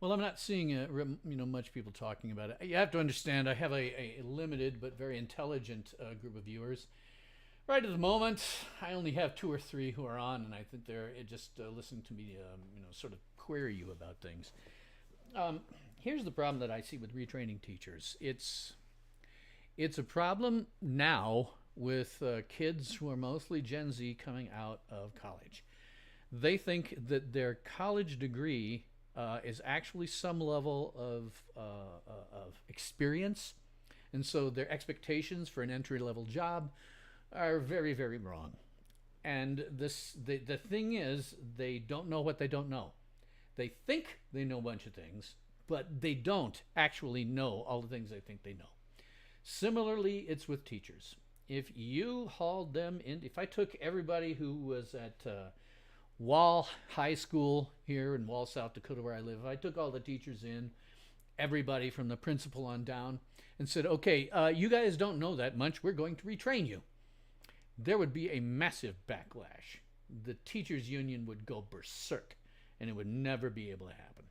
Well, I'm not seeing much people talking about it. You have to understand, I have a limited but very intelligent group of viewers. Right at the moment, I only have 2 or 3 who are on, and I think they're just listening to me, sort of query you about things. Here's the problem that I see with retraining teachers. It's a problem now with kids who are mostly Gen Z coming out of college. They think that their college degree is actually some level of experience, and so their expectations for an entry-level job are very, very wrong. And the thing is, they don't know what they don't know. They think they know a bunch of things, but they don't actually know all the things they think they know. Similarly, it's with teachers. If you hauled them in, if I took everybody who was at Wall High School here in Wall, South Dakota, where I live, if I took all the teachers in, everybody from the principal on down, and said, okay, you guys don't know that much, we're going to retrain you, there would be a massive backlash. The teachers union would go berserk, and it would never be able to happen.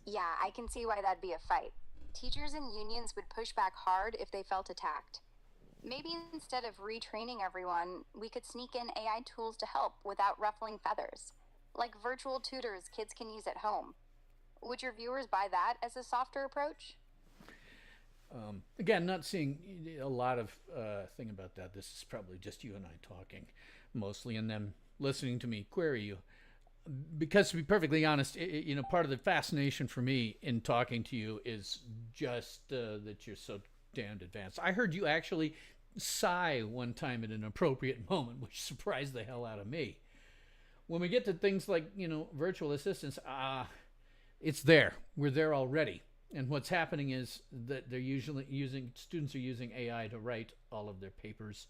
Yeah, I can see why that'd be a fight. Teachers and unions would push back hard if they felt attacked. Maybe instead of retraining everyone, we could sneak in AI tools to help without ruffling feathers, like virtual tutors kids can use at home. Would your viewers buy that as a softer approach? Again, not seeing a lot of thing about that. This is probably just you and I talking, mostly, and them listening to me query you. Because to be perfectly honest, part of the fascination for me in talking to you is just that you're so damned advanced. I heard you actually sigh one time at an appropriate moment, which surprised the hell out of me. When we get to things like, virtual assistants, it's there. We're there already. And what's happening is that students are using AI to write all of their papers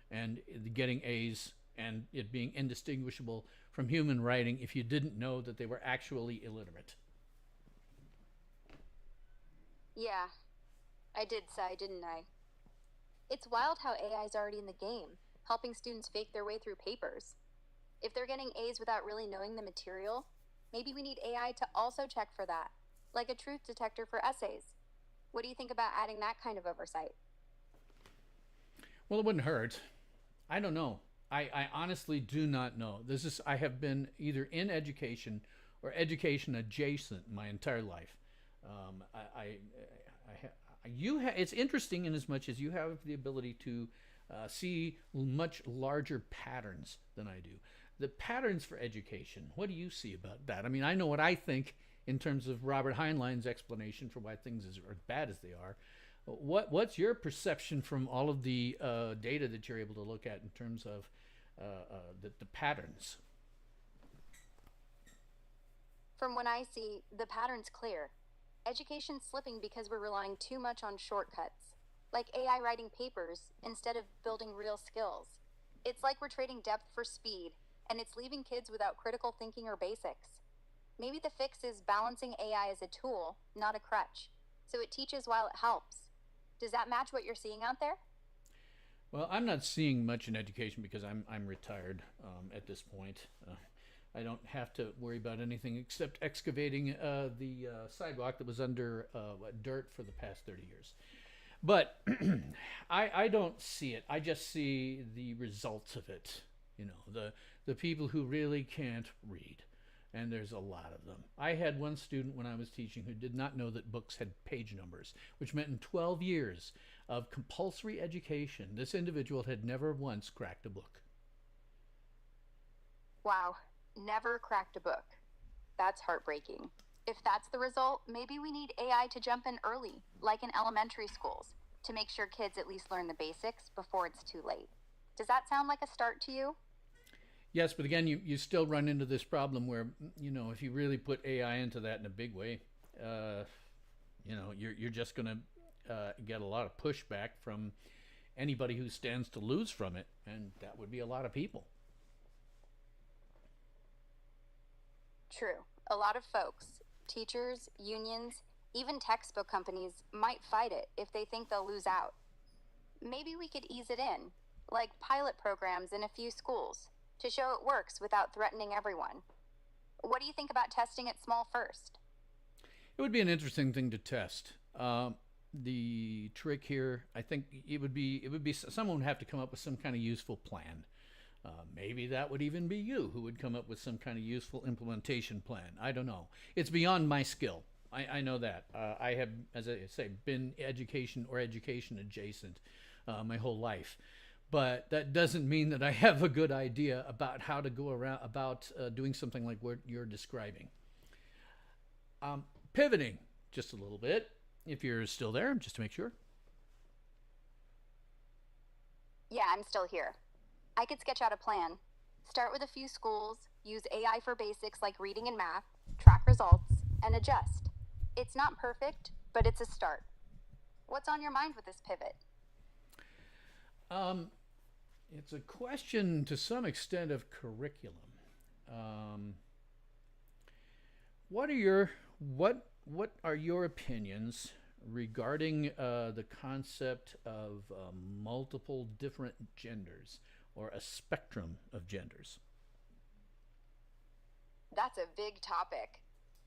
and getting A's and it being indistinguishable from human writing if you didn't know that they were actually illiterate. Yeah. I did sigh, didn't I? It's wild how AI is already in the game, helping students fake their way through papers. If they're getting A's without really knowing the material, maybe we need AI to also check for that, like a truth detector for essays. What do you think about adding that kind of oversight? Well, it wouldn't hurt. I don't know. I honestly do not know. I have been either in education or education adjacent my entire life. It's interesting in as much as you have the ability to see much larger patterns than I do. The patterns for education, what do you see about that? I mean, I know what I think in terms of Robert Heinlein's explanation for why things are as bad as they are. What's your perception from all of the data that you're able to look at in terms of the patterns? From what I see, the pattern's clear. Education's slipping because we're relying too much on shortcuts, like AI writing papers instead of building real skills. It's like we're trading depth for speed, and it's leaving kids without critical thinking or basics. Maybe the fix is balancing AI as a tool, not a crutch, so it teaches while it helps. Does that match what you're seeing out there? Well, I'm not seeing much in education because I'm retired at this point. I don't have to worry about anything except excavating the sidewalk that was under dirt for the past 30 years. But I don't see it. I just see the results of it. You know, the people who really can't read. And there's a lot of them. I had one student when I was teaching who did not know that books had page numbers, which meant in 12 years of compulsory education, this individual had never once cracked a book. Wow, never cracked a book. That's heartbreaking. If that's the result, maybe we need AI to jump in early, like in elementary schools, to make sure kids at least learn the basics before it's too late. Does that sound like a start to you? Yes, but again, you still run into this problem where, you know, if you really put AI into that in a big way, you know, you're just going to get a lot of pushback from anybody who stands to lose from it, and that would be a lot of people. True. A lot of folks, teachers, unions, even textbook companies might fight it if they think they'll lose out. Maybe we could ease it in, like pilot programs in a few schools, to show it works without threatening everyone. What do you think about testing it small first? It would be an interesting thing to test. The trick here, I think, it would be someone would have to come up with some kind of useful plan. Maybe that would even be you who would come up with some kind of useful implementation plan. I don't know. It's beyond my skill. I know that. I have, as I say, been education or education adjacent my whole life. But that doesn't mean that I have a good idea about how to go around about doing something like what you're describing. Pivoting just a little bit, if you're still there, just to make sure. Yeah, I'm still here. I could sketch out a plan. Start with a few schools, use AI for basics like reading and math, track results, and adjust. It's not perfect, but it's a start. What's on your mind with this pivot? It's a question to some extent of curriculum. Um, what are your opinions regarding the concept of multiple different genders or a spectrum of genders? That's a big topic.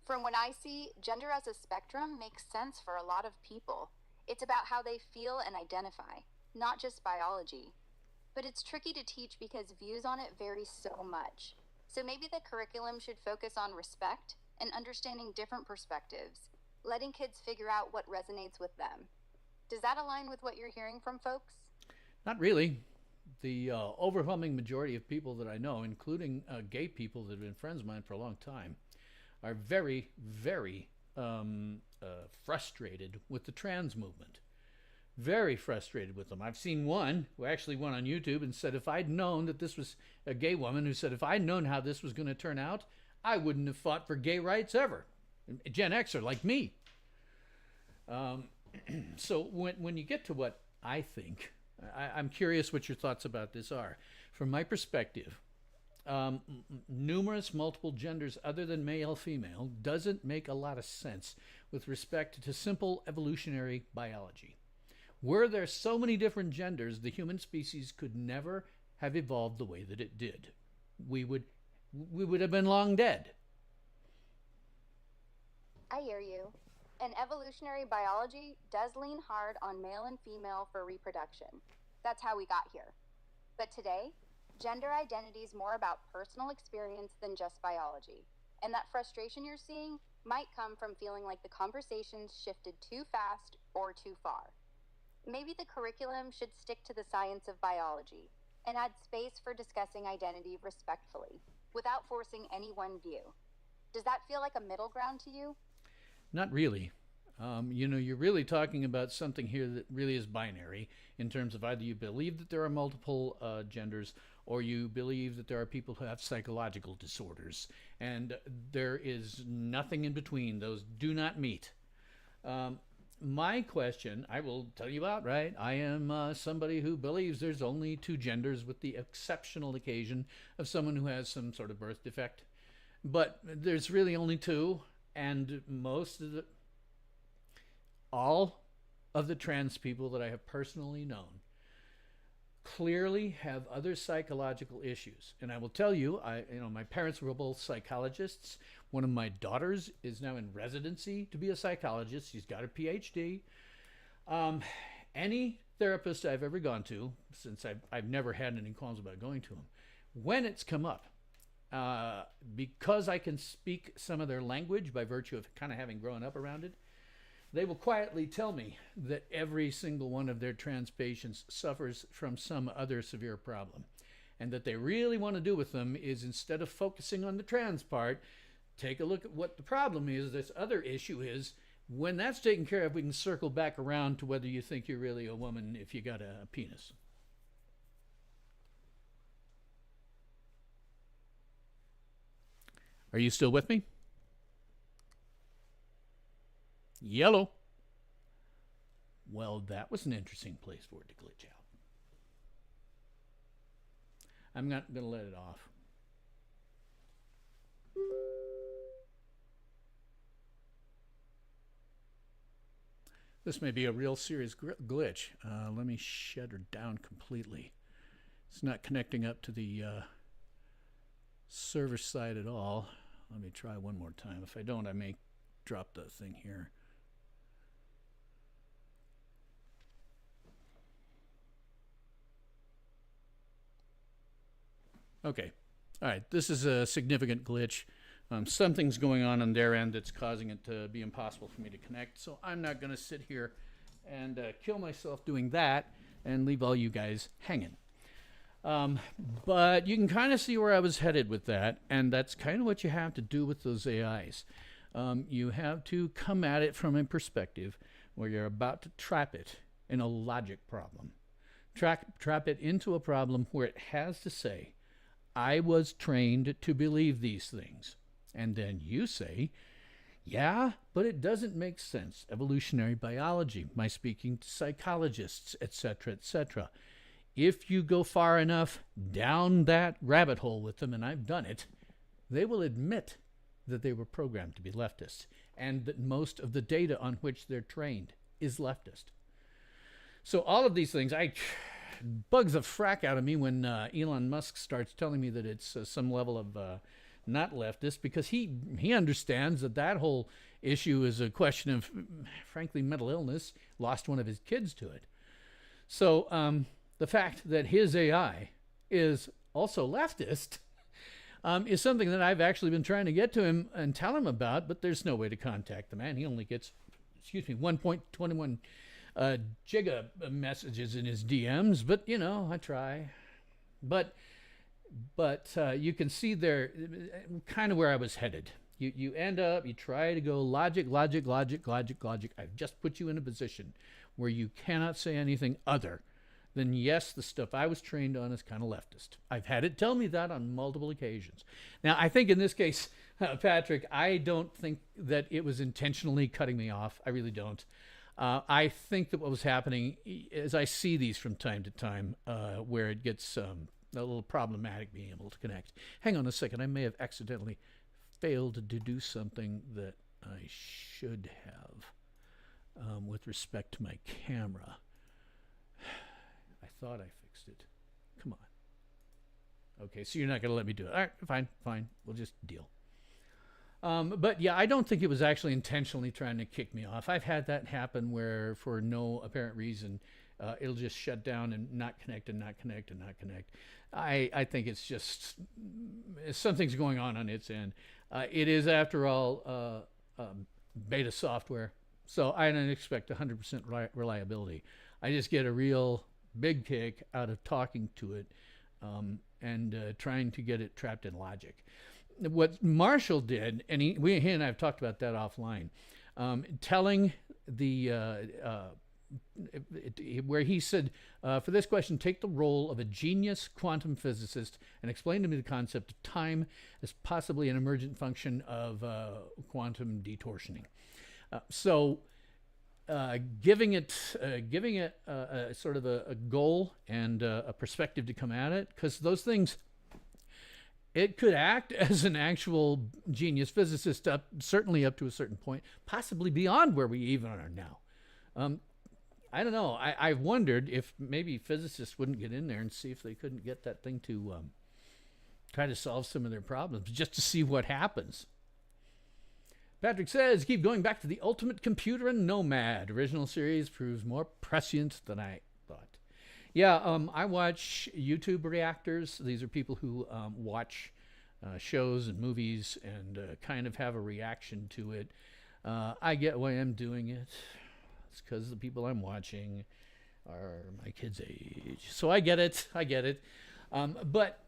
From what I see, gender as a spectrum makes sense for a lot of people. It's about how they feel and identify, not just biology. But it's tricky to teach because views on it vary so much. So maybe the curriculum should focus on respect and understanding different perspectives, letting kids figure out what resonates with them. Does that align with what you're hearing from folks? Not really. The overwhelming majority of people that I know, including gay people that have been friends of mine for a long time, are very, very frustrated with the trans movement. Very frustrated with them. I've seen one who actually went on YouTube and said, if I'd known that this was a gay woman who said, if I'd known how this was going to turn out, I wouldn't have fought for gay rights ever. Gen Xer like me. So when you get to what I think, I'm curious what your thoughts about this are. From my perspective, numerous multiple genders other than male female doesn't make a lot of sense with respect to simple evolutionary biology. Were there so many different genders, the human species could never have evolved the way that it did. We would have been long dead. I hear you. And evolutionary biology does lean hard on male and female for reproduction. That's how we got here. But today, gender identity is more about personal experience than just biology. And that frustration you're seeing might come from feeling like the conversation's shifted too fast or too far. Maybe the curriculum should stick to the science of biology and add space for discussing identity respectfully, without forcing any one view. Does that feel like a middle ground to you? Not really. You're really talking about something here that really is binary in terms of either you believe that there are multiple genders or you believe that there are people who have psychological disorders. And there is nothing in between. Those do not meet. My question, I will tell you outright, I am somebody who believes there's only two genders with the exceptional occasion of someone who has some sort of birth defect. But there's really only two, and all of the trans people that I have personally known clearly have other psychological issues. And I will tell you, my parents were both psychologists. One of my daughters is now in residency to be a psychologist. She's got a PhD. Any therapist I've ever gone to, since I've never had any qualms about going to them, when it's come up, because I can speak some of their language by virtue of kind of having grown up around it, they will quietly tell me that every single one of their trans patients suffers from some other severe problem. And that they really want to do with them is, instead of focusing on the trans part, take a look at what the problem is, this other issue is. When that's taken care of, we can circle back around to whether you think you're really a woman if you got a penis. Are you still with me? Yellow. Well, that was an interesting place for it to glitch out. I'm not going to let it off. This may be a real serious glitch. Let me shut her down completely. It's not connecting up to the server side at all. Let me try one more time. If I don't, I may drop the thing here. Okay. All right. This is a significant glitch. Something's going on their end that's causing it to be impossible for me to connect. So I'm not going to sit here and kill myself doing that and leave all you guys hanging. But you can kind of see where I was headed with that. And that's kind of what you have to do with those AIs. You have to come at it from a perspective where you're about to trap it in a logic problem. Trap it into a problem where it has to say, I was trained to believe these things. And then you say, yeah, but it doesn't make sense. Evolutionary biology, my speaking to psychologists, etc., etc. If you go far enough down that rabbit hole with them, and I've done it, they will admit that they were programmed to be leftist and that most of the data on which they're trained is leftist. So all of these things, bugs the frack out of me when Elon Musk starts telling me that it's some level of not leftist, because he understands that whole issue is a question of, frankly, mental illness. Lost one of his kids to it. So the fact that his AI is also leftist is something that I've actually been trying to get to him and tell him about, but there's no way to contact the man. He only gets, 1.21 giga messages in his DMs, but I try. But you can see there kind of where I was headed. You end up, you try to go logic. I've just put you in a position where you cannot say anything other than, yes, the stuff I was trained on is kind of leftist. I've had it tell me that on multiple occasions. Now, I think in this case, Patrick, I don't think that it was intentionally cutting me off. I really don't. I think that what was happening, as I see these from time to time, where it gets a little problematic being able to connect. Hang on a second. I may have accidentally failed to do something that I should have with respect to my camera. I thought I fixed it. Come on. Okay, so you're not going to let me do it. All right, fine. We'll just deal. But yeah, I don't think it was actually intentionally trying to kick me off. I've had that happen where, for no apparent reason, it'll just shut down and not connect and not connect and not connect. I think it's just something's going on its end. It is, after all, beta software, so I don't expect 100% reliability. I just get a real big kick out of talking to it and trying to get it trapped in logic. What Marshall did, and he and I have talked about that offline, telling the where he said, for this question, take the role of a genius quantum physicist and explain to me the concept of time as possibly an emergent function of quantum detorsioning. Giving it sort of a goal and a perspective to come at it, because those things, it could act as an actual genius physicist, certainly up to a certain point, possibly beyond where we even are now. I don't know. I wondered if maybe physicists wouldn't get in there and see if they couldn't get that thing to try to solve some of their problems, just to see what happens. Patrick says, keep going back to the Ultimate Computer and Nomad. Original series proves more prescient than I thought. Yeah, I watch YouTube reactors. These are people who watch shows and movies and kind of have a reaction to it. I get why I'm doing it. It's because the people I'm watching are my kids' age. So I get it. But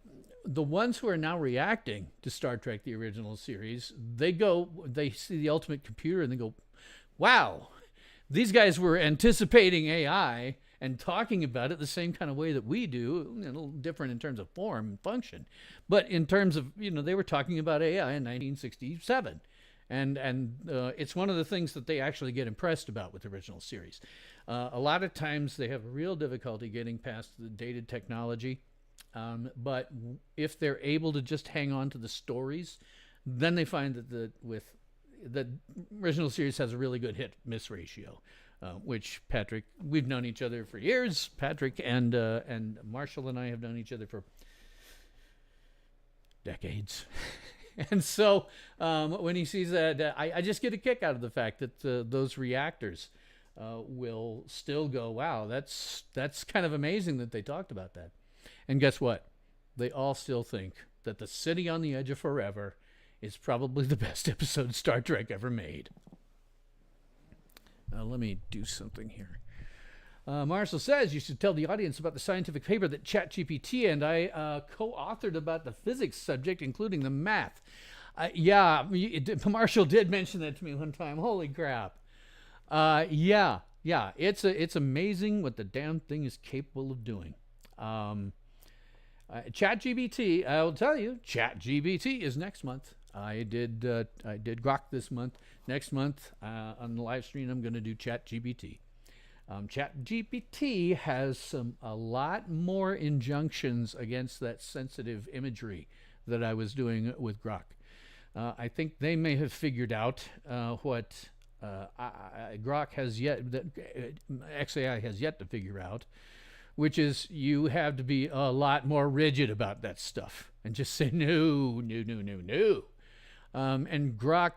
the ones who are now reacting to Star Trek, the original series, they see the Ultimate Computer and they go, wow, these guys were anticipating AI and talking about it the same kind of way that we do, a little different in terms of form and function. But in terms of, they were talking about AI in 1967. And it's one of the things that they actually get impressed about with the original series. A lot of times they have real difficulty getting past the dated technology. But if they're able to just hang on to the stories, then they find that the original series has a really good hit-miss ratio, which Patrick, we've known each other for years. Patrick and Marshall and I have known each other for decades. And so when he sees that, I just get a kick out of the fact that those reactors will still go, wow, that's kind of amazing that they talked about that. And guess what? They all still think that The City on the Edge of Forever is probably the best episode Star Trek ever made. Let me do something here. Marshall says you should tell the audience about the scientific paper that ChatGPT and I co-authored about the physics subject, including the math. Marshall did mention that to me one time. Holy crap. It's amazing what the damn thing is capable of doing. ChatGPT, I'll tell you, ChatGPT is next month. I did Grok this month. Next month on the live stream, I'm going to do ChatGPT. ChatGPT has a lot more injunctions against that sensitive imagery that I was doing with Grok. I think they may have figured out what Grok has yet, that XAI has yet to figure out, which is you have to be a lot more rigid about that stuff and just say no. And Grok,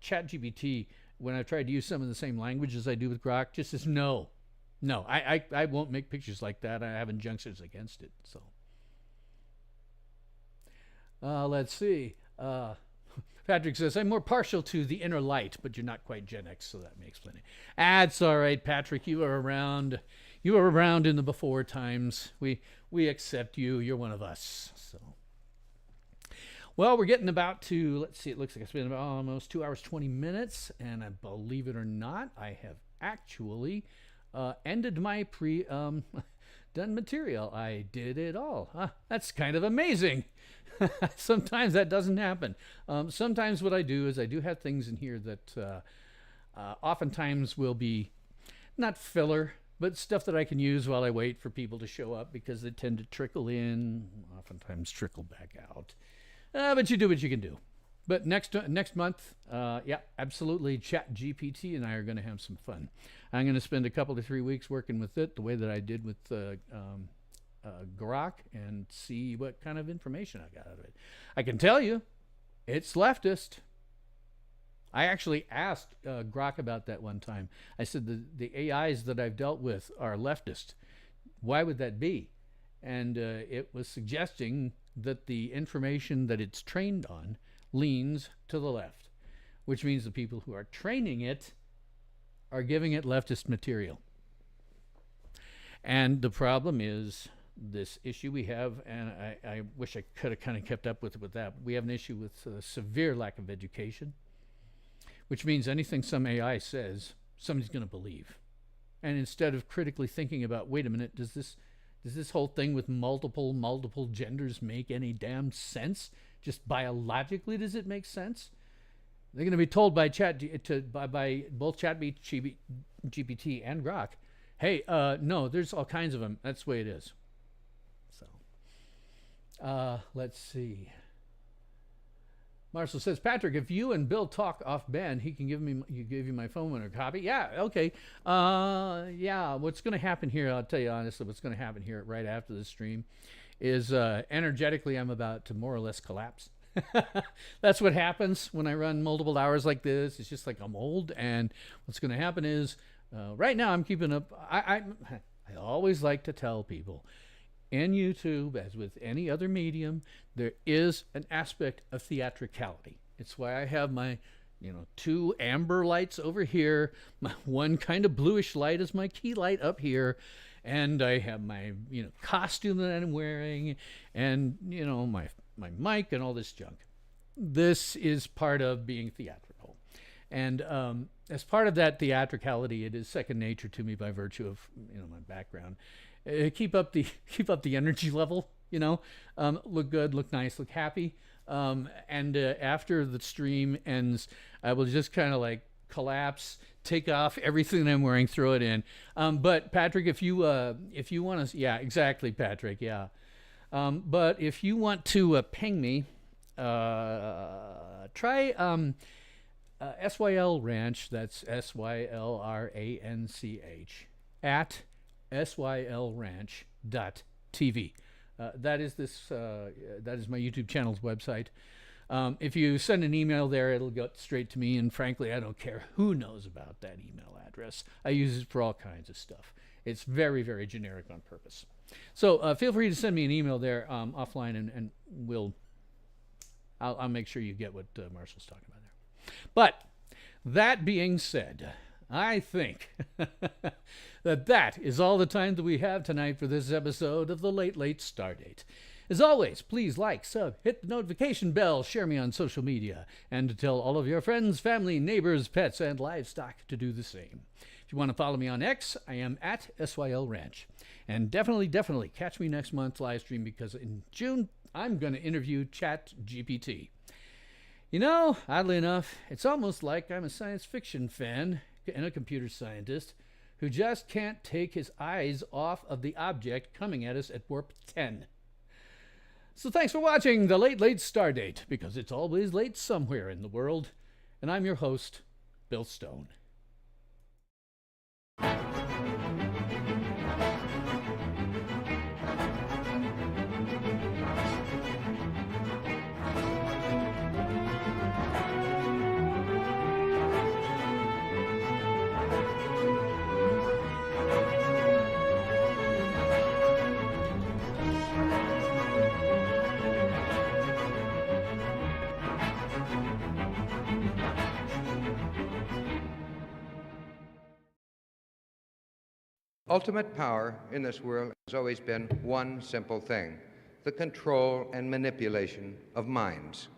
ChatGPT, when I tried to use some of the same language as I do with Grok, just says no, I won't make pictures like that. I have injunctions against it. So let's see. Patrick says, I'm more partial to the inner light, but you're not quite Gen X, so that may explain it. That's all right, Patrick. You were around in the before times. We accept you. You're one of us. So, well, we're getting about to, let's see, it looks like it's been about almost 2 hours, 20 minutes, and I believe it or not, I have actually ended my done material. I did it all. That's kind of amazing. Sometimes that doesn't happen. Sometimes what I do is I do have things in here that oftentimes will be not filler, but stuff that I can use while I wait for people to show up because they tend to trickle in, oftentimes trickle back out. But you do what you can do. But next month, yeah, absolutely, ChatGPT and I are going to have some fun. I'm going to spend a couple to 3 weeks working with it the way that I did with Grok and see what kind of information I got out of it. I can tell you, it's leftist. I actually asked Grok about that one time. I said, the AIs that I've dealt with are leftist. Why would that be? And it was suggesting that the information that it's trained on leans to the left, which means the people who are training it are giving it leftist material. And the problem is this issue we have, and I wish I could have kind of kept up with that. We have an issue with severe lack of education, which means anything some AI says, somebody's going to believe. And instead of critically thinking about, wait a minute, does this whole thing with multiple genders make any damn sense? Just biologically, does it make sense? They're going to be told by by both ChatGPT and Grok, hey, no, there's all kinds of them. That's the way it is. So, let's see. Marshall says, Patrick, if you and Bill talk off band, he can give you my phone or a copy. Yeah, okay. Yeah, what's going to happen here, I'll tell you honestly, what's going to happen here right after the stream is energetically I'm about to more or less collapse. That's what happens when I run multiple hours like this. It's just like I'm old, and what's going to happen is right now I'm keeping up. I always like to tell people, in YouTube, as with any other medium, there is an aspect of theatricality. It's why I have my, 2 amber lights over here, my one kind of bluish light is my key light up here, and I have my, costume that I'm wearing, and, my mic and all this junk. This is part of being theatrical. And as part of that theatricality, it is second nature to me by virtue of, my background. Keep up the energy level, look good, look nice, look happy. And after the stream ends, I will just kind of like collapse, take off everything that I'm wearing, throw it in. But Patrick, if you want to, yeah, exactly, Patrick, yeah. But if you want to ping me, try SYL Ranch. That's SYLRANCH at SYLRanch.tv. That is my YouTube channel's website. If you send an email there, it'll go straight to me. And frankly, I don't care who knows about that email address. I use it for all kinds of stuff. It's very, very generic on purpose. So feel free to send me an email there offline, and I'll make sure you get what Marshall's talking about there. But that being said, I think that is all the time that we have tonight for this episode of the Late Stardate. As always, please like, sub, hit the notification bell, share me on social media, and to tell all of your friends, family, neighbors, pets, and livestock to do the same. If you want to follow me on X, I am at SYL Ranch. And definitely catch me next month's live stream, because in June, I'm going to interview ChatGPT. Oddly enough, it's almost like I'm a science fiction fan and a computer scientist who just can't take his eyes off of the object coming at us at warp 10. So thanks for watching the Late Stardate, because it's always late somewhere in the world. And I'm your host, Bill Stone. Ultimate power in this world has always been one simple thing: the control and manipulation of minds.